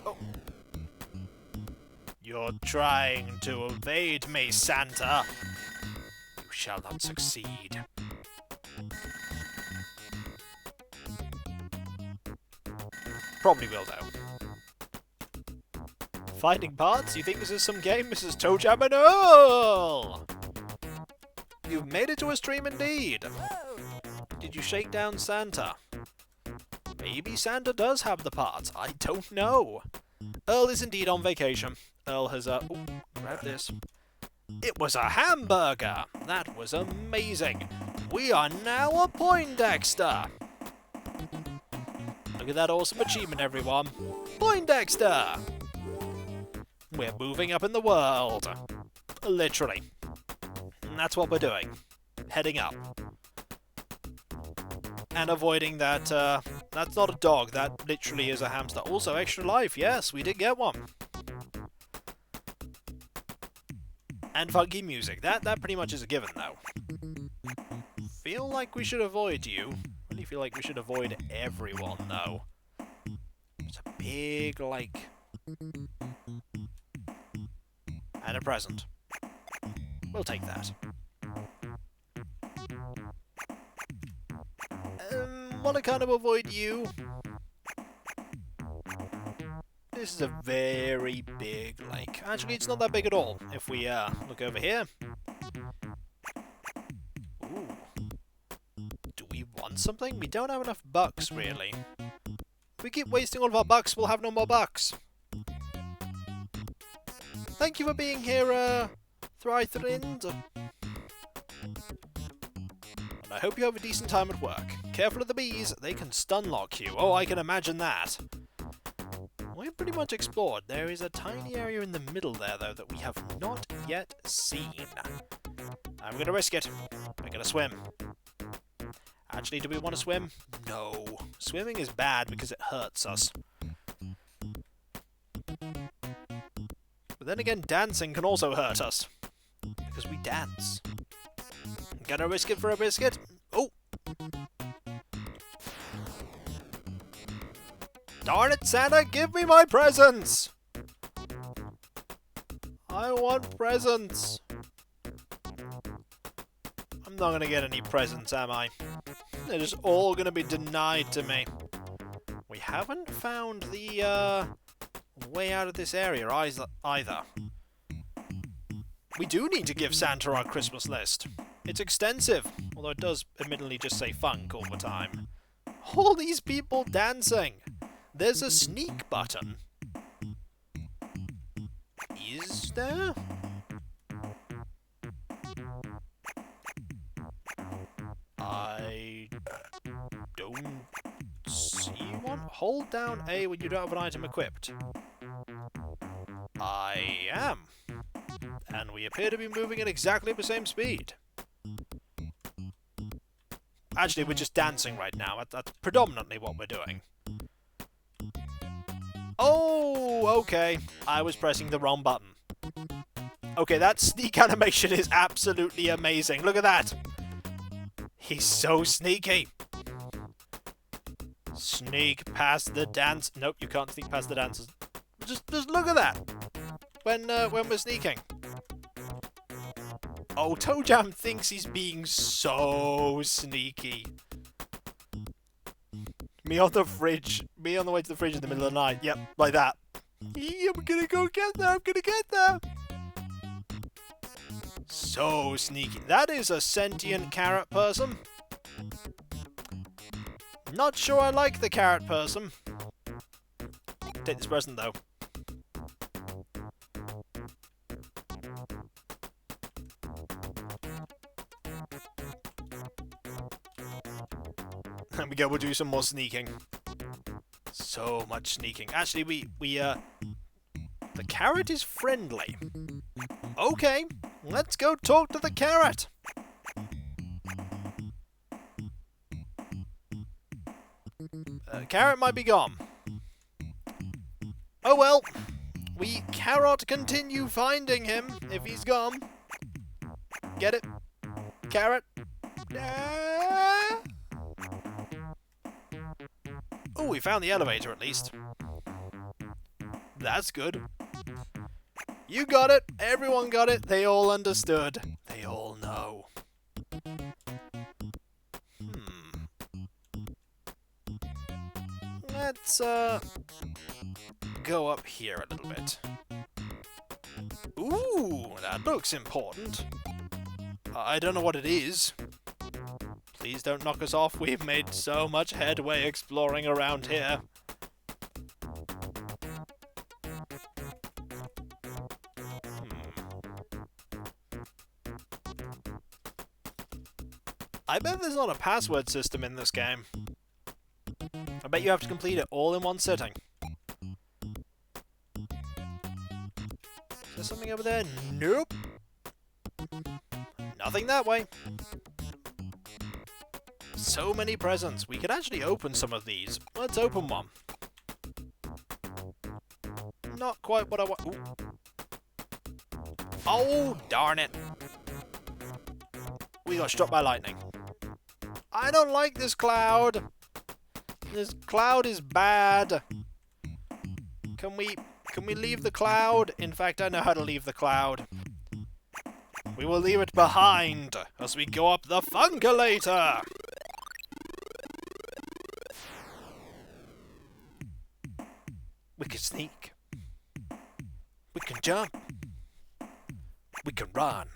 A: Oh. You're trying to evade me, Santa. You shall not succeed. Probably will, though. Finding parts? You think this is some game? This is ToeJam and Earl! You've made it to a stream indeed! Did you shake down Santa? Maybe Santa does have the parts. I don't know. Earl is indeed on vacation. Earl has, ooh, grab this. It was a hamburger! That was amazing! We are now a Poindexter! Look at that awesome achievement, everyone! Poindexter! We're moving up in the world. Literally. And that's what we're doing. Heading up. And avoiding that, that's not a dog, that literally is a hamster. Also, extra life, yes, we did get one. And funky music. That pretty much is a given, though. Feel like we should avoid you. Really feel like we should avoid everyone, though. It's a big lake. And a present. We'll take that. Want to kind of avoid you. This is a very big lake. Actually, it's not that big at all. If we look over here. Ooh. Do we want something? We don't have enough bucks, really. If we keep wasting all of our bucks, we'll have no more bucks. Thank you for being here, Thrythrind. And I hope you have a decent time at work. Careful of the bees, they can stun lock you. Oh, I can imagine that. We've pretty much explored. There is a tiny area in the middle there, though, that we have not yet seen. I'm gonna risk it. We're gonna swim. Actually, do we want to swim? No. Swimming is bad because it hurts us. But then again, dancing can also hurt us. Because we dance. Gonna risk it for a biscuit? Oh! Darn it, Santa, give me my presents! I want presents. I'm not gonna get any presents, am I? They're just all gonna be denied to me. We haven't found the, way out of this area either. We do need to give Santa our Christmas list. It's extensive, although it does admittedly just say funk all the time. All these people dancing! There's a sneak button. Is there? I don't see one. Hold down A when you don't have an item equipped. I am. And we appear to be moving at exactly the same speed. Actually, we're just dancing right now. That's predominantly what we're doing. Oh, okay. I was pressing the wrong button. Okay, that sneak animation is absolutely amazing. Look at that. He's so sneaky. Sneak past the dance. Nope, you can't sneak past the dancers. Just look at that. When we're sneaking. Oh, ToeJam thinks he's being so sneaky. Me on the fridge. Me on the way to the fridge in the middle of the night. Yep, like that. I'm gonna go get there. I'm gonna get there. So sneaky. That is a sentient carrot person. Not sure I like the carrot person. Take this present, though. There we go, we'll do some more sneaking. So much sneaking. Actually, the carrot is friendly. Okay, let's go talk to the carrot. Carrot might be gone. Oh well, we cannot continue finding him if he's gone. Get it? Carrot? Oh, we found the elevator at least. That's good. You got it. Everyone got it. They all understood. They all know. Let's go up here a little bit. Ooh, that looks important. I don't know what it is. Please don't knock us off. We've made so much headway exploring around here. I bet there's not a password system in this game. I bet you have to complete it all in one sitting. Is there something over there? Nope. Nothing that way. So many presents. We could actually open some of these. Let's open one. Not quite what I want. Ooh. Oh, darn it. We got struck by lightning. I don't like this cloud. This cloud is bad. Can we leave the cloud? In fact, I know how to leave the cloud. We will leave it behind as we go up the Funkulator. We can sneak. We can jump. We can run.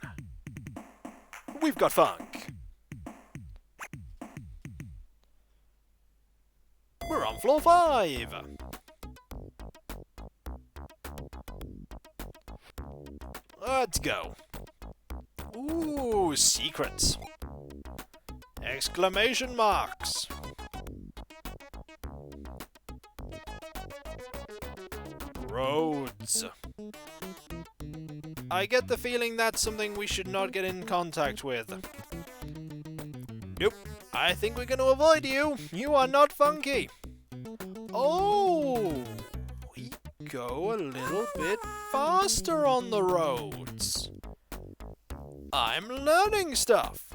A: We've got funk. We're on floor 5. Let's go. Ooh, secrets. Exclamation marks. Roads. I get the feeling that's something we should not get in contact with. Nope. I think we're going to avoid you. You are not funky. Oh, we go a little bit faster on the roads. I'm learning stuff.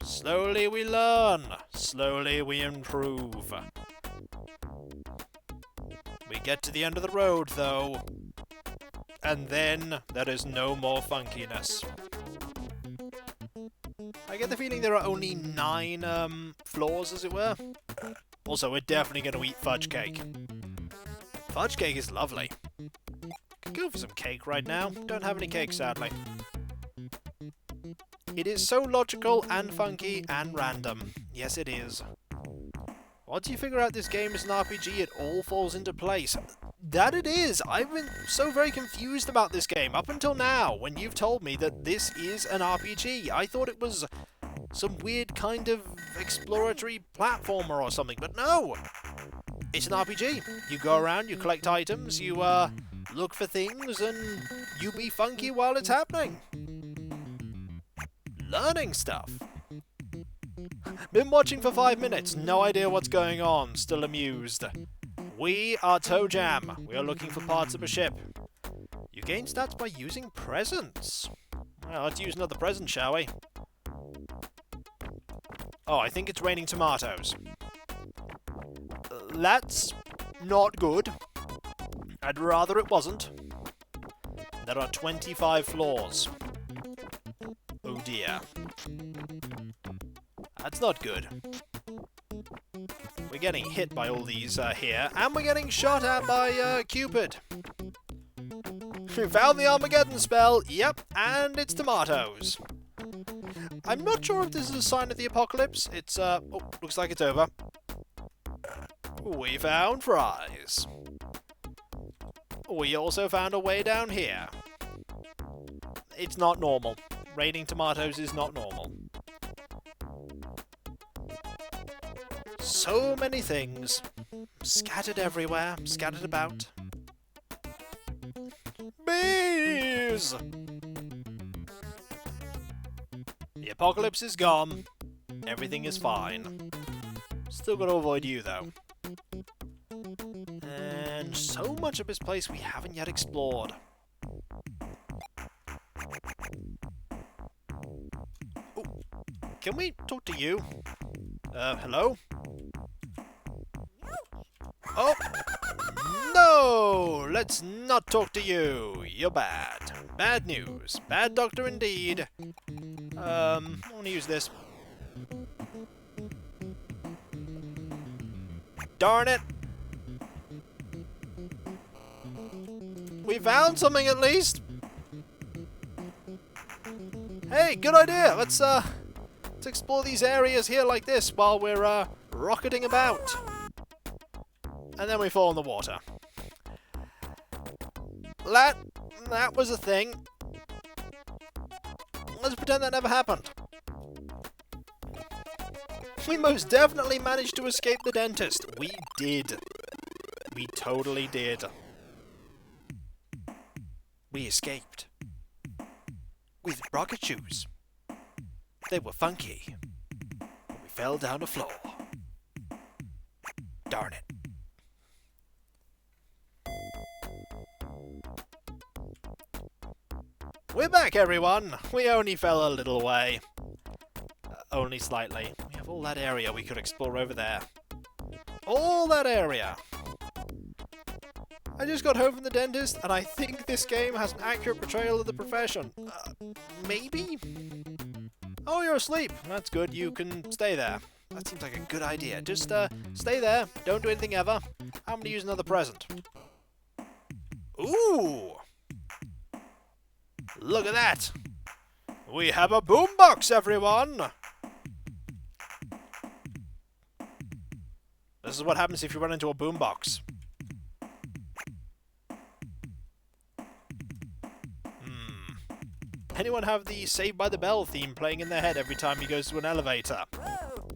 A: Slowly we learn. Slowly we improve. We get to the end of the road, though. And then there is no more funkiness. I get the feeling there are only 9 floors, as it were. Also, we're definitely going to eat fudge cake. Fudge cake is lovely. Could go for some cake right now. Don't have any cake, sadly. It is so logical and funky and random. Yes, it is. Once you figure out this game is an RPG, it all falls into place. That it is! I've been so very confused about this game up until now, when you've told me that this is an RPG. I thought it was some weird kind of exploratory platformer or something, but no! It's an RPG. You go around, you collect items, you look for things, and you be funky while it's happening. Learning stuff. Been watching for 5 minutes, no idea what's going on, still amused. We are ToeJam. We are looking for parts of a ship. You gain stats by using presents. Well, let's use another present, shall we? Oh, I think it's raining tomatoes. That's not good. I'd rather it wasn't. There are 25 floors. Oh dear. That's not good. We're getting hit by all these here, and we're getting shot at by Cupid. We found the Armageddon spell, yep, and it's tomatoes. I'm not sure if this is a sign of the apocalypse. It's, oh, looks like it's over. We found fries. We also found a way down here. It's not normal. Raining tomatoes is not normal. So many things. Scattered everywhere, scattered about. Bees! The apocalypse is gone. Everything is fine. Still gotta avoid you, though. And so much of this place we haven't yet explored. Ooh, can we talk to you? Hello? Oh! No! Let's not talk to you! You're bad. Bad news. Bad doctor indeed. I want to use this. Darn it. We found something at least. Hey, good idea. Let's explore these areas here like this while we're rocketing about. And then we fall in the water. That was a thing. Let's pretend that never happened. We most definitely managed to escape the dentist. We did. We totally did. We escaped. With rocket shoes. They were funky. But we fell down the floor. Darn it. We're back, everyone! We only fell a little way. Only slightly. We have all that area we could explore over there. All that area! I just got home from the dentist, and I think this game has an accurate portrayal of the profession. Maybe? Oh, you're asleep. That's good. You can stay there. That seems like a good idea. Just, stay there. Don't do anything ever. I'm gonna use another present. Ooh! Look at that! We have a boombox, everyone! This is what happens if you run into a boombox. Anyone have the Saved by the Bell theme playing in their head every time he goes to an elevator?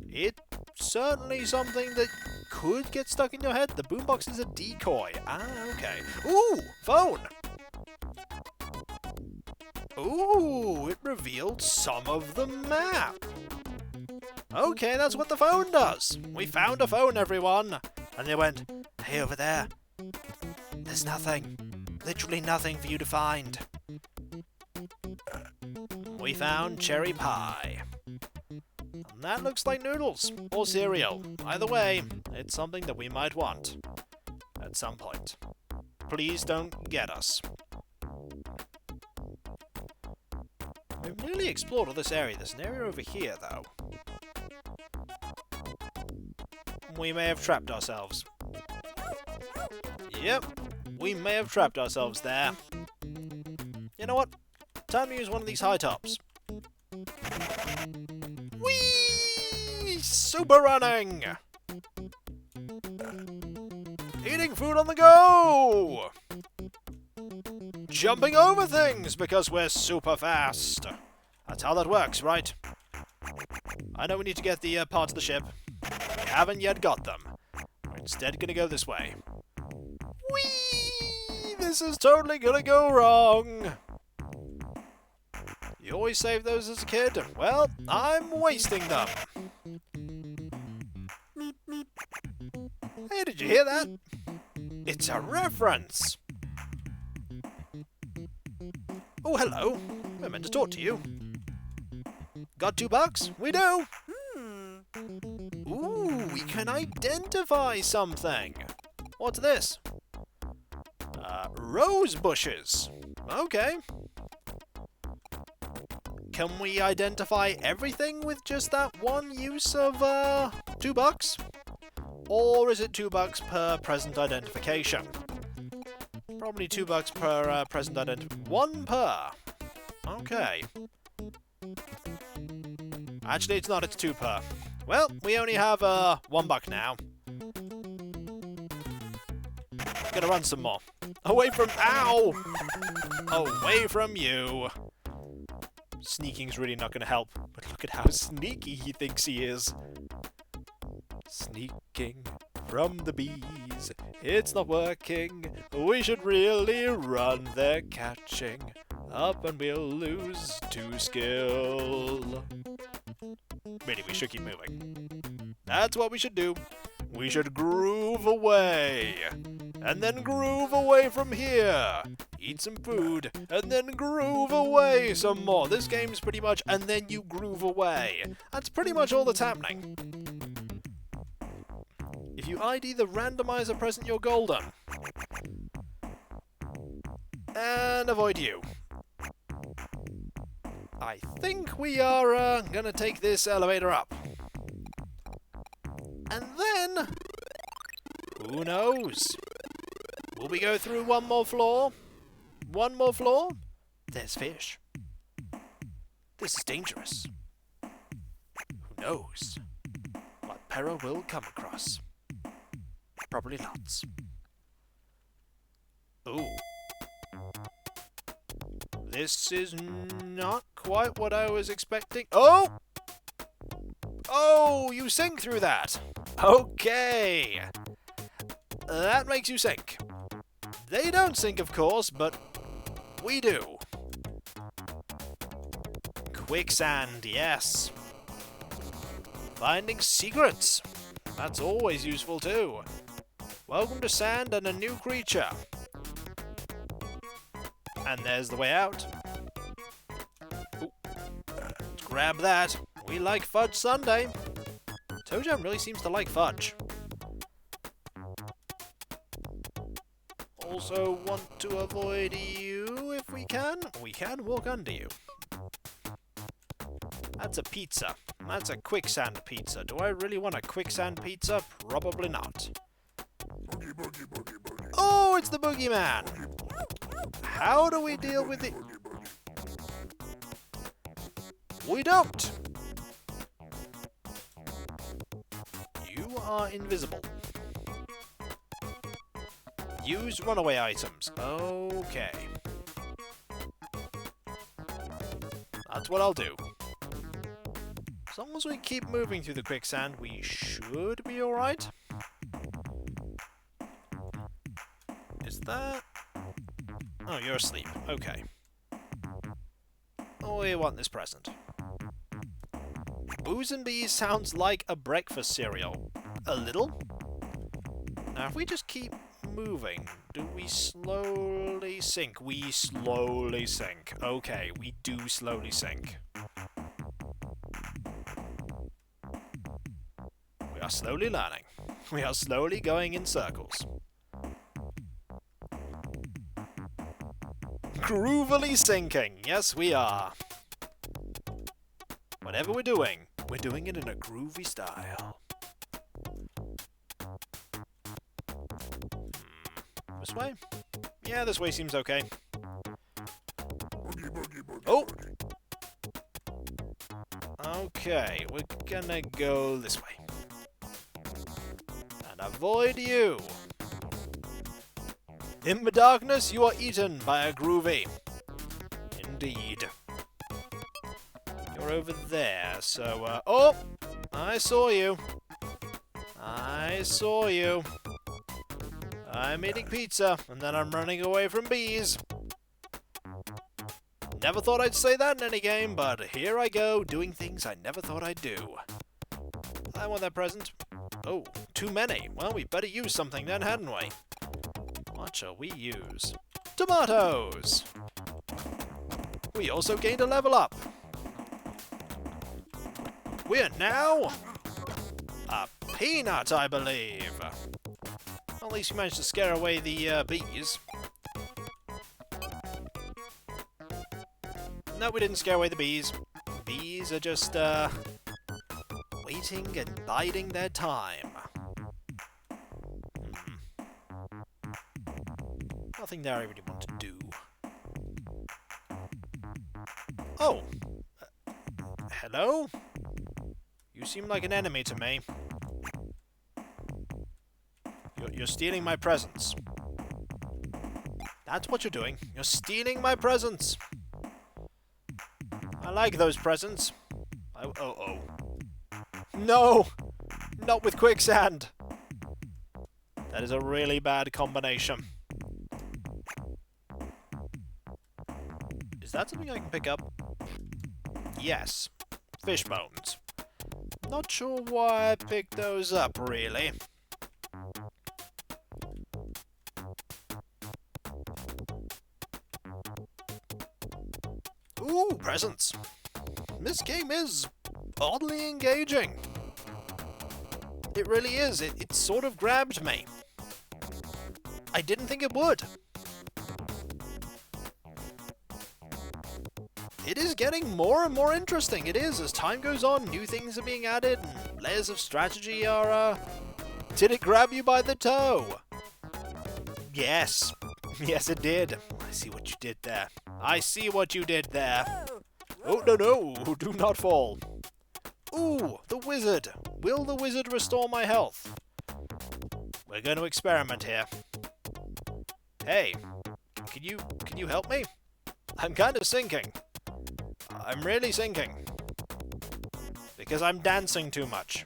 A: It's certainly something that could get stuck in your head. The boombox is a decoy. Ah, okay. Ooh! Phone! Ooh! It revealed some of the map! Okay, that's what the phone does! We found a phone, everyone! And they went, hey, over there. There's nothing. Literally nothing for you to find. We found cherry pie. And that looks like noodles, or cereal. Either way, it's something that we might want. At some point. Please don't get us. We've nearly explored all this area. There's an area over here, though. We may have trapped ourselves. Yep, we may have trapped ourselves there. You know what? Time to use one of these high tops. Whee! Super running! Eating food on the go! Jumping over things because we're super fast. That's how that works, right? I know we need to get the parts of the ship. We haven't yet got them. We're instead gonna go this way. Whee! This is totally gonna go wrong. You always save those as a kid? Well, I'm wasting them. Hey, did you hear that? It's a reference. Oh, hello. I meant to talk to you. Got $2? We do. Ooh, we can identify something. What's this? Rose bushes. Okay. Can we identify everything with just that one use of, $2? Or is it $2 per present identification? Probably $2 per present identification. 1 per. Okay. Actually, it's not. It's 2 per. Well, we only have $1 now. Gonna run some more. Away from... Ow! Away from you. Sneaking's really not gonna help. But look at how sneaky he thinks he is. Sneaking from the bees. It's not working. We should really run. They're catching up and we'll lose to skill. Really, we should keep moving. That's what we should do. We should groove away. And then groove away from here. Eat some food. And then groove away some more. This game's pretty much, and then you groove away. That's pretty much all that's happening. If you ID the randomizer present, you're golden. And avoid you. I think we are gonna take this elevator up. And then Who knows? Will we go through one more floor? One more floor? There's fish. This is dangerous. Who knows what peril we'll come across? Probably lots. Ooh. This is not quite what I was expecting. Oh! Oh, you sink through that. Okay. That makes you sink. They don't sink, of course, but we do. Quicksand, yes. Finding secrets. That's always useful too. Welcome to sand and a new creature. And there's the way out. Ooh. Let's grab that. We like fudge sundae. ToeJam really seems to like fudge. Also want to avoid you if we can. We can walk under you. That's a pizza. That's a quicksand pizza. Do I really want a quicksand pizza? Probably not. Oh, it's the boogeyman! How do we deal with it? We don't! You are invisible. Use runaway items. Okay. That's what I'll do. As long as we keep moving through the quicksand, we should be alright. Is that... Oh, you're asleep. Okay. Oh, we want this present. Booze and Bees sounds like a breakfast cereal. A little? Now, if we just keep moving, do we slowly sink? We slowly sink. Okay, we do slowly sink. We are slowly learning. We are slowly going in circles. Groovily sinking. Yes, we are. Whatever we're doing it in a groovy style. This way? Yeah, this way seems okay. Oh! Okay, we're gonna go this way. And avoid you! In the darkness, you are eaten by a groovy. Indeed. You're over there, so, oh! I saw you. I saw you. I'm eating pizza, and then I'm running away from bees. Never thought I'd say that in any game, but here I go, doing things I never thought I'd do. I want that present. Oh, too many. Well, we better use something then, hadn't we? What shall we use? Tomatoes! We also gained a level up. We're now a peanut, I believe. At least we managed to scare away the bees. No, we didn't scare away the bees. Bees are just waiting and biding their time. Nothing there I really want to do. Oh! Hello? You seem like an enemy to me. You're stealing my presents. That's what you're doing. You're stealing my presents. I like those presents. Oh. No! Not with quicksand! That is a really bad combination. Is that something I can pick up? Yes. Fish bones. Not sure why I picked those up, really. Ooh, presents. This game is oddly engaging. It really is. It sort of grabbed me. I didn't think it would. It is getting more and more interesting. It is. As time goes on, new things are being added, and layers of strategy are Did it grab you by the toe? Yes. Yes, it did. I see what you did there. I see what you did there. Oh, no, no. Do not fall. Ooh, the wizard. Will the wizard restore my health? We're going to experiment here. Hey, can you help me? I'm kind of sinking. I'm really sinking. Because I'm dancing too much.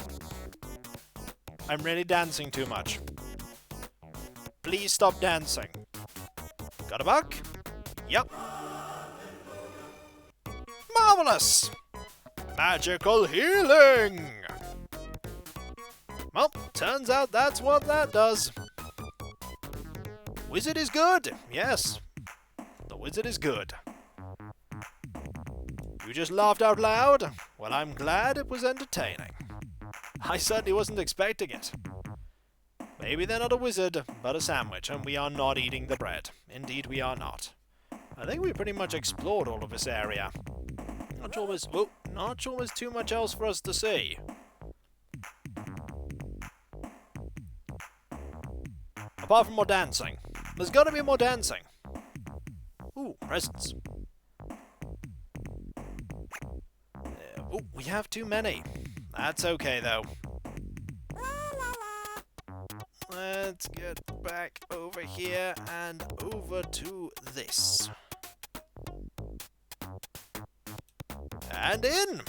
A: I'm really dancing too much. Please stop dancing. Got a buck? Yep. Marvelous! Magical healing! Well, turns out that's what that does. Wizard is good! Yes. The wizard is good. You just laughed out loud? Well, I'm glad it was entertaining. I certainly wasn't expecting it. Maybe they're not a wizard, but a sandwich, and we are not eating the bread. Indeed, we are not. I think we pretty much explored all of this area. Not sure there's too much else for us to see. Apart from more dancing. There's gotta be more dancing. Ooh, presents. Ooh, we have too many. That's okay, though. Let's get back over here and over to this. And in!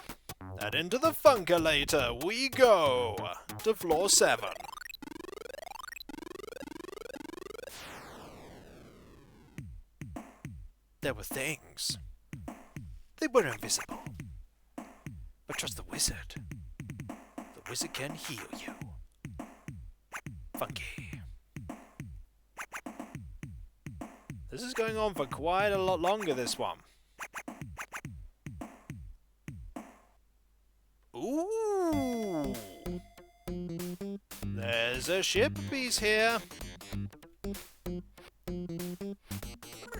A: And into the Funkalator we go! To floor 7. There were things. They were invisible. But trust the wizard. The wizard can heal you. Funky. This is going on for quite a lot longer, this one. Ooh! There's a ship piece here.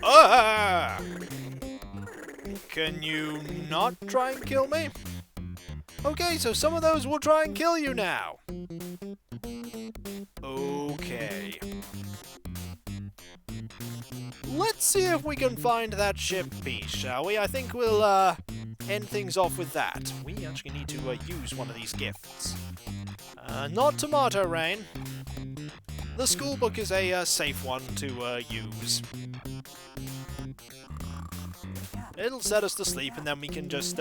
A: Ah! Can you not try and kill me? Okay, so some of those will try and kill you now. Okay. Let's see if we can find that ship piece, shall we? I think we'll end things off with that. We actually need to use one of these gifts. Not Tomato Rain. The school book is a safe one to use. It'll set us to sleep, and then we can just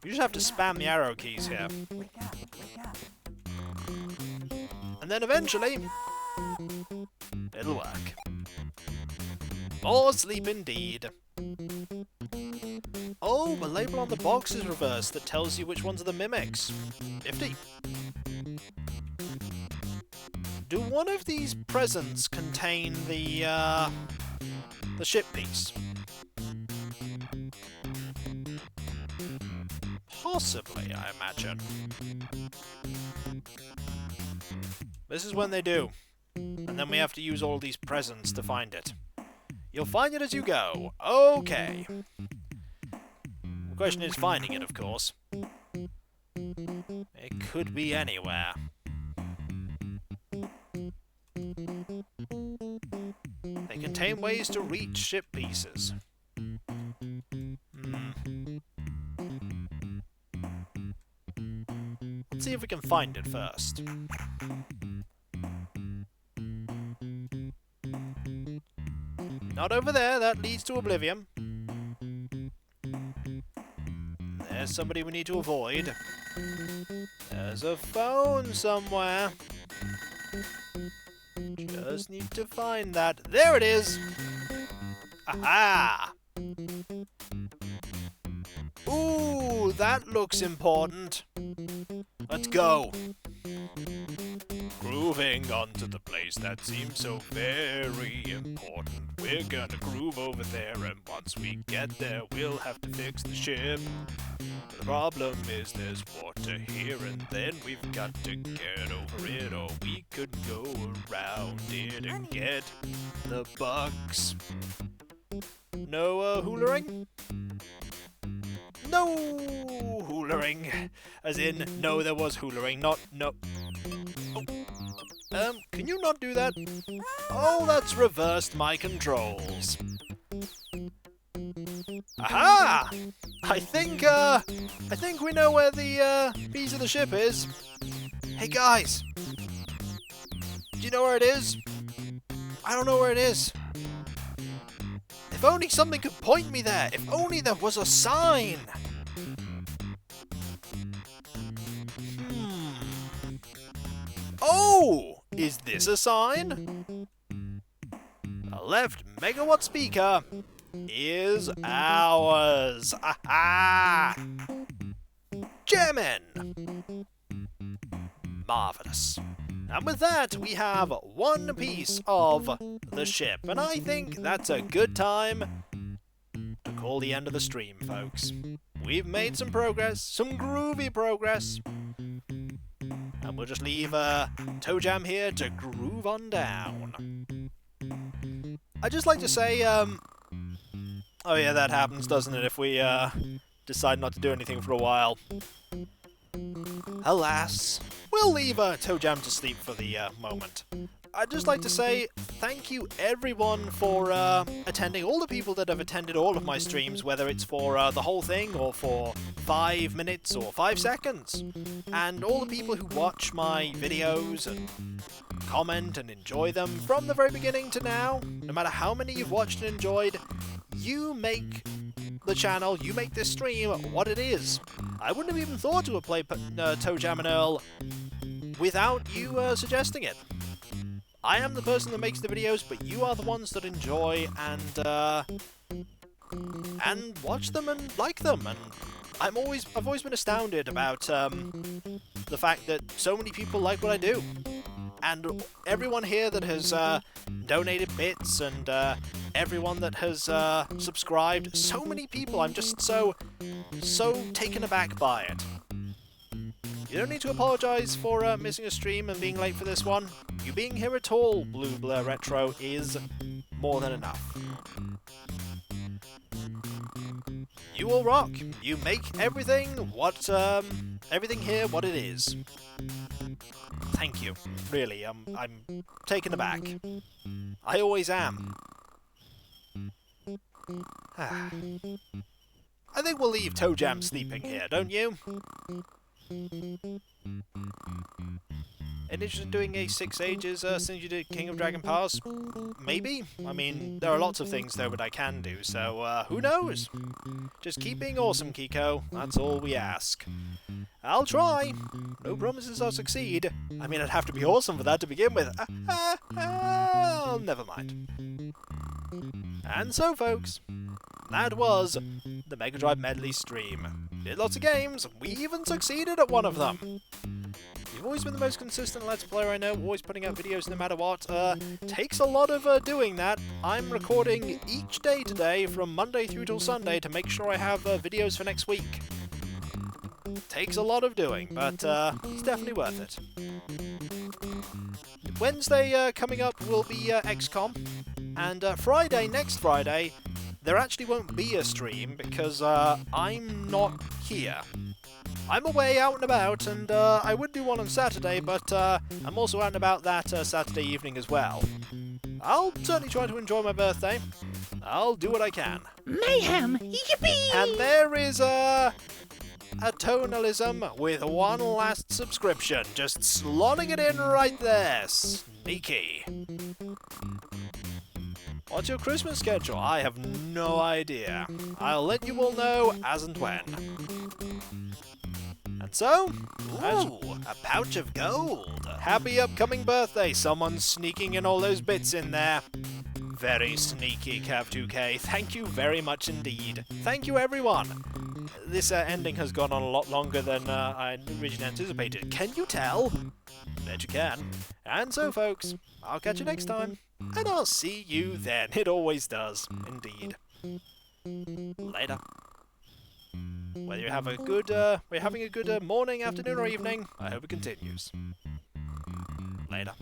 A: you just have to spam the arrow keys here. And then eventually, it'll work. More sleep indeed. Oh, the label on the box is reversed that tells you which ones are the mimics. Nifty. Do one of these presents contain the ship piece? Possibly, I imagine. This is when they do. And then we have to use all these presents to find it. You'll find it as you go. Okay. The question is finding it, of course. It could be anywhere. They contain ways to reach ship pieces. Let's see if we can find it first. Not over there, that leads to oblivion. There's somebody we need to avoid. There's a phone somewhere. Just need to find that. There it is! Aha! Ooh, that looks important. Let's go. Grooving onto the place that seems so very important. We're gonna groove over there, and once we get there, we'll have to fix the ship. The problem is there's water here, and then we've got to get over it, or we could go around it and get the bugs. No hoolering? no hoolering. As in, no, there was hoolering, not no. Oh. Can you not do that? Oh, that's reversed my controls. Aha! I think we know where the piece of the ship is. Hey guys, do you know where it is? I don't know where it is. If only something could point me there. If only there was a sign. Oh, is this a sign? A left megawatt speaker is ours. Aha! Jamming! Marvellous. And with that, we have one piece of the ship. And I think that's a good time to call the end of the stream, folks. We've made some progress, some groovy progress. And we'll just leave ToeJam here to groove on down. I'd just like to say, oh yeah, that happens, doesn't it, if we decide not to do anything for a while. Alas, we'll leave ToeJam to sleep for the moment. I'd just like to say thank you everyone for attending, all the people that have attended all of my streams, whether it's for the whole thing or for 5 minutes or 5 seconds. And all the people who watch my videos and comment and enjoy them from the very beginning to now. No matter how many you've watched and enjoyed, you make the channel, you make this stream what it is. I wouldn't have even thought to have played ToeJam and Earl without you suggesting it. I am the person that makes the videos, but you are the ones that enjoy and watch them and like them. And I've always been astounded about the fact that so many people like what I do. And everyone here that has donated bits and everyone that has subscribed, so many people, I'm just so taken aback by it. You don't need to apologise for missing a stream and being late for this one. You being here at all, Blue Blur Retro, is more than enough. You all rock. You make everything here what it is. Thank you. Really, I'm taken aback. I always am. I think we'll leave ToeJam sleeping here, don't you? Interested in doing a 6 Ages since you did King of Dragon Pass? Maybe? I mean, there are lots of things though that I can do, so who knows? Just keep being awesome, Kiko. That's all we ask. I'll try. No promises I'll succeed. I mean, I'd have to be awesome for that to begin with. Never mind. And so, folks, that was the Megadrive Medley stream. Did lots of games. We even succeeded at one of them. You've always been the most consistent Let's Player I know, always putting out videos no matter what. Takes a lot of doing that. I'm recording each day today from Monday through till Sunday to make sure I have videos for next week. Takes a lot of doing, but it's definitely worth it. Wednesday coming up will be XCOM, and next Friday, there actually won't be a stream because I'm not here. I'm away out and about, and I would do one on Saturday, but I'm also out and about that Saturday evening as well. I'll certainly try to enjoy my birthday. I'll do what I can.
D: Mayhem! Yippee!
A: And there is a tonalism with one last subscription, just slotting it in right there. Sneaky. What's your Christmas schedule? I have no idea. I'll let you all know as and when. And so, ooh, a pouch of gold. Happy upcoming birthday. Someone's sneaking in all those bits in there. Very sneaky, Cav2K. Thank you very much indeed. Thank you, everyone. This ending has gone on a lot longer than I originally anticipated. Can you tell? Bet you can. And so, folks, I'll catch you next time. And I'll see you then. It always does. Indeed. Later. Whether you have a good, we're having a good morning, afternoon, or evening, I hope it continues. Later.